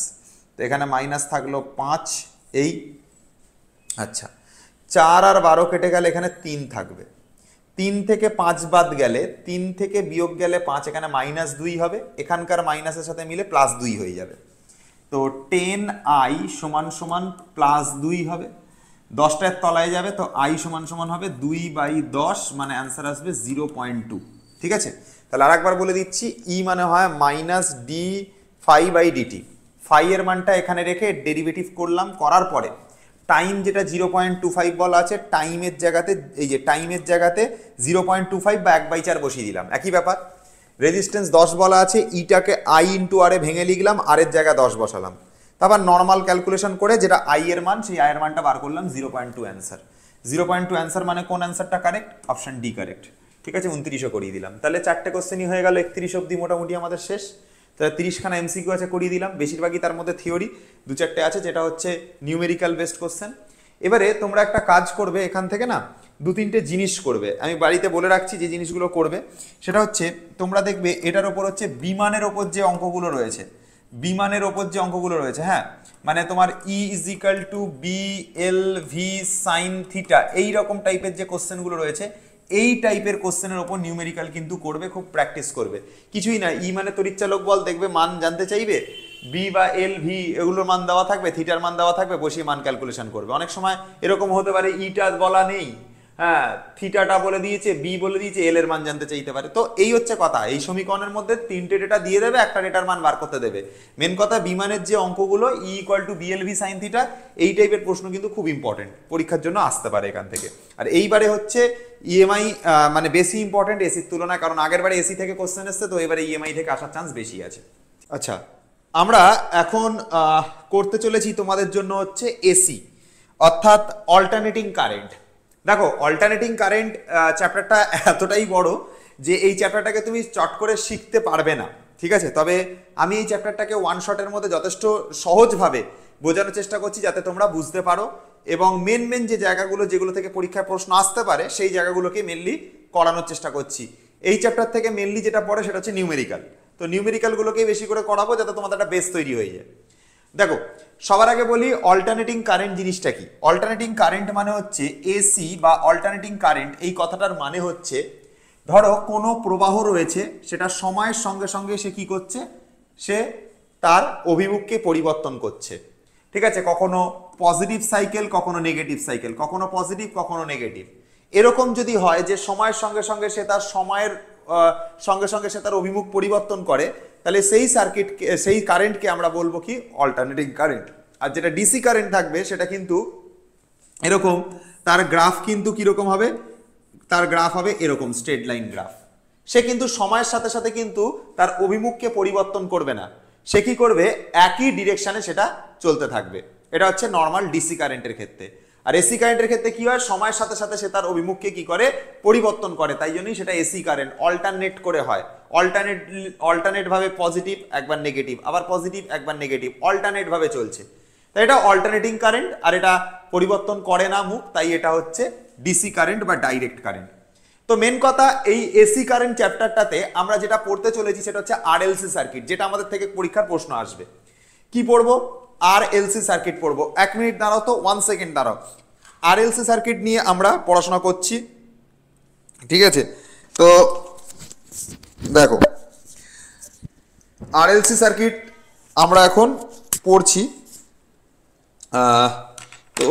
তো এখানে মাইনাস থাকলো 5 এই। আচ্ছা, 4 আর 12 কেটে গেলে এখানে 3 থাকবে, 3 থেকে 5 বাদ গেলে, 3 থেকে বিয়োগ গেলে 5, এখানে -2 হবে, এখানকার মাইনাসের সাথে মিলে +2 হয়ে যাবে। তো 10I সমান সমান +2 হবে, 10টার তলায় যাবে, তো I সমান সমান হবে 2/10, মানে অ্যান্সার আসবে 0.2। ঠিক আছে, তাহলে আরেকবার বলে দিচ্ছি, E মানে হয় -d∅/dt। ফাই এর মানটা এখানে রেখে ডেরিভেটিভ করলাম, করার পরে টাইম যেটা 0.25 বলা আছে, টাইমের জায়গাতে এই যে টাইমের জায়গাতে 0.25 বা 1/4 বসিয়ে দিলাম, একই ব্যাপার। রেজিস্ট্যান্স 10 বলা আছে, ইটাকে I ইন্টু আর এ ভেঙে লিখলাম, আর এর জায়গায় 10 বসালাম, তারপর নর্মাল ক্যালকুলেশন করে যেটা I এর মান, সেই I এর মানটা বার করলাম, 0.2 অ্যান্সার। 0.2 অ্যান্সার মানে কোন অ্যান্সারটা কারেক্ট? Option D correct. ঠিক আছে, 29ও করিয়ে দিলাম। তাহলে 4টে কোশ্চেনই হয়ে গেল, 31 অবধি মোটামুটি আমাদের শেষ। তাহলে 30খানা এমসিকিউ আছে, করিয়ে দিলাম, বেশিরভাগই তার মধ্যে থিওরি, 2-4টে আছে যেটা হচ্ছে নিউমেরিক্যাল বেসড কোশ্চেন। এবারে তোমরা একটা কাজ করবে, এখান থেকে না 2-3টে জিনিস করবে, আমি বাড়িতে বলে রাখছি যে জিনিসগুলো করবে। সেটা হচ্ছে, তোমরা দেখবে এটার ওপর হচ্ছে বিমানের ওপর যে অঙ্কগুলো রয়েছে, বিমানের ওপর যে অঙ্কগুলো রয়েছে, হ্যাঁ, মানে তোমার E = BLV sin থিটা, এইরকম টাইপের যে কোশ্চেনগুলো রয়েছে, এই টাইপের কোশ্চেনের ওপর নিউমেরিক্যাল কিন্তু করবে, খুব প্র্যাকটিস করবে। কিছুই না, ই মানে তড়িৎচালক বল, দেখবে মান জানতে চাইবে, বি বা এল ভি এগুলোর মান দেওয়া থাকবে, থিটার মান দেওয়া থাকবে, বসিয়ে মান ক্যালকুলেশন করবে। অনেক সময় এরকম হতে পারে ইটা বলা নেই, হ্যাঁ, থিটাটা বলে দিয়েছে, বি বলে দিয়েছে, এল এর মান জানতে চাইতে পারে। তো এই হচ্ছে কথা, এই সমীকরণের মধ্যে 3টে ডেটা দিয়ে দেবে, একটা ডেটার মান বার করতে দেবে। মেন কথা, বিমানের যে অঙ্কগুলো E = BLV sin থিটা, এই টাইপের প্রশ্ন কিন্তু খুব ইম্পর্টেন্ট, পরীক্ষার জন্য আসতে পারে এখান থেকে। আর এইবারে হচ্ছে EMI মানে বেশি ইম্পর্টেন্ট এসির তুলনায়, কারণ আগের বারে এসি থেকে কোশ্চেন এসছে, তো এবারে EMI থেকে আসার চান্স বেশি আছে। আচ্ছা, আমরা এখন করতে চলেছি তোমাদের জন্য হচ্ছে এসি, অর্থাৎ অল্টারনেটিং কারেন্ট। দেখো, অল্টারনেটিং কারেন্ট চ্যাপ্টারটা এতটাই বড় যে এই চ্যাপ্টারটাকে তুমি চট করে শিখতে পারবে না, ঠিক আছে? তবে আমি এই চ্যাপ্টারটাকে ওয়ান শটের মধ্যে যথেষ্ট সহজভাবে বোঝানোর চেষ্টা করছি, যাতে তোমরা বুঝতে পারো, এবং মেন যে জায়গাগুলো যেগুলো থেকে পরীক্ষায় প্রশ্ন আসতে পারে, সেই জায়গাগুলোকে মেনলি করানোর চেষ্টা করছি। এই চ্যাপ্টার থেকে মেনলি যেটা পড়ে সেটা হচ্ছে নিউমেরিক্যাল, তো নিউমেরিক্যালগুলোকেই বেশি করে করাবো, যাতে তোমাদের একটা বেস তৈরি হয়ে যায়। দেখো, সবার আগে বলি অল্টারনেটিং কারেন্ট জিনিসটা কি। অল্টারনেটিং কারেন্ট মানে হচ্ছে এসি বা অল্টারনেটিং কারেন্ট, এই কথাটার মানে হচ্ছে, ধরো কোনো প্রবাহ রয়েছে, সেটা সময়ের সঙ্গে সঙ্গে সে কি করছে, সে তার অভিমুখকে পরিবর্তন করছে, ঠিক আছে? কখনো পজিটিভ সাইকেল, কখনো নেগেটিভ সাইকেল, কখনো পজিটিভ কখনো নেগেটিভ। এরকম যদি হয় যে সময়ের সঙ্গে সঙ্গে সে তার সময়ের সঙ্গে সঙ্গে সে তার অভিমুখ পরিবর্তন করে, তাহলে সেই সার্কিটকে, সেই কারেন্টকে আমরা বলবো কি, অল্টারনেটিং কারেন্ট। আর যেটা ডিসি কারেন্ট থাকবে, সেটা কিন্তু এরকম, তার গ্রাফ কিন্তু কিরকম হবে, তার গ্রাফ হবে এরকম স্ট্রেট লাইন গ্রাফ। সে কিন্তু সময়ের সাথে সাথে কিন্তু তার অভিমুখকে পরিবর্তন করবে না, সে কি করবে, একই ডিরেকশনে সেটা চলতে থাকবে। এটা হচ্ছে নর্মাল ডিসি কারেন্টের ক্ষেত্রে। আর এসি কারেন্টের ক্ষেত্রে কি হয়, সময়ের সাথে সাথে সে তার অভিমুখকে কি করে, পরিবর্তন করে, তাই জন্যই সেটা এসি কারেন্ট। অল্টারনেট করে হয়, অল্টারনেট ভাবে পজিটিভ একবার নেগেটিভ, আবার পজিটিভ একবার নেগেটিভ, অল্টারনেট ভাবে চলছে, তাই এটা অল্টারনেটিং কারেন্ট। আর এটা পরিবর্তন করে না মুখ, তাই এটা হচ্ছে ডিসি কারেন্ট বা ডাইরেক্ট কারেন্ট। তো মেন কথা, এই এসি কারেন্ট চ্যাপ্টারটাতে আমরা যেটা পড়তে চলেছি সেটা হচ্ছে আরএলসি সার্কিট, যেটা আমাদের থেকে পরীক্ষার প্রশ্ন আসবে। কি পড়বো? আরএলসি সার্কিট পড়বো। 1 মিনিট দাঁড়াও তো, 1 সেকেন্ড দাঁড়াও। আরএলসি সার্কিট নিয়ে আমরা পড়াশোনা করছি, ঠিক আছে? তো দেখো, আরএলসি সার্কিট আমরা এখন পড়ছি। তো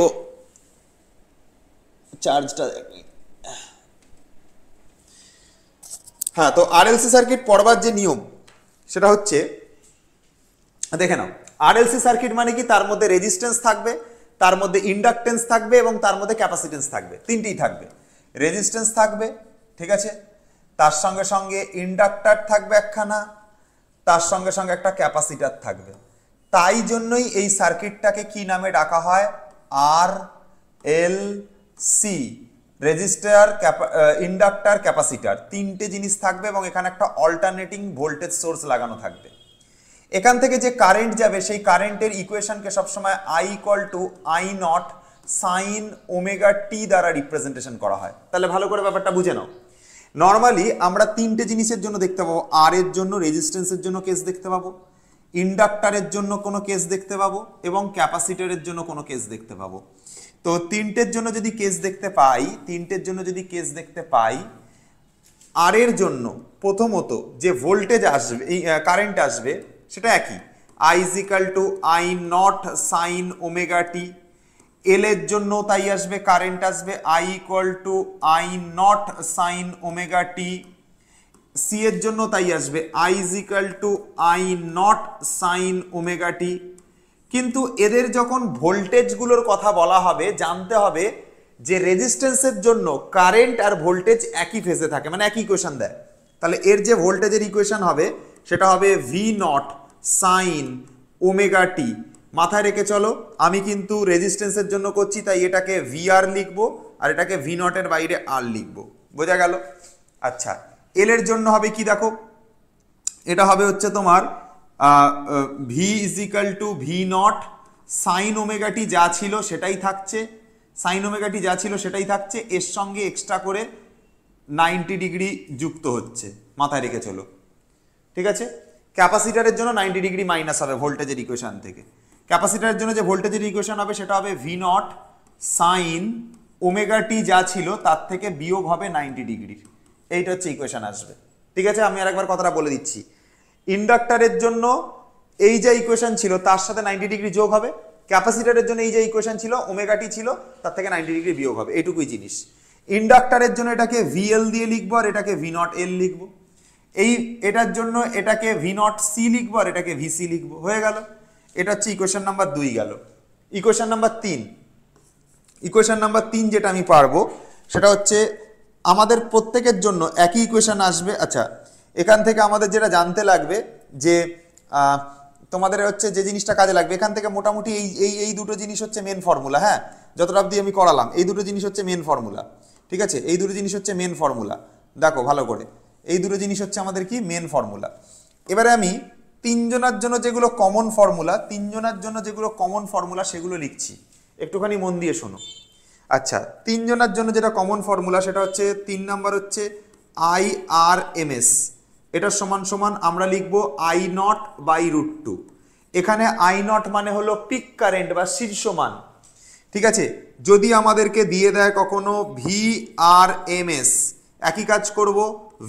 চার্জটা, হ্যাঁ, তো আরএলসি সার্কিট পড়বার যে নিয়ম, সেটা হচ্ছে দেখে নাও, আরএলসি সার্কিট মানে কি, তার মধ্যে রেজিস্ট্যান্স থাকবে, তার মধ্যে ইন্ডাকটেন্স থাকবে এবং তার মধ্যে ক্যাপাসিটেন্স থাকবে, তিনটেই থাকবে। রেজিস্ট্যান্স থাকবে, ঠিক আছে, তার সঙ্গে সঙ্গে ইন্ডাক্টর থাকবে একখানা, তার সঙ্গে সঙ্গে একটা ক্যাপাসিটার থাকবে। তাই জন্যই এই সার্কিটটাকে কি নামে ডাকা হয়, R L C, resistor, inductor, capacitor, তিনটে জিনিস থাকবে এবং এখানে একটা অল্টারনেটিং ভোল্টেজ সোর্স লাগানো থাকবে। এখান থেকে যে কারেন্ট যাবে সেই কারেন্টের ইকুয়েশনকে সবসময় I equal to I naught sine omega t দ্বারা রিপ্রেজেন্টেশন করা হয়। তাহলে ভালো করে ব্যাপারটা বুঝে নাও। নর্মালি আমরা তিনটে জিনিসের জন্য দেখতে পাবো, আর এর জন্য, রেজিস্ট্যান্সের জন্য কেস দেখতে পাবো, ইন্ডাক্টরের জন্য কোনো কেস দেখতে পাবো এবং ক্যাপাসিটরের জন্য কোনো কেস দেখতে পাবো। তো তিনটের জন্য যদি কেস দেখতে পাই, আর এর জন্য প্রথমত যে ভোল্টেজ আসবে, এই কারেন্ট আসবে, সেটা একই, I is equal to I naught sine omega t. L এর জন্য তাই আসবে, কারেন্ট আসবে I equal to I naught sine omega t. C এর জন্য তাই আসবে, I is equal to I naught sine omega t. কিন্তু এদের যখন ভোল্টেজগুলোর কথা বলা হবে, জানতে হবে যে রেজিস্ট্যান্সের জন্য কারেন্ট আর ভোল্টেজ একই ফেজে থাকে, মানে একই ইকুয়েশন দেয়। তাহলে এর যে ভোল্টেজের ইকুয়েশন হবে সেটা হবে ভি নট সাইন ওমেগা টি। মাথায় রেখে চলো, আমি কিন্তু রেজিস্ট্যান্সের জন্য করছি, তাই এটাকে ভি আর লিখবো আর এটাকে ভি নটের বাইরে আর লিখবো। বোঝা গেল? আচ্ছা, এল এর জন্য হবে কি দেখো, এটা হবে হচ্ছে তোমার V is equal to V naught sine omega t যা ছিল সেটাই থাকছে, সাইন ওমেগা টি যা ছিল সেটাই থাকছে, এর সঙ্গে এক্সট্রা করে 90 ডিগ্রি যুক্ত হচ্ছে, মাথায় রেখে চলো, ঠিক আছে। ক্যাপাসিটারের জন্য 90 ডিগ্রি মাইনাস হবে ভোল্টেজের ইকুয়েশন থেকে। ক্যাপাসিটারের জন্য যে ভোল্টেজের ইকুয়েশন হবে সেটা হবে V naught sine omega t যা ছিল তার থেকে বিয়োগ হবে 90 ডিগ্রি। এইটা হচ্ছে ইকুয়েশন আসবে, ঠিক আছে। আমি আরেকবার কথাটা বলে দিচ্ছি, ইন্ডাক্টরের জন্য এই যে ইকুয়েশন ছিল তার সাথে 90 ডিগ্রি যোগ হবে, ক্যাপাসিটরের জন্য এই যে ইকুয়েশন ছিল ওমেগা টি ছিল তার থেকে 90 ডিগ্রি বিয়োগ হবে, এইটুকুই জিনিস। ইন্ডাক্টরের জন্য এটাকে ভিএল দিয়ে লিখবো আর এটাকে ভি নট এল লিখবো, এটার জন্য এটাকে ভি নট সি লিখবো আর এটাকে ভিসি লিখবো, হয়ে গেল। এটা হচ্ছে ইকুয়েশন নাম্বার 2 গেল। ইকুয়েশন নাম্বার 3 যেটা আমি পারবো সেটা হচ্ছে আমাদের প্রত্যেকের জন্য একই ইকুয়েশন আসবে। আচ্ছা, এখান থেকে আমাদের যেটা জানতে লাগবে যে তোমাদের হচ্ছে যে জিনিসটা কাজে লাগবে, এখান থেকে মোটামুটি এই দুটো জিনিস হচ্ছে মেন ফর্মুলা। হ্যাঁ, যতটা অবধি আমি করালাম এই দুটো জিনিস হচ্ছে মেন ফর্মুলা, ঠিক আছে। এই দুটো জিনিস হচ্ছে মেন ফর্মুলা, দেখো ভালো করে, এই দুটো জিনিস হচ্ছে আমাদের কি মেন ফর্মুলা। এবারে আমি তিনজনের জন্য যেগুলো কমন ফর্মুলা সেগুলো লিখছি, একটুখানি মন দিয়ে শোনো। আচ্ছা, তিনজনের জন্য যেটা কমন ফর্মুলা সেটা হচ্ছে 3 নাম্বার হচ্ছে আই আর এম এস, এটা সমান সমান আমরা লিখবো আই নট বাই রুট 2। এখানে আই নট মানে হলো পিক কারেন্ট বা শীর্ষ মান, ঠিক আছে। যদি আমাদেরকে দিয়ে দেয় কখনো ভি আর এম এস, একই কাজ করব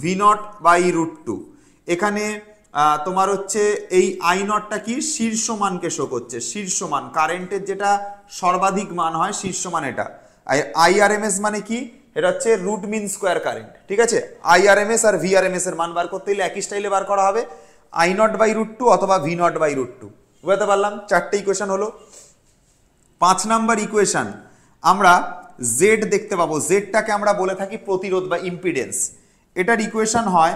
ভি নট বাই রুট 2। এখানে তোমার হচ্ছে এই আই নটটা কি শীর্ষ মানকে শো করছে, শীর্ষ মান কারেন্টের যেটা সর্বাধিক মান হয় শীর্ষ মান এটা। আই আর এম এস মানে কি, এটা হচ্ছে রুট মিন স্কোয়ার কারেন্ট, ঠিক আছে। I R M S R V R M S এর মান বার করতে হলে একই স্টাইলে বার করা হবে, আই নট বাই রুট 2 অথবা ভি নট বাই রুট 2। বুঝতে পারলাম? 4টে ইকুয়েশন হলো। 5 নাম্বার ইকুয়েশন আমরা জেড দেখতে পাবো, জেডটাকে আমরা বলে থাকি প্রতিরোধ বা ইম্পিডেন্স। এটার ইকুয়েশন হয়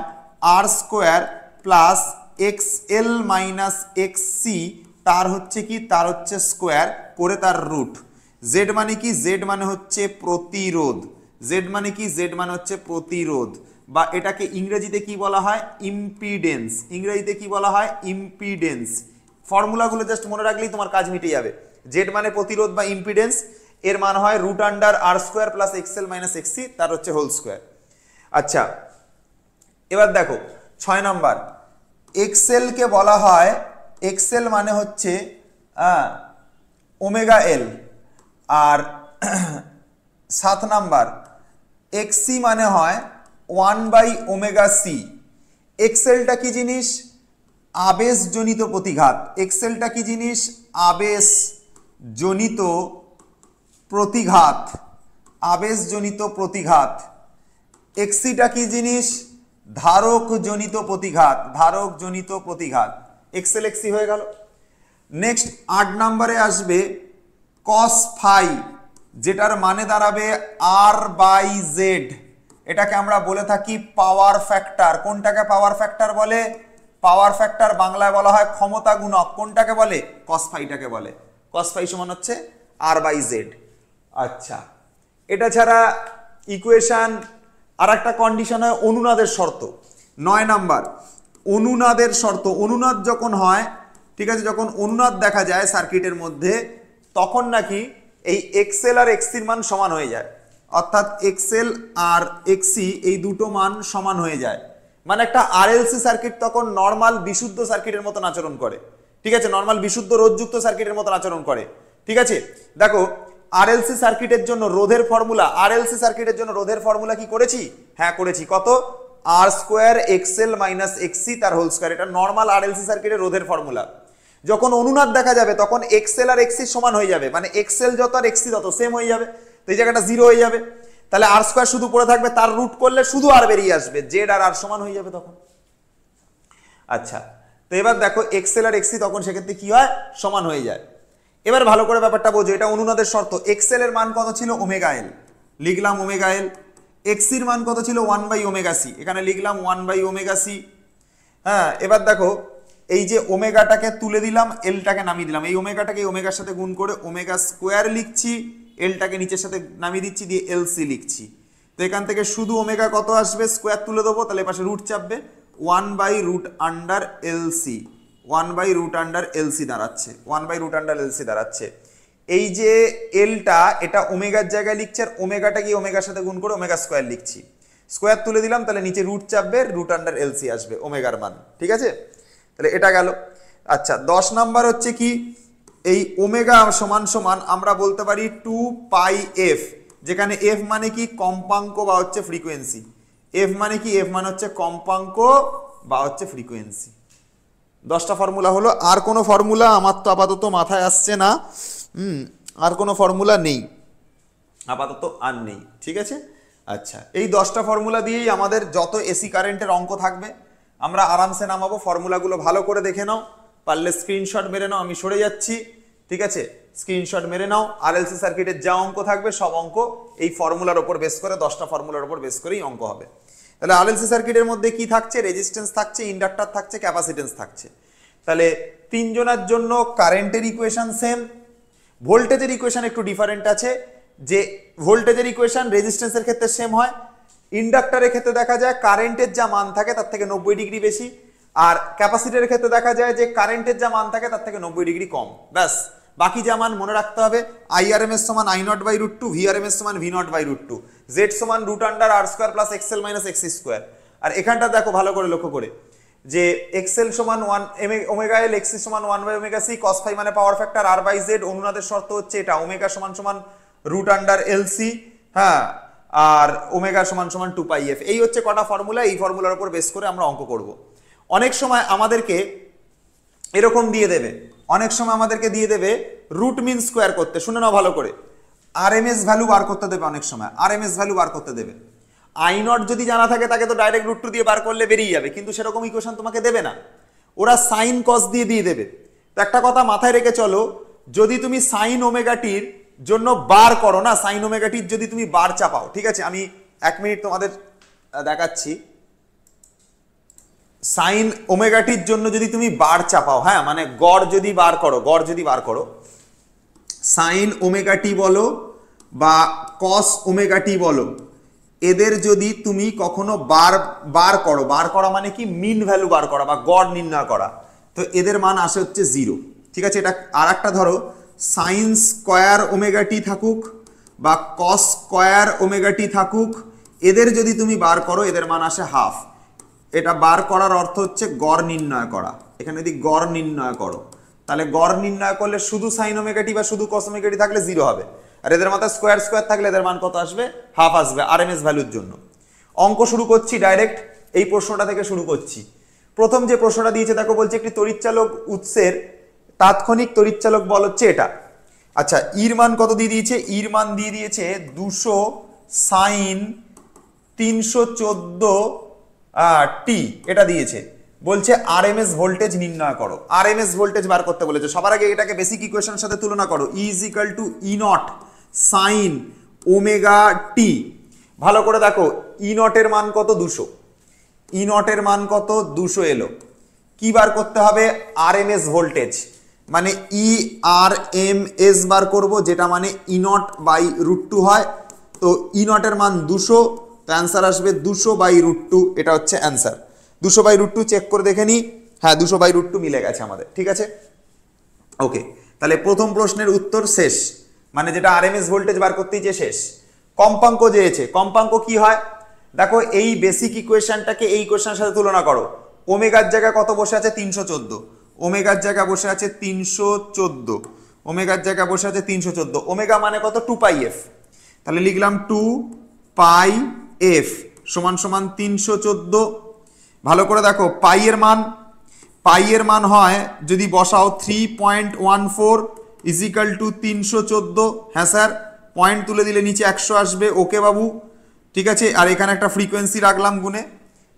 R square plus X L minus X C, তার হচ্ছে কি, তার হচ্ছে স্কোয়ার করে তার রুট। জেড মানে কি, জেড মানে হচ্ছে প্রতিরোধ, জেড মানে কি, জেড মানে হচ্ছে প্রতিরোধ, বা এটাকে ইংরেজিতে কি বলা হয়, ইম্পিডেন্স। ইংরেজিতে কি বলা হয়, ইম্পিডেন্স। ফর্মুলাগুলো জাস্ট মনে রাখলেই তোমার কাজ মিটে যাবে। জেড মানে প্রতিরোধ বা ইম্পিডেন্স, এর মান হয় root under R square plus XL minus XC, তার হচ্ছে হোল স্কোয়ার। আচ্ছা, এবার দেখো 6 নাম্বার, এক্সএল কে বলা হয়, এক্সএল মানে হচ্ছে ওমেগা এল, আর 7 নাম্বার এক্সসি মানে হয় 1 বাই ওমেগা সি। এক্সএলটা কি জিনিস, আবেশজনিত প্রতিঘাত। এক্সএলটা কি জিনিস, আবেশজনিত প্রতিঘাত, আবেশজনিত প্রতিঘাত। এক্সিটা কি জিনিস, ধারকজনিত প্রতিঘাত, ধারকজনিত প্রতিঘাত। এক্সএল এক্সি হয়ে গেল। নেক্সট 8 নম্বরে আসবে cos ফাই, যেটার মানে দাঁড়াবে r/z। এটাকে আমরা বলে থাকি পাওয়ার ফ্যাক্টর। কোনটাকে পাওয়ার ফ্যাক্টর বলে? পাওয়ার ফ্যাক্টর বাংলায় বলা হয় ক্ষমতা গুণক। কোনটাকে বলে? cos ফাইটাকে বলে। cos ফাই সমান হচ্ছে r/z। আচ্ছা, এটা ছাড়া ইকুয়েশন আর একটা কন্ডিশন হয় অনুনাদের শর্ত। 9 নাম্বার অনুনাদের শর্ত। অনুনাদ যখন হয়, ঠিক আছে, যখন অনুনাদ দেখা যায় সার্কিটের মধ্যে, তখন নাকি এই এক্সএল আর এক্সির মান সমান হয়ে যায়। অর্থাৎ এক্সএল আর এক্সি এই দুটো মান সমান হয়ে যায়। মানে একটা আরএলসি সার্কিট তখন নর্মাল বিশুদ্ধ সার্কিটের মতন আচরণ করে। ঠিক আছে, নর্মাল বিশুদ্ধ রোধযুক্ত সার্কিটের মতন আচরণ করে। ঠিক আছে, দেখো আরএলসি সার্কিটের জন্য রোধের ফর্মুলা, আরএলসি সার্কিটের জন্য রোধের ফর্মুলা কি করেছি? হ্যাঁ করেছি। কত? আর স্কোয়ার এক্সএল মাইনাস এক্সি তার হোল স্কোয়ার। এটা নর্মাল আরএলসি সার্কিটের রোধের ফর্মুলা। যখন অনুনাদ দেখা যাবে তখন এক্সএল আর এক্সি সমান হয়ে যাবে, মানে এক্সএল যত আর এক্সি তত সেম হয়ে যাবে। তো এই জায়গাটা 0 হয়ে যাবে। তাহলে আর স্কোয়ার শুধু পড়ে থাকবে, তার রুট করলে শুধু আর বেরিয়ে আসবে, জেড আর আর সমান হয়ে যাবে তখন। আচ্ছা, তো এবার দেখো এক্সএল আর এক্সি তখন সেক্ষেত্রে কি হয়? সমান হয়ে যায়। এবার ভালো করে ব্যাপারটা বোঝো, এটা অনুনাদের শর্ত। এক্সএল এর মান কত ছিল? ওমেগা এল, লিখলাম ওমেগা এল। এক্সির মান কত ছিল? 1/ওমেগা সি, এখানে লিখলাম 1/ওমেগা সি। হ্যাঁ, এবার দেখো এই যে ওমেগাটাকে তুলে দিলাম, এলটাকে নামিয়ে দিলাম। এই ওমেগাটাকে এই ওমেগার সাথে গুণ করে ওমেগা স্কোয়ার লিখছি, এলটাকে নিচের সাথে নামিয়ে দিচ্ছি, দিয়ে এলসি লিখছি। তো এখান থেকে শুধু ওমেগা কত আসবে? স্কোয়ার তুলে দেবো, তাহলে পাশে রুট চাপবে, 1/√LC, 1/√LC দাঁড়াচ্ছে, 1/√LC দাঁড়াচ্ছে। এই যে এলটা, এটা ওমেগার জায়গায় লিখছে, আর ওমেগাটা গিয়ে ওমেগার সাথে গুণ করে ওমেগা স্কোয়ার লিখছি। স্কোয়ার তুলে দিলাম, তাহলে নিচে রুট চাপবে, √LC আসবে ওমেগার মান। ঠিক আছে, তাহলে এটা গেল। আচ্ছা, 10 নাম্বার হচ্ছে কি? এই ওমেগা সমান সমান আমরা বলতে পারি 2πf, যেখানে এফ মানে কি? কম্পাঙ্ক বা হচ্ছে ফ্রিকোয়েন্সি। এফ মানে কি? এফ মানে হচ্ছে কম্পাঙ্ক বা হচ্ছে ফ্রিকোয়েন্সি। 10টা ফর্মুলা হলো। আর কোনো ফর্মুলা আমার তো আপাতত মাথায় আসছে না। আর কোনো ফর্মুলা নেই আপাতত, আর নেই। ঠিক আছে, আচ্ছা, এই 10টা ফর্মুলা দিয়েই আমাদের যত এসি কারেন্টের অঙ্ক থাকবে আমরা আরামসে নামাবো। ফর্মুলাগুলো ভালো করে দেখে নাও, পারলে স্ক্রিনশট মেরে নাও। আমি সরে যাচ্ছি, ঠিক আছে, স্ক্রিনশট মেরে নাও। আরএলসি সার্কিটের যা অঙ্ক থাকবে সব অঙ্ক এই ফর্মুলার উপর বেস করে, 10টা ফর্মুলার উপর বেস করেই অঙ্ক হবে। তাহলে আরএলসি সার্কিটের মধ্যে কি থাকছে? রেজিস্ট্যান্স থাকছে, ইন্ডাক্টর থাকছে, ক্যাপাসিটেন্স থাকছে। তাহলে তিনজনের জন্য কারেন্টের ইকুয়েশন সেম, ভোল্টেজের ইকুয়েশন একটু ডিফারেন্ট আছে, যে ভোল্টেজের ইকুয়েশন রেজিস্ট্যান্সের ক্ষেত্রে সেম হয়, ইন্ডাক্টরের ক্ষেত্রে দেখা যায় কারেন্টের যা মান থাকে তার থেকে 90 ডিগ্রি বেশি, আর ক্যাপাসিটরের ক্ষেত্রে দেখা যায় যে কারেন্টের যা মান থাকে তার থেকে 90 ডিগ্রি কম। ব্যাস, বাকি যা মান মনে রাখতে হবে। IRMS সমান I0/√2, VRMS সমান V0/√2, Z সমান √R² plus XL minus XC²। আর এখানটা দেখো ভালো করে লক্ষ্য করে, যে XL সমান 1 ওমেগা L, XC সমান 1/ওমেগা সি, cos ফাই মানে পাওয়ার ফ্যাক্টর, R/Z। অনুনাদের শর্ত হচ্ছে এটা, ওমেগা সমান সমান √LC, হ্যাঁ, আর ওমেগা সমান সমান 2πf। এই হচ্ছে কটা ফর্মুলা। এই ফর্মুলার উপর বেস করে আমরা অঙ্ক করব। অনেক সময় আমাদেরকে এরকম দিয়ে দেবে, অনেক সময় আমাদেরকে দিয়ে দেবে রুট মিন স্কোয়ার করতে। শুনে নাও ভালো করে, আরএমএস ভ্যালু বার করতে দেবে। অনেক সময় আরএমএস ভ্যালু বার করতে দেবে। I0 যদি জানা থাকে তাকে তো ডাইরেক্ট √2 দিয়ে বার করলে বেরিয়ে যাবে, কিন্তু সেরকম ইকুয়েশন তোমাকে দেবে না, ওরা সাইন কস দিয়ে দেবে। তো একটা কথা মাথায় রেখে চলো, যদি তুমি সাইন ওমেগাটির জন্য বার করো না, সাইন ওমেগাটির যদি তুমি বার চাপাও, ঠিক আছে, আমি 1 মিনিট তোমাদের দেখাচ্ছি। সাইন ওমেগাটির জন্য যদি তুমি বার চাপাও, হ্যাঁ, মানে গড় যদি বার করো, সাইন ওমেগাটি বলো বা কস ওমেগাটি বলো, এদের যদি তুমি কখনো বার করা মানে কি? মিন ভ্যালু বার করা বা গড় নির্ণয় করা, তো এদের মান আসে হচ্ছে 0। ঠিক আছে, এটা আর একটা ধরো, সাইন স্কোয়ার ওমেগাটি থাকুক বা কস স্কোয়ার ওমেগাটি থাকুক, এদের যদি তুমি বার করো এদের মান আসে হাফ। এটা বার করার অর্থ হচ্ছে গড় নির্ণয় করা। এখানে যদি গড় নির্ণয় করো, তাহলে গড় নির্ণয় করলে শুধু সাইন ওমেগাটি বা শুধু কস ওমেগাটি থাকলে 0 হবে, আর এদের মাথায় স্কোয়ার স্কোয়ার থাকলে এদের মান কত আসবে? হাফ আসবে আরএমএস ভ্যালুর জন্য। অঙ্ক শুরু করছি ডাইরেক্ট, এই প্রশ্নটা থেকে শুরু করছি। প্রথম যে প্রশ্নটা দিয়েছে দেখো, বলছে একটি তড়িৎচালক উৎসের তাৎক্ষণিক তড়িৎচালক বল হচ্ছে এটা। আচ্ছা, ইর মান কত দিয়ে দিয়েছে? ইর মান দিয়ে দিয়েছে 200 sin 314 টি, এটা দিয়েছে। বলছে আরএমএস ভোল্টেজ নির্ণয় করো। আরএমএস ভোল্টেজ বার করতে বলেছে। সবার আগে এটাকে বেসিক ইকুয়েশনের সাথে তুলনা করো। E is equal to E naught sine omega t. ভালো করে দেখো, ই নটের মান কত? 200। ই নটের মান কত? 200 এলো। কি বার করতে হবে? আরএমএস ভোল্টেজ, মানে ই আর এম এস বার করব, যেটা মানে ই নট বাই √2 হয়। তো ই নটের মান 200, তো অ্যান্সার আসবে 200/√2। এটা হচ্ছে অ্যান্সার। 200/√2 চেক করে দেখে নি। হ্যাঁ, 200/√2 মিলে গেছে আমাদের, ঠিক আছে। ওকে, তাহলে প্রথম প্রশ্নের উত্তর শেষ, মানে যেটা আরএমএস ভোল্টেজ বার করতেই যে শেষ। কম্পাঙ্ক যেয়েছে, কম্পাঙ্ক কি হয় দেখো, এই বেসিক ইকুয়েশনটাকে এই ইকুয়েশনের সাথে তুলনা করো। ওমেগার জায়গায় কত বসে আছে? 314। ওমেগার জায়গায় বসে আছে 314। ওমেগার জায়গায় বসে আছে 314। ওমেগা মানে কত? 2πf। তাহলে লিখলাম 2πf সমান সমান 314। ভালো করে দেখো, পাইয়ের মান হয় যদি বসাও 3.14 ইজিক্যাল টু 314। হ্যাঁ স্যার, পয়েন্ট তুলে দিলে নিচে 100 আসবে। ওকে বাবু, ঠিক আছে। আর এখানে একটা ফ্রিকোয়েন্সি রাখলাম গুণে,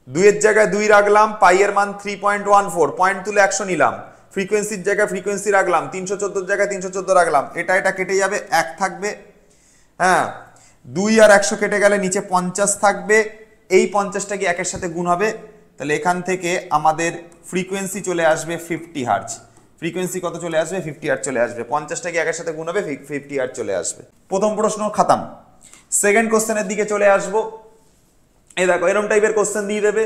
2 এর জায়গায় 2 রাখলাম, পাইয়ের মান 3.14, পয়েন্ট তুলে 100 নিলাম, ফ্রিকোয়েন্সির জায়গায় ফ্রিকোয়েন্সি রাখলাম, 314 এর জায়গায় 314 রাখলাম। এটা কেটে যাবে, 1 থাকবে। হ্যাঁ, 2 আর 100 কেটে গেলে নিচে 50 থাকবে। এই 50টা কি 1 এর সাথে গুণ হবে? তাহলে এখান থেকে আমাদের ফ্রিকোয়েন্সি চলে আসবে 50 হার্জ। ফ্রিকোয়েন্সি কত চলে আসবে? 50 হার্জ চলে আসবে। 50টা কি 1 এর সাথে গুণ হবে? 50 হার্জ চলে আসবে। প্রথম প্রশ্ন খাতাম। সেকেন্ড কোশ্চেনের দিকে চলে আসবো। এই দেখো, এরকম টাইপের কোশ্চেন দিয়ে দেবে,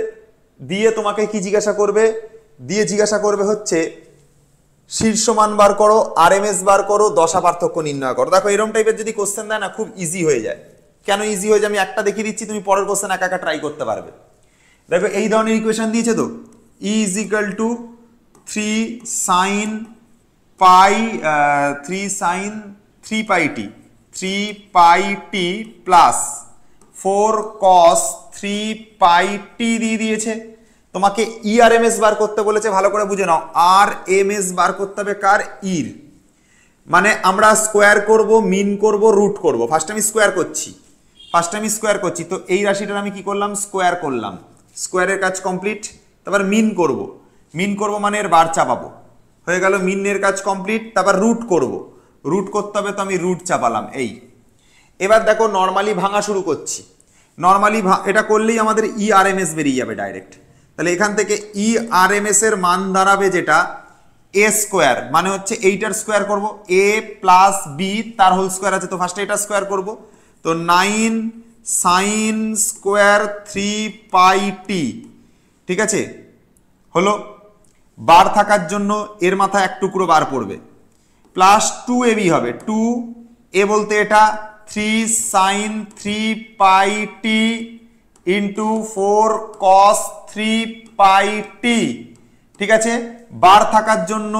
দিয়ে তোমাকে কি জিজ্ঞাসা করবে? জিজ্ঞাসা করবে হচ্ছে শীর্ষ মান বার করো, আরএমএস বার করো, দশা পার্থক্য নির্ণয় করো। দেখো, এরকম টাইপের যদি কোশ্চেন দেয় না, খুব ইজি হয়ে যায়। কেন ইজি হয়ে যায় আমি একটা দেখিয়ে দিচ্ছি, তুমি পরের কোশ্চেন একা একা ট্রাই করতে পারবে। দেখো, এই ধরনের ইকুয়েশন দিয়েছে তো, E is equal to 3 sin 3πt 3πt plus 4 cos 3πt দিয়ে দিয়েছে। তোমাকে ইআরএমএস বার করতে বলেছে। ভালো করে বুঝে নাও, আরএমএস বার করতে হবে কার? ইর। মানে আমরা স্কোয়ার করব, মিন করব, রুট করব। ফার্স্ট আমি স্কোয়ার করছি। তো এই রাশিটার আমি কি করলাম? স্কোয়ার করলাম। স্কোয়ারের কাজ কমপ্লিট। তারপর মিন করব মানে এর বার চাপাবো, হয়ে গেল মিনের কাজ কমপ্লিট। তারপর রুট করতে হবে, তো আমি রুট চাপালাম। এই এবার দেখো, নর্মালি ভাঙা শুরু করছি। এটা করলেই আমাদের ইআরএমএস বেরিয়ে যাবে ডাইরেক্ট। তাহলে এখান থেকে ইআরএমএস এর মান দাঁড়াবে যেটা এ স্কোয়ার, মানে হচ্ছে এইটার স্কোয়ার করব, এ প্লাস বি তার হোল স্কোয়ার আছে, তো ফার্স্টে এটা স্কোয়ার করব। তো 9 sin স্কোয়ার 3πt, ঠিক আছে, হলো। বার থাকার জন্য এর মাথায় এক টুকরো বার পড়বে, প্লাস 2ab হবে। 2a বলতে এটা 3 sin 3πt into 4 cos 3πt, ঠিক আছে। বার থাকার জন্য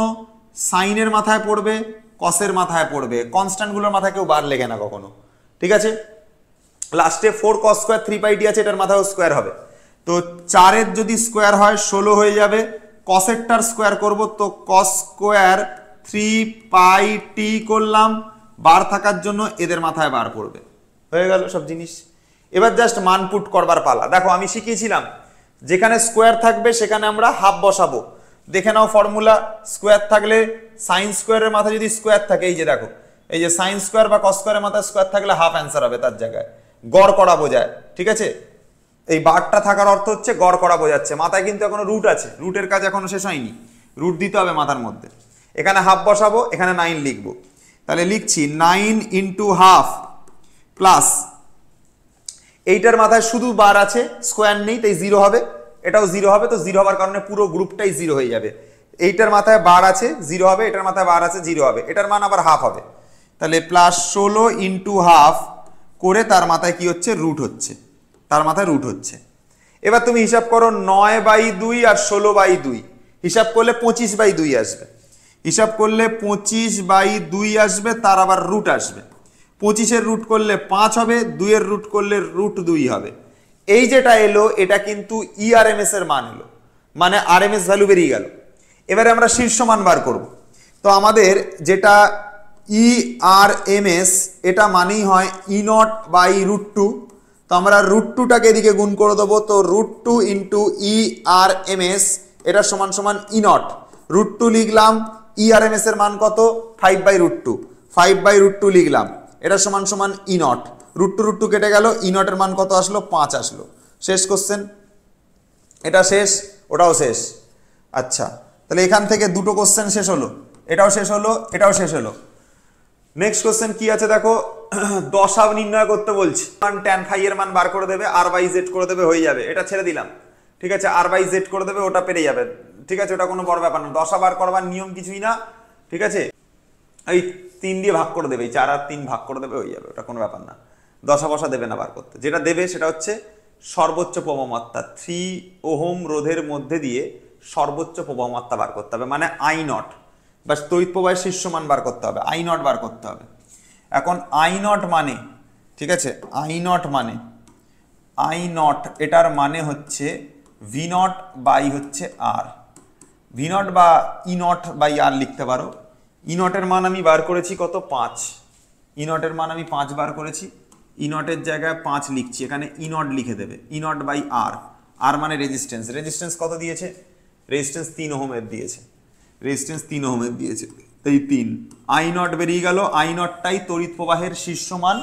সাইনের মাথায় পড়বে, কসের মাথায় পড়বে। কনস্ট্যান্টগুলোর মাথায় কেউ বার লেগে না কখনো, ঠিক আছে। লাস্টে 4 cos স্কোয়ার 3πt আছে, এটার মাথায় স্কোয়ার হবে। তো 4 এর যদি স্কোয়ার হয় 16 হয়ে যাবে। কসেরটার স্কোয়ার করব, তো cos স্কোয়ার 3πt করলাম। বার থাকার জন্য এদের মাথায় বার পড়বে, হয়ে গেল সব জিনিস। এবার জাস্ট মান পুট করবার পালা। দেখো, আমি শিখিয়েছিলাম যেখানে স্কোয়ার থাকবে সেখানে আমরা হাফ বসাবো। দেখে নাও ফর্মুলা, স্কোয়ার থাকলে সাইন স্কোয়ারের মাথায় যদি স্কোয়ার থাকে, এই যে দেখো, এই যে সাইন স্কোয়ার বা কস স্কোয়ারের মাথায় স্কোয়ার থাকলে হাফ অ্যান্সার হবে, তার জায়গায় গড় করা বোঝায়, ঠিক আছে। এই বারটা থাকার অর্থ হচ্ছে গড় করা বোঝাচ্ছে। মাথায় কিন্তু এখনো রুট আছে, রুটের কাজ এখনো শেষ হয়নি, রুট দিতে হবে মাথার মধ্যে। এখানে হাফ বসাবো, এখানে 9 লিখবো। তাহলে লিখছি 9 ইন্টু হাফ প্লাস, এইটার মাথায় শুধু বার আছে, স্কোয়ার নেই, তাই 0 হবে। এটাও 0 হবে, তো 0 হওয়ার কারণে পুরো গ্রুপটাই 0 হয়ে যাবে। এইটার মাথায় বার আছে, 0 হবে। এটার মাথায় বার আছে, 0 হবে। এটার মান আবার হাফ হবে। তাহলে প্লাস 16 ইন্টু হাফ করে তার মাথায় কি হচ্ছে? রুট হচ্ছে, তার মাথায় রুট হচ্ছে। এবার তুমি হিসাব করো, 9/2 আর 16/2 হিসাব করলে 25/2 আসবে। হিসাব করলে 25/2 আসবে, তার আবার রুট আসবে। 25-এর রুট করলে 5 হবে, 2-এর রুট করলে √2 হবে। এই যেটা এলো, এটা কিন্তু ইআরএমএস এর মান এলো, মানে আরএমএস ভ্যালু বেরিয়ে গেল। এবারে আমরা শীর্ষ মান বার করব। তো আমাদের যেটা ইআরএমএস, এটা মানেই হয় E0/√2। তো আমরা √2টাকে এদিকে গুণ করে দেবো। তো √2 ইন্টু ইআরএমএস এটা সমান সমান ই নট √2 লিখলাম। ইআরএমএস এর মান কত 5/√2, 5/√2 লিখলাম। এটা সমান সমান ই নট, √2 কেটে গেল, ই নটের মান কত আসলো 5 আসলো। শেষ কোশ্চেন, এটা শেষ, ওটাও শেষ। আচ্ছা, তাহলে এখান থেকে দুটো কোশ্চেন শেষ হলো, এটাও শেষ হলো, এটাও শেষ হলো। নেক্সট কোশ্চেন কি আছে দেখো, দশা নির্ণয় করতে বলছি। tan phi এর মান বার করে দেবে, r/z করে দেবে, হয়ে যাবে। এটা ছেড়ে দিলাম, ঠিক আছে, r/z করে দেবে, ওটা পেরে যাবে, ঠিক আছে, ওটা কোনো বড় ব্যাপার না। দশা বার করবার নিয়ম কিছুই না, ঠিক আছে, এই 3 দিয়ে ভাগ করে দেবে, এই 4 আর 3 ভাগ করে দেবে, হয়ে যাবে, ওটা কোনো ব্যাপার না। দশা বসা দেবে না বার করতে, যেটা দেবে সেটা হচ্ছে সর্বোচ্চ প্রবাহমাত্রা। 3 ওহম রোধের মধ্যে দিয়ে সর্বোচ্চ প্রবাহমাত্রা বার করতে হবে, মানে আই নট, বা তড়িৎ প্রবাহের শীর্ষ মান বার করতে হবে, আই নট বার করতে হবে। এখন আই নট মানে, ঠিক আছে, আই নট এটার মানে হচ্ছে ভি নট বাই হচ্ছে আর, ভি নট বা ই নট বাই আর লিখতে পারো। ই নটের মান আমি বার করেছি কত 5, ই নটের মান আমি 5 বার করেছি। ই নটের জায়গায় 5 লিখছি, এখানে ই নট লিখে দেবে, ই নট বাই আর। আর মানে রেজিস্ট্যান্স, রেজিস্ট্যান্স কত দিয়েছে, রেজিস্ট্যান্স 3 ওহমের দিয়েছে, রেজিস্ট্যান্স 3 ওহমের দিয়েছে, এই 3। আই নট বেরিয়ে গেল, আই নটটাই তড়িৎ প্রবাহের শীর্ষ মান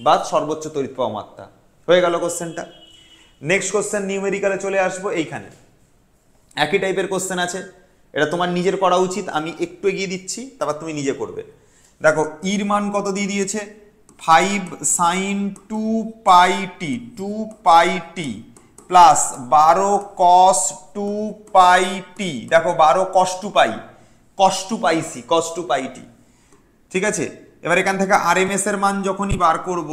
বা সর্বোচ্চ তড়িৎ প্রবাহ মাত্রা। হয়ে গেল কোশ্চেনটা। নেক্সট কোশ্চেন নিউমেরিক্যালে চলে আসবো। এইখানে একই টাইপের কোশ্চেন আছে, এটা তোমার নিজের করা উচিত, আমি একটু এগিয়ে দিচ্ছি, তারপর তুমি নিজে করবে। দেখো ইর মান কত দিয়ে দিয়েছে, 5 sin 2πt, 2πt plus 12 cos 2πt। দেখো 12 cos 2π, cos 2πc, cos 2πt, ঠিক আছে। এবার এখান থেকে আরএমএস এর মান যখনই বার করব,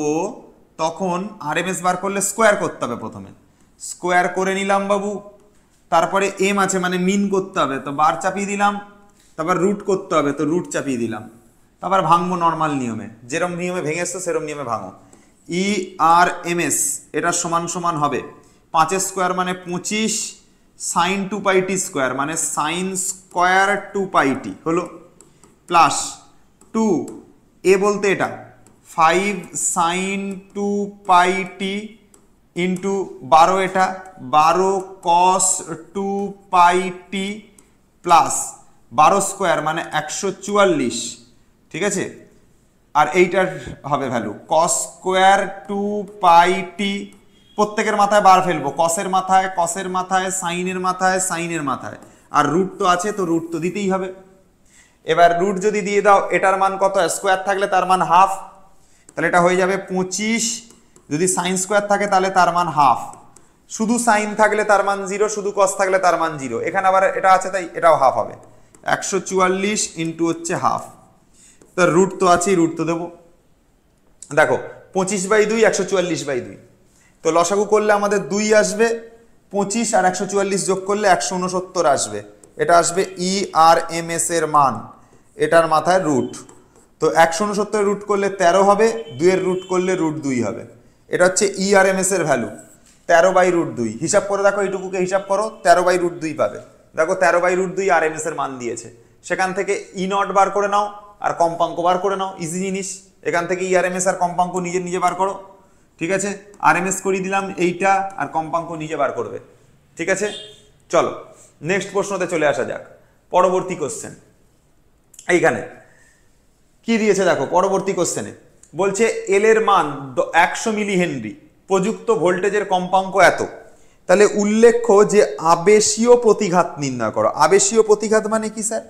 তখন আরএমএস বার করলে স্কোয়ার করতে হবে, প্রথমে স্কোয়ার করে নিলাম বাবু, তারপরে এম আছে মানে মিন করতে হবে, তো বার চাপিয়ে দিলাম, তারপর রুট করতে হবে, তো রুট চাপিয়ে দিলাম, তারপর ভাঙবো নর্মাল নিয়মে, যেরকম নিয়মে ভেঙেছো সেরকম নিয়মে ভাঙো। ই আর এম এস এটা সমান সমান হবে 5 স্কোয়ার মানে 25 সাইন 2πt স্কোয়ার মানে সাইন স্কোয়ার 2πt হলো, প্লাস 2 এ বলতে এটা 5 সাইন 2πt ইন্টু 12, এটা 12 cos 2πt প্লাস 12 স্কোয়ার মানে 144, ঠিক আছে। আর এইটার হবে ভ্যালু cos স্কোয়ার 2πt, প্রত্যেকের মাথায় বার ফেলবো, কসের মাথায়, কসের মাথায়, সাইনের মাথায়, সাইনের মাথায়, আর রুট তো আছে, তো রুট তো দিতেই হবে। এবার রুট যদি দিয়ে দাও, এটার মান কত, স্কোয়ার থাকলে তার মান হাফ, তাহলে এটা হয়ে যাবে 25, যদি সাইন স্কোয়ার থাকে তাহলে তার মান হাফ, শুধু সাইন থাকলে তার মান 0, শুধু কস থাকলে তার মান 0, এখানে আবার এটা আছে তাই এটাও হাফ হবে, 144 ইন্টু হচ্ছে হাফ, তো রুট তো আছেই, রুট তো দেবো। দেখো 25/2 144/2, তো লসাগু করলে আমাদের 2 আসবে, 25 আর 144 যোগ করলে 169 আসবে, এটা আসবে ই আর এম এস এর মান, এটার মাথায় রুট, তো 169 রুট করলে 13 হবে, 2 এর রুট করলে √2 হবে, এটা হচ্ছে ই আর এম এস এর ভ্যালু 13/√2। হিসাব করে দেখো, এইটুকুকে হিসাব করো, 13/√2 পাবে। দেখো 13/√2 আর এম এস এর মান দিয়েছে, সেখান থেকে ই নট বার করে নাও আর কম্পাঙ্ক বার করে নাও, ইজি জিনিস। এখান থেকে ই আর এম এস আর কম্পাঙ্ক নিজে নিজে বার করো, ঠিক আছে। আর এম এস করিয়ে দিলাম এইটা, আর কম্পাঙ্ক নিজে বার করবে, ঠিক আছে। চলো নেক্সট প্রশ্নতে চলে আসা যাক। পরবর্তী কোশ্চেন এইখানে কি দিয়েছে দেখো, পরবর্তী কোশ্চেনে বলছে এল এর মান 100 মিলি হেনরি, প্রযুক্ত ভোল্টেজের কম্পাঙ্ক এত, তাহলে উল্লেখ্য যে আবেশীয় প্রতিঘাত নির্ণয় করো। আবেশীয় প্রতিঘাত মানে কি স্যার,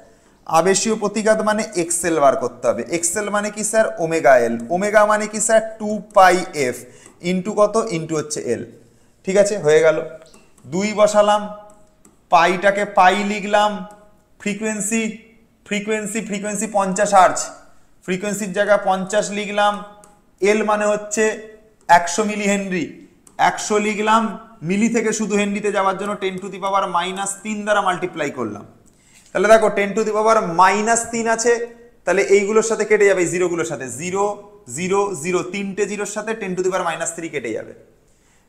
আবেশীয় প্রতিঘাত মানে এক্সেল বার করতে হবে, এক্সেল মানে কি স্যার ওমেগা এল, ওমেগা মানে কি স্যার 2πf ইন্টু কত, ইন্টু হচ্ছে এল, ঠিক আছে, হয়ে গেল। 2 বসালাম, পাইটাকে পাই লিখলাম, ফ্রিকোয়েন্সি ফ্রিকোয়েন্সি ফ্রিকোয়েন্সি 50 হার্জ, ফ্রিকোয়েন্সির জায়গায় 50 লিখলাম, এল মানে হচ্ছে 100 মিলি হেনরি, 100 লিখলাম, মিলি থেকে শুধু হেনরিতে যাওয়ার জন্য 10⁻³ দ্বারা মাল্টিপ্লাই করলাম, তাহলে দেখো 10⁻³ আছে, তাহলে এইগুলোর সাথে কেটে যাবে, জিরোগুলোর সাথে 0 0 0, 3টে জিরোর সাথে 10⁻³ কেটে যাবে,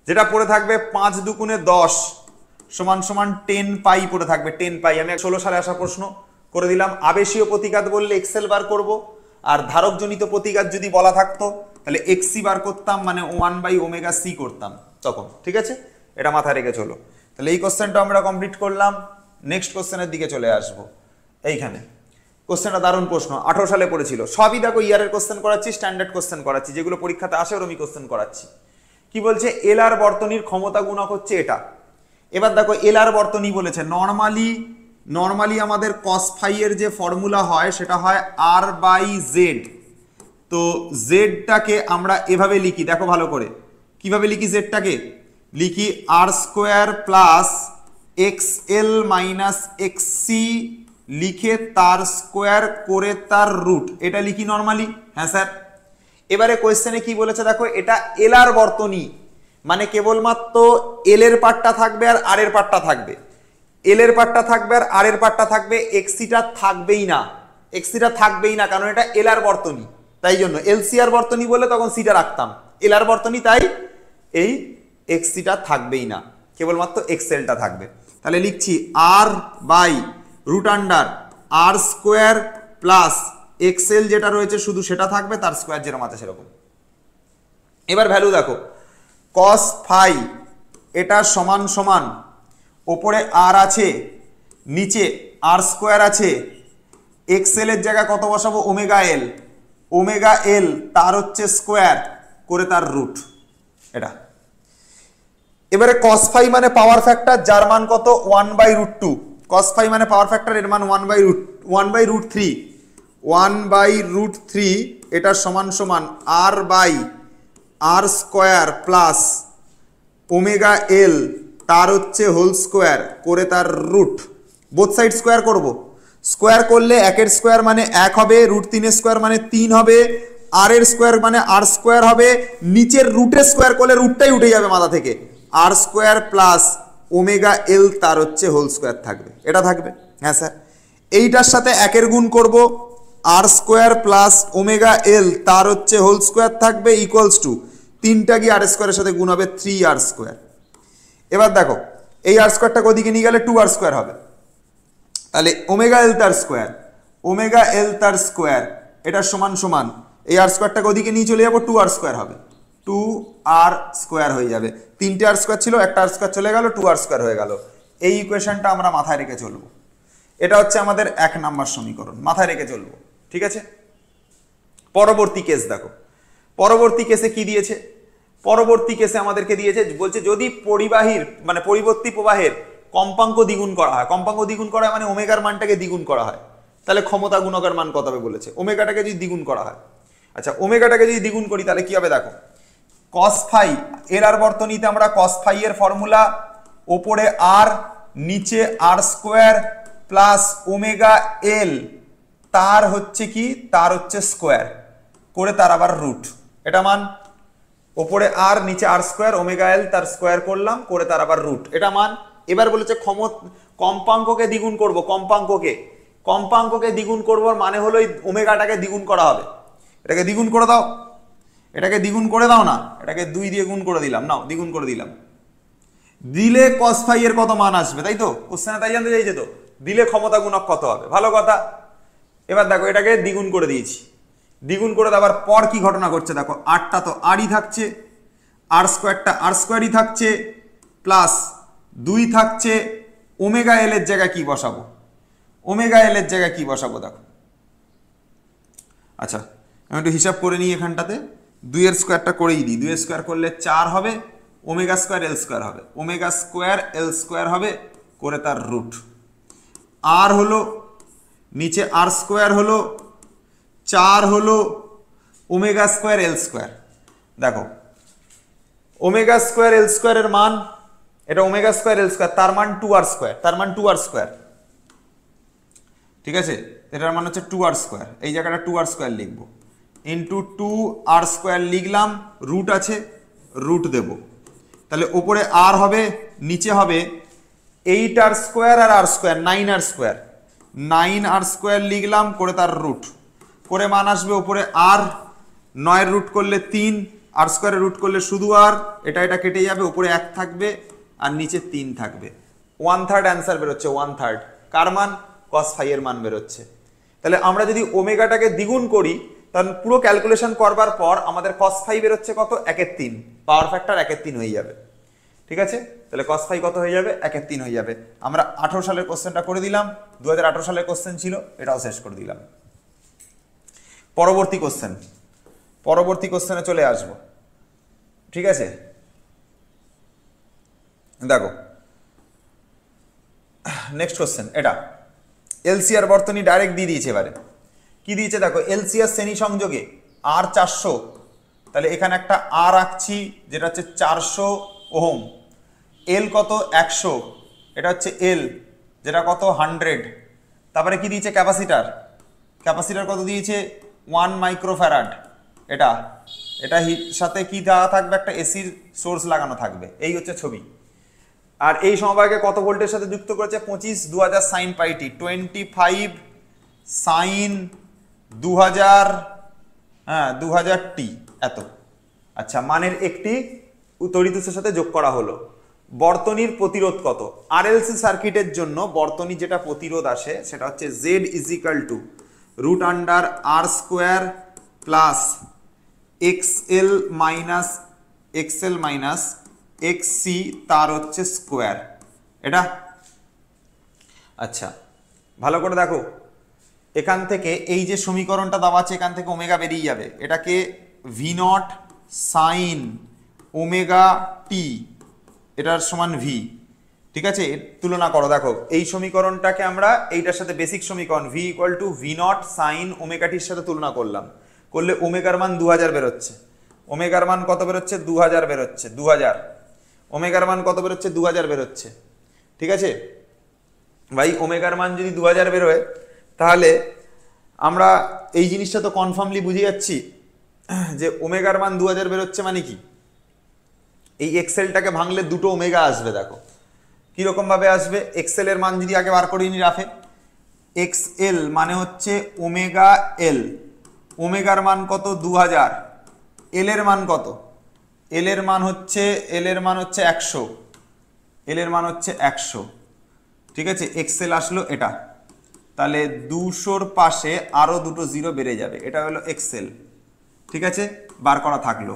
যেটা পড়ে থাকবে 5 দুগুণে 10 সমান সমান 10 পাই পড়ে থাকবে, 10 পাই। আমি 16 সালে আসা প্রশ্ন করে দিলাম। আবেশীয় প্রতিঘাত বললে এক্সেল বার করব, আর ধারকজনিত প্রতিঘাত যদি বলা থাকতো তাহলে এক্সি বার করতাম, মানে 1/ωc করতাম তখন, ঠিক আছে, এটা মাথায় রেখে চলো। তাহলে এই কোশ্চেনটা আমরা কমপ্লিট করলাম। নেক্সট কোশ্চেনের দিকে চলে আসবো। এইখানে কোশ্চেনটা দারুণ প্রশ্ন, 18 সালে পড়েছিল। সবই দেখো ইয়ারের কোশ্চেন করাচ্ছি, স্ট্যান্ডার্ড কোশ্চেন করাচ্ছি, যেগুলো পরীক্ষাতে আসে ওরমই কোশ্চেন করাচ্ছি। কি বলছে, এলআর বর্তনীর ক্ষমতা গুণক হচ্ছে এটা। এবার দেখো এলআর বর্তনী বলেছে, নর্মালি আমাদের cos phi এর যে ফর্মুলা হয় সেটা হয় r/z। তো জেডটাকে আমরা এভাবে লিখি, দেখো ভালো করে কিভাবে লিখি, জেডটাকে লিখি r² plus xl minus xc লিখে তার স্কোয়ার করে তার রুট, এটা লিখি নর্মালি। হ্যাঁ স্যার। এবারে কোয়েশ্চেনে কি বলেছে দেখো, এটা এলআর বর্তনী, মানে কেবলমাত্র এল এর পার্টটা থাকবে আর আর এর পার্টটা থাকবে, এল এর পার্টটা থাকবে আর আর এর পার্টটা থাকবে, এক্সিটা থাকবেই না, কারণ এটা এলআর বর্তনী। তাই জন্য এলসিআর বর্তনী বলে তখন সিটা রাখতাম, এলআর বর্তনী তাই এই এক্সিটা থাকবেই না, কেবলমাত্র এক্সএলটা থাকবে। তাহলে লিখছি R by root under R square plus XL যেটা রয়েছে শুধু সেটা থাকবে, তার স্কোয়ার যেরকম আছে সেরকম। এবার ভ্যালু দেখো, cos phi এটা সমান সমান ওপরে আর আছে, নিচে আর স্কোয়ার আছে, এক্সএল এর জায়গায় কত বসাবো, ওমেগা এল তার হচ্ছে স্কোয়ার করে তার রুট, এটা। এবারে cos phi মানে পাওয়ার ফ্যাক্টর, যার মান কত 1/√2, cos phi মানে পাওয়ার ফ্যাক্টর, এর মান 1/√3, এটা সমান সমান R by R square plus omega L তার হচ্ছে হোল স্কোয়ার করে তার রুট। বোথ সাইড স্কোয়ার করব, স্কোয়ার করলে একের স্কোয়ার মানে 1 হবে, √3 এর স্কোয়ার মানে 3 হবে, আর এর স্কোয়ার মানে আর স্কোয়ার হবে, নিচের রুটের স্কোয়ার করলে রুটটাই উঠে যাবে মাথা থেকে, আর স্কোয়ার প্লাস ওমেগা এল তার হচ্ছে হোল স্কোয়ার থাকবে, এটা থাকবে। হ্যাঁ স্যার। এইটার সাথে একের গুণ করব, আর স্কোয়ার প্লাস ওমেগা এল তার হচ্ছে হোল স্কোয়ার থাকবে ইকুয়ালস টু 3টা গিয়ে আর স্কোয়ারের সাথে গুণ হবে 3r স্কোয়ার। এবার দেখো এই আর স্কোয়ারটাকে ওদিকে নিয়ে গেলে 2r স্কোয়ার হবে, তাহলে ওমেগা এল তার স্কোয়ার এটা সমান সমান এই আর স্কোয়ারটাকে ওদিকে নিয়ে চলে যাবো, 2r স্কোয়ার হবে, 2r স্কোয়ার হয়ে যাবে। 3টে আর স্কোয়ার ছিল, একটা আর স্কোয়ার চলে গেল, 2r স্কোয়ার হয়ে গেল। এই ইকুয়েশনটা আমরা মাথায় রেখে চলবো, এটা হচ্ছে আমাদের 1 নাম্বার সমীকরণ, মাথায় রেখে চলবো, ঠিক আছে। পরবর্তী কেস দেখো, পরবর্তী কেসে কি দিয়েছে, পরবর্তী কেসে আমাদেরকে দিয়েছে, বলছে যদি পরিবাহীর মানে পরিবর্তী প্রবাহের কম্পাঙ্ক দ্বিগুণ করা হয়, কম্পাঙ্ক দ্বিগুণ করা হয় মানে ওমেগার মানটাকে দ্বিগুণ করা হয়, তাহলে ক্ষমতা গুণকের মান কত হবে বলেছে, ওমেগাটাকে যদি দ্বিগুণ করা হয়। আচ্ছা, ওমেগাটাকে যদি দ্বিগুণ করি তাহলে কি হবে দেখো, cos phi এর বর্তনীতে আমরা cos phi এর ফর্মুলা ওপরে আর নিচে আর স্কোয়ার প্লাস ওমেগা এল তার হচ্ছে কি, তার হচ্ছে স্কোয়ার করে তার আবার রুট, এটা মান ওপরে আর নিচে আর স্কোয়ার ওমেগা এল তার স্কোয়ার করলাম করে তার আবার রুট, এটা মান। এবার বলেছে কম্পাঙ্ককে দ্বিগুণ করব, কম্পাঙ্ককে দ্বিগুণ করবো মানে হলো এই ওমেগাটাকে দ্বিগুণ করা হবে, এটাকে দ্বিগুণ করে দাও, এটাকে দ্বিগুণ করে দাও না, এটাকে 2 দিয়ে গুণ করে দিলাম, নাও দ্বিগুণ করে দিলাম, দিলে cos phi এর কত মান আসবে, তাই তো কোশ্চেনে তাই জানতে চাইছে তো, দিলে ক্ষমতা গুণক কত হবে, ভালো কথা। এবার দেখো এটাকে দ্বিগুণ করে দিয়েছি, দ্বিগুণ করে দেওয়ার পর কি ঘটনা ঘটছে দেখো, আরটা তো আরই থাকছে, আর স্কোয়ারটা আর স্কোয়ারই থাকছে, প্লাস 2 থাকছে, ওমেগা এল এর জায়গায় কি বসাবো, ওমেগা এল এর জায়গায় কি বসাবো দেখো। আচ্ছা আমি একটু হিসাব করে নিই, এখানটাতে 2 এর স্কোয়ারটা করেই দিই, 2 এর স্কোয়ার করলে 4 হবে, ওমেগা স্কোয়ার এল স্কোয়ার হবে, ওমেগা স্কোয়ার এল স্কোয়ার হবে করে তার রুট, আর হলো নিচে আর স্কোয়ার হলো 4 হলো ওমেগা স্কোয়ার এল স্কোয়ার। দেখো ওমেগা স্কোয়ার এল স্কোয়ারের মান, এটা ওমেগা স্কোয়ার এল স্কোয়ার তার মান 2r স্কোয়ার, তার মান 2r স্কোয়ার, ঠিক আছে, এটার মান হচ্ছে 2r স্কোয়ার, এই জায়গাটা 2r স্কোয়ার লিখবো, ইন্টু 2r স্কোয়ার লিখলাম, রুট আছে রুট দেব, তাহলে ওপরে আর হবে নিচে হবে 8r স্কোয়ার আর R square 9r square, 9r square লিখলাম করে তার রুট করে মান আসবে, ওপরে আর 9 রুট করলে 3, আর স্কোয়ারে রুট করলে শুধু আর, এটা এটা কেটে যাবে, উপরে 1 থাকবে আর নিচে 3 থাকবে, 1/3 অ্যান্সার বেরোচ্ছে, 1/3 কার মান, cos phi এর মান বেরোচ্ছে। তাহলে আমরা যদি ওমেগাটাকে দ্বিগুণ করি তাহলে পুরো ক্যালকুলেশন করবার পর আমাদের cos phi বেরোচ্ছে কত, 1/3, পাওয়ার ফ্যাক্টর 1/3 হয়ে যাবে। ঠিক আছে, তাহলে cos phi কত হয়ে যাবে? 1/3 হয়ে যাবে। আমরা 18 সালের কোশ্চেনটা করে দিলাম, 2018 সালের কোশ্চেন ছিল, এটাও শেষ করে দিলাম। পরবর্তী কোশ্চেনে চলে আসবো। ঠিক আছে, দেখো নেক্সট কোশ্চেন এটা এলসিআর বর্তনী ডাইরেক্ট দিয়ে দিয়েছে। এবারে কি দিয়েছে দেখো, এলসিআর শ্রেণী সংযোগে আর 400, তাহলে এখানে একটা আর আঁকছি যেটা হচ্ছে 400 ওহম, এল কত 100, এটা হচ্ছে এল যেটা কত 100। তারপরে কি দিয়েছে ক্যাপাসিটার কত দিয়েছে 1 মাইক্রোফ্যারাড। এটা সাথে কি দেওয়া থাকবে, একটা এসির সোর্স লাগানো থাকবে। এই হচ্ছে ছবি। আর এই সমবায়কে কত ভোল্টের সাথে যুক্ত করেছে? 25 2000 সাইন পাইটি, 25 সাইন 2000, হ্যাঁ 2000 টি এত। আচ্ছা, মানের একটি তড়িৎ উৎসের সাথে যোগ করা হলো। বর্তনীর প্রতিরোধ কত? আরএলসি সার্কিটের জন্য বর্তনী যেটা প্রতিরোধ আসে সেটা হচ্ছে Z = √R² plus XL minus XC তার হচ্ছে স্কোয়ার। এটা আচ্ছা ভালো করে দেখো, এখান থেকে এই যে সমীকরণটা দেওয়া আছে এখান থেকে ওমেগা বেরিয়ে যাবে, এটাকে V0 সাইন ওমেগা টি এটার সমান V। ঠিক আছে, তুলনা করো, দেখো এই সমীকরণটাকে আমরা এইটার সাথে বেসিক সমীকরণ V = V0 সাইন ওমেগা টির সাথে তুলনা করলে ওমেগার মান 2000 বেরোচ্ছে। ওমেগার মান কত বেরোচ্ছে? 2000 বেরোচ্ছে। 2000 ওমেগার মান কত বেরোচ্ছে? 2000 বেরোচ্ছে। ঠিক আছে ভাই, ওমেগার মান যদি 2000 বেরোয় তাহলে আমরা এই জিনিসটা তো কনফার্মলি বুঝে যাচ্ছি যে ওমেগার মান 2000 বেরোচ্ছে মানে কি, এই এক্সেলটাকে ভাঙলে দুটো ওমেগা আসবে। দেখো কিরকম ভাবে আসবে, এক্সেল এর মান যদি আগে বার করে নি রাফে, এক্সএল মানে হচ্ছে ওমেগা এল, ওমেগার মান কত 2000, এল এর মান কত? এল এর মান হচ্ছে 100, এল এর মান হচ্ছে 100। ঠিক আছে, এক্সেল আসলো এটা, তাহলে 200-র পাশে আরো দুটো জিরো বেড়ে যাবে, এটা হলো এক্সেল। ঠিক আছে, বার করা থাকলো।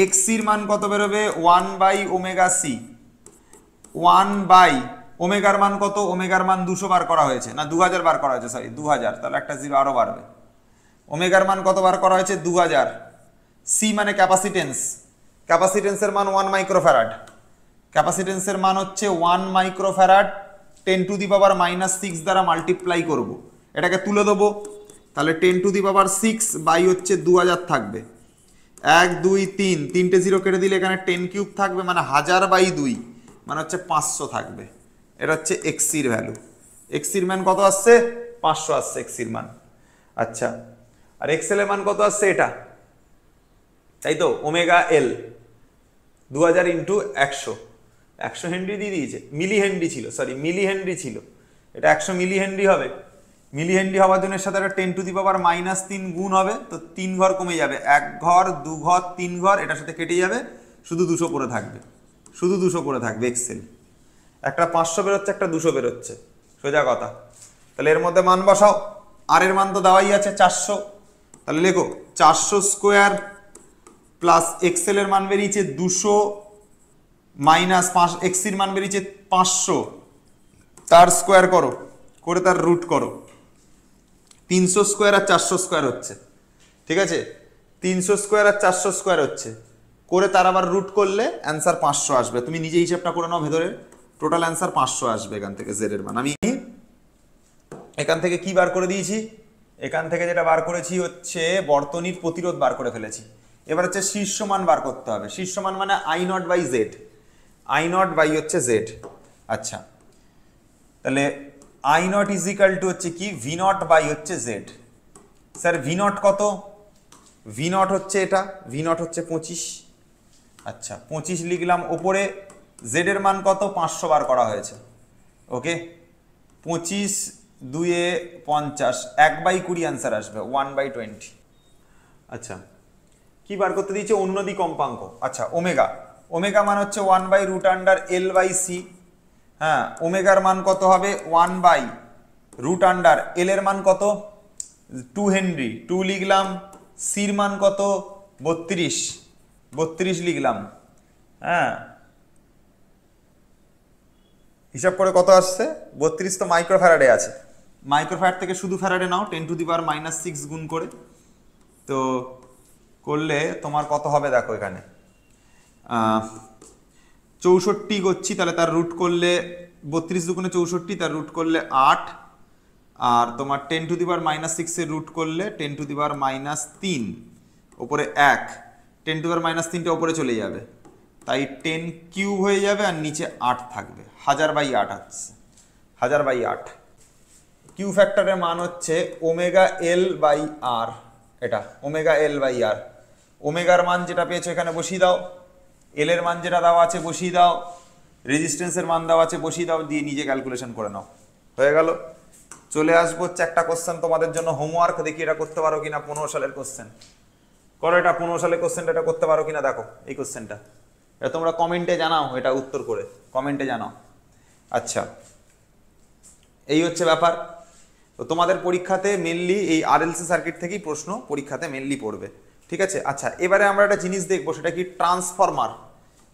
এক্সির মান কত বেরোবে? 1/ωc, 1/ ওমেগার মান কত? ওমেগার মান 200 বার করা হয়েছে, না 2000 বার করা হয়েছে, সরি 2000, তাহলে একটা জিরো আরো বাড়বে। ওমেগার মান কত বার করা হয়েছে? 2000। সি মানে ক্যাপাসিটেন্সের মান 1 মাইক্রোফ্যারাড, ক্যাপাসিটেন্সের মান হচ্ছে 1 মাইক্রোফ্যারাড 10⁻⁻6 দ্বারা মাল্টিপ্লাই করব, এটাকে তুলে দেবো, তাহলে 10⁻6 হচ্ছে 2000 থাকবে, 1 2 3, তিনটে জিরো কেটে দিলে এখানে 10³ থাকবে, মানে 1000/2 মানে হচ্ছে 500 থাকবে। এটা হচ্ছে এক্সির ভ্যালু। এক্সির মান কত আসছে? 500 আসছে এক্সির মান। আচ্ছা, আর এক্সেল এর মান কত আসছে? এটা তাই তো, ওমেগা এল 2000 × 100 হেনরি দিয়ে দিয়েছে, মিলি হেনরি ছিল, এটা 100 মিলি হেনরি হবে। মিলি হেনরি হওয়ার জন্য এর সাথে একটা 10⁻³ গুণ হবে, তো 3 ঘর কমে যাবে, 1 ঘর 2 ঘর 3 ঘর, এটার সাথে কেটে যাবে, শুধু 200 পড়ে থাকবে এক্সেল। একটা 500 বেরোচ্ছে, একটা 200 বেরোচ্ছে, সোজা কথা। তাহলে এর মধ্যে মান বসাও, আর এর মান তো দেওয়াই আছে 400, তাহলে লেখো 400² প্লাস এক্সেল এর মান বেরিয়েছে 200 মাইনাস এক্সির মান বেরিয়েছে 500, তার স্কোয়ার করে তার রুট করো, 300² আর 400² হচ্ছে। ঠিক আছে, 300² আর 400² হচ্ছে, করে তার আবার রুট করলে অ্যান্সার 500 আসবে। তুমি নিজে হিসাবটা করে নাও, ভেতরে টোটাল অ্যান্সার 500 আসবে এখান থেকে জেড এর মান। আমি এখান থেকে কি বার করে দিয়েছি? এখান থেকে যেটা বার করেছি হচ্ছে বর্তনীর প্রতিরোধ বার করে ফেলেছি। এবার হচ্ছে শীর্ষ মান বার করতে হবে। শীর্ষ মান মানে I0/Z, I0 হচ্ছে Z। আচ্ছা, তাহলে I0 = হচ্ছে কি V0 হচ্ছে Z। স্যার V0 কত? V0 হচ্ছে এটা, V0 হচ্ছে 25। আচ্ছা 25 লিখলাম, ওপরে Z এর মান কত? 500 বার করা হয়েছে। ওকে, 25 2 এ 50, 1/20 অ্যান্সার আসবে, 1/20। আচ্ছা, কি বার করতে দিয়েছে? উন্নতি কম্পাঙ্ক। আচ্ছা, ওমেগা মান হচ্ছে 1/√L/C। হ্যাঁ, ওমেগার মান কত হবে? 1/√L এর মান কত? 2 হেনরি, 2 লিখলাম। সির মান কত? 32 লিখলাম। হ্যাঁ, হিসাব করে কত আসছে 32 তো মাইক্রোফ্যারাডে আছে, মাইক্রোফ্যারাড থেকে শুধু ফ্যারাডে নাও 10⁻⁻6 গুণ করে, তো করলে তোমার কত হবে দেখো এখানে 64 করছি, তাহলে তার রুট করলে 32 দুগুণে 64, তার রুট করলে 8, আর তোমার 10⁻⁻6 এর রুট করলে 10⁻³ ওপরে 1, 10⁻³ ওপরে চলে যাবে, তাই 10³ হয়ে যাবে আর নিচে 8 থাকবে, 1000/8 হচ্ছে 1000/8। কিউ ফ্যাক্টরের মান হচ্ছে ω/L/R, এটা ω/L/R। ওমেগার মান যেটা পেয়েছো এখানে বসিয়ে দাও, এল এর মান যেটা দেওয়া আছে বসিয়ে দাও, রেজিস্ট্যান্সের মান দেওয়া আছে বসিয়ে দাও, দিয়ে নিজে ক্যালকুলেশন করে নাও, হয়ে গেল। চলে আসবো হচ্ছে একটা কোশ্চেন তোমাদের জন্য হোমওয়ার্ক, দেখি এটা করতে পারো কিনা, 15 সালের কোশ্চেন করো, এটা 15 সালের কোশ্চেনটা এটা করতে পারো কিনা দেখো, এই কোশ্চেনটা এটা তোমরা কমেন্টে জানাও, এটা উত্তর করে কমেন্টে জানাও। আচ্ছা, এই হচ্ছে ব্যাপার। তো তোমাদের পরীক্ষাতে মেনলি এই আরএলসি সার্কিট থেকেই প্রশ্ন পরীক্ষাতে মেনলি পড়বে, ঠিক আছে। আচ্ছা, এবারে আমরা একটা জিনিস দেখবো, সেটা কি ট্রান্সফরমার।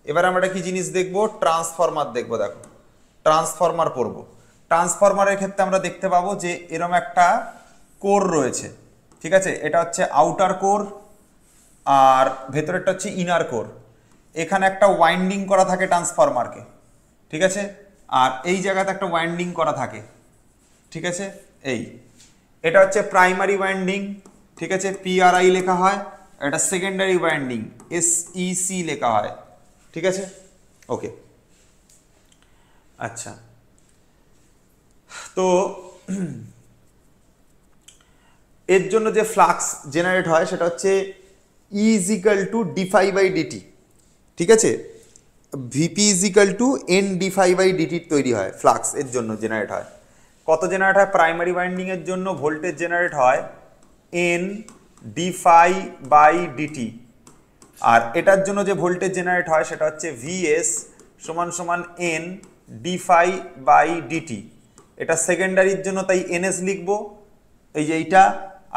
এবারে আমরা একটা কি জিনিস দেখবো, ট্রান্সফরমার দেখবো। দেখো, ট্রান্সফরমার পড়বো। ট্রান্সফরমারের ক্ষেত্রে আমরা দেখতে পাবো যে এরকম একটা কোর রয়েছে, ঠিক আছে, এটা হচ্ছে আউটার কোর আর ভেতরেরটা হচ্ছে ইনার কোর। এখানে একটা ওয়াইন্ডিং করা থাকে ট্রান্সফরমারকে, ঠিক আছে, আর এই জায়গাতে একটা ওয়াইন্ডিং করা থাকে, ঠিক আছে। এটা হচ্ছে প্রাইমারি ওয়াইন্ডিং, ঠিক আছে, PRI লেখা হয়। এটা সেকেন্ডারি ওয়াইন্ডিং, SEC লেখা হয়, ঠিক আছে, ওকে। আচ্ছা, তো এর জন্য যে ফ্লাক্স জেনারেট হয় সেটা হচ্ছে E = dφ/dt, ঠিক আছে। VP = N dφ/dt তৈরি হয় ফ্লাক্স, এর জন্য জেনারেট হয়। কত জেনারেট হয় প্রাইমারি ওয়াইন্ডিং এর জন্য? ভোল্টেজ জেনারেট হয় N dφ/dt, আর এটার জন্য যে ভোল্টেজ জেনারেট হয় সেটা হচ্ছে VS = N dφ/dt। এটা সেকেন্ডারির জন্য তাই NS লিখবো, এই যে এইটা,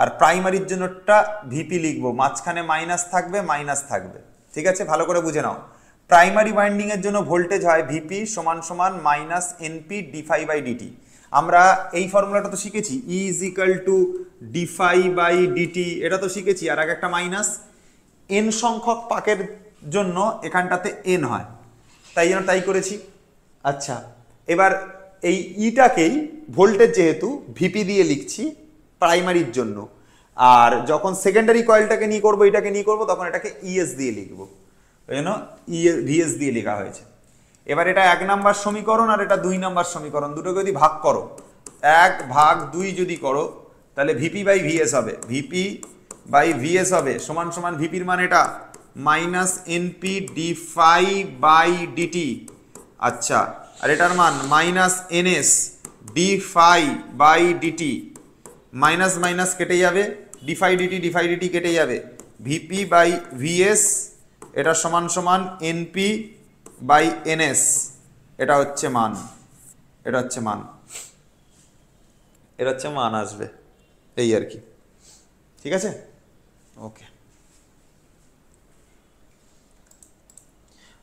আর প্রাইমারির জন্যটা VP লিখবো, মাঝখানে মাইনাস থাকবে, মাইনাস থাকবে, ঠিক আছে, ভালো করে বুঝে নাও। প্রাইমারি ওয়াইন্ডিং এর জন্য ভোল্টেজ হয় VP = -NP dφ/dt। আমরা এই ফর্মুলাটা তো শিখেছি, E = dφ/dt, এটা তো শিখেছি, আর আগে একটা মাইনাস। n সংখ্যক পাকের জন্য এখানটাতে n হয়, তাই জন্য তাই করেছি। আচ্ছা, এবার এই ইটাকেই ভোল্টেজ যেহেতু VP দিয়ে লিখছি প্রাইমারির জন্য, আর যখন সেকেন্ডারি কয়েলটাকে নিয়ে করবো, এটাকে নিয়ে করবো, তখন এটাকে ES দিয়ে লিখবো, ওই জন্য VS দিয়ে লেখা হয়েছে। এবার এটা 1 নাম্বার সমীকরণ আর এটা 2 নাম্বার সমীকরণ, দুটোকে যদি ভাগ করো, 1/2 যদি করো, তাহলে VP/VS হবে, VP/VS হবে সমান VPর মান এটা -NP dφ/dt। আচ্ছা, আর এটার মান -NS dφ/dt, মাইনাস মাইনাস কেটে যাবে, dφ/dt কেটে যাবে, VP/VS এটা সমান NP/NS, এটা হচ্ছে মান, এটা হচ্ছে মান, এটা হচ্ছে মান আসবে, এই আর কি, ঠিক আছে, ওকে।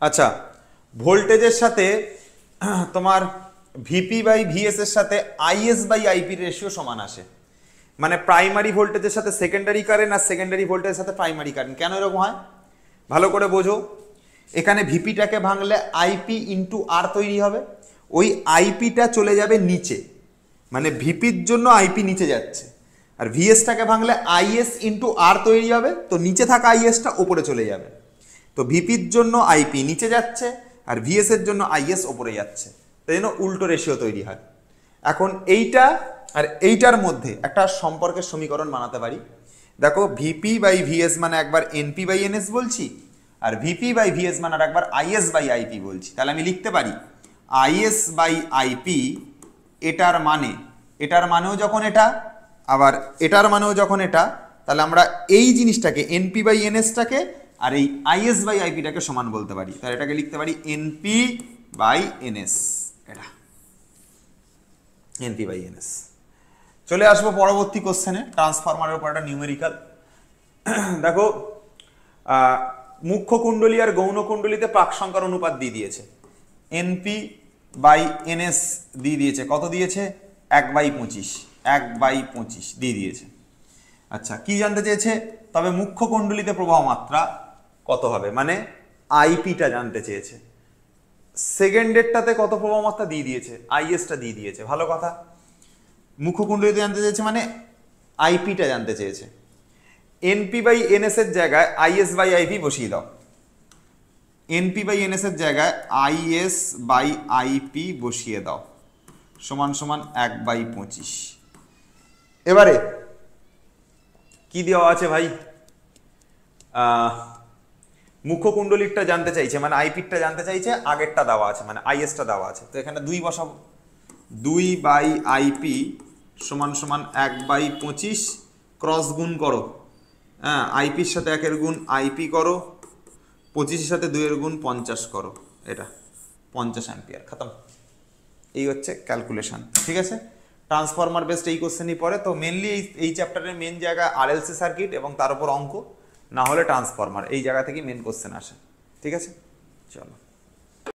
আচ্ছা, ভোল্টেজের সাথে তোমার VP/VS এর সাথে IS/IP রেশিও সমান আসে, মানে প্রাইমারি ভোল্টেজের সাথে সেকেন্ডারি কারেন্ট আর সেকেন্ডারি ভোল্টেজের সাথে প্রাইমারি কারেন্ট। কেন এরকম হয় ভালো করে বোঝো। এখানে ভিপিটাকে ভাঙলে IP × R তৈরি হবে, ওই আইপিটা চলে যাবে নিচে, মানে ভিপির জন্য IP নিচে যাচ্ছে, আর ভিএসটাকে ভাঙলে IS × R তৈরি হবে, তো নিচে থাকা ISটা ওপরে চলে যাবে। তো ভিপির জন্য IP নিচে যাচ্ছে আর VS এর জন্য IS ওপরে যাচ্ছে, তাই জন্য উল্টো রেশিও তৈরি হয়। এখন এইটা আর এইটার মধ্যে একটা সম্পর্কের সমীকরণ বানাতে পারি। দেখো, VP/VS মানে একবার NP/NS বলছি, আর VP/VS মানে আর একবার IS/IP বলছি, তাহলে আমি লিখতে পারি IS/IP, এটার মানেও যখন এটা, আবার এটার মানেও যখন এটা, তাহলে আমরা এই জিনিসটাকে NP/NSটাকে আর এই IS/IPটাকে সমান বলতে পারি, তাহলে এটাকে লিখতে পারি NP/NS, এটা NP/NS। চলে আসবো পরবর্তী কোশ্চেনে, ট্রান্সফরমারের উপর একটা নিউমেরিক্যাল। দেখো, মুখ্য কুণ্ডলী আর গৌণ কুণ্ডলীতে প্রাক সংখ্যার অনুপাত দিয়ে দিয়েছে, NP বাই এনএস দিয়ে দিয়েছে, কত দিয়েছে 1/25, 1/25 দিয়ে দিয়েছে। আচ্ছা কি জানতে চেয়েছে, তবে মুখ্য কুণ্ডলিতে প্রবাহ মাত্রা কত হবে, মানে আইপিটা জানতে চেয়েছে। সেকেন্ডেরটাতে কত প্রবাহ মাত্রা দিয়ে দিয়েছে, আইএসটা দিয়ে দিয়েছে, ভালো কথা। মুখ্য কুণ্ডলিতে জানতে চেয়েছে মানে আইপিটা জানতে চেয়েছে। NP/NS এর জায়গায় IS/IP বসিয়ে দাও, NP/NS এর জায়গায় IS/IP বসিয়ে দাও, সমান সমান 1/25। এবারে কি দেওয়া আছে ভাই, মুখ্য কুণ্ডলীরটা জানতে চাইছে মানে আইপিটা জানতে চাইছে, আগেরটা দেওয়া আছে মানে আইএসটা দেওয়া আছে, তো এখানে 2 বসাবো, 2/IP সমান সমান 1/25, ক্রস গুণ করো, হ্যাঁ আইপির সাথে 1 গুণ আইপি করো, 25 সাথে 2 গুণ 50 করো, এটা 50 অ্যাম্পিয়ার, খতম। এই হচ্ছে ক্যালকুলেশন, ঠিক আছে। ট্রান্সফরমার বেসড এই কোশ্চেনই পড়ে, তো মেনলি এই চ্যাপ্টারের মেন জায়গা আরএলসি সার্কিট এবং তার উপর অঙ্ক, না হলে ট্রান্সফরমার, এই জায়গা থেকে মেন কোশ্চেন আসে, ঠিক আছে। চলো।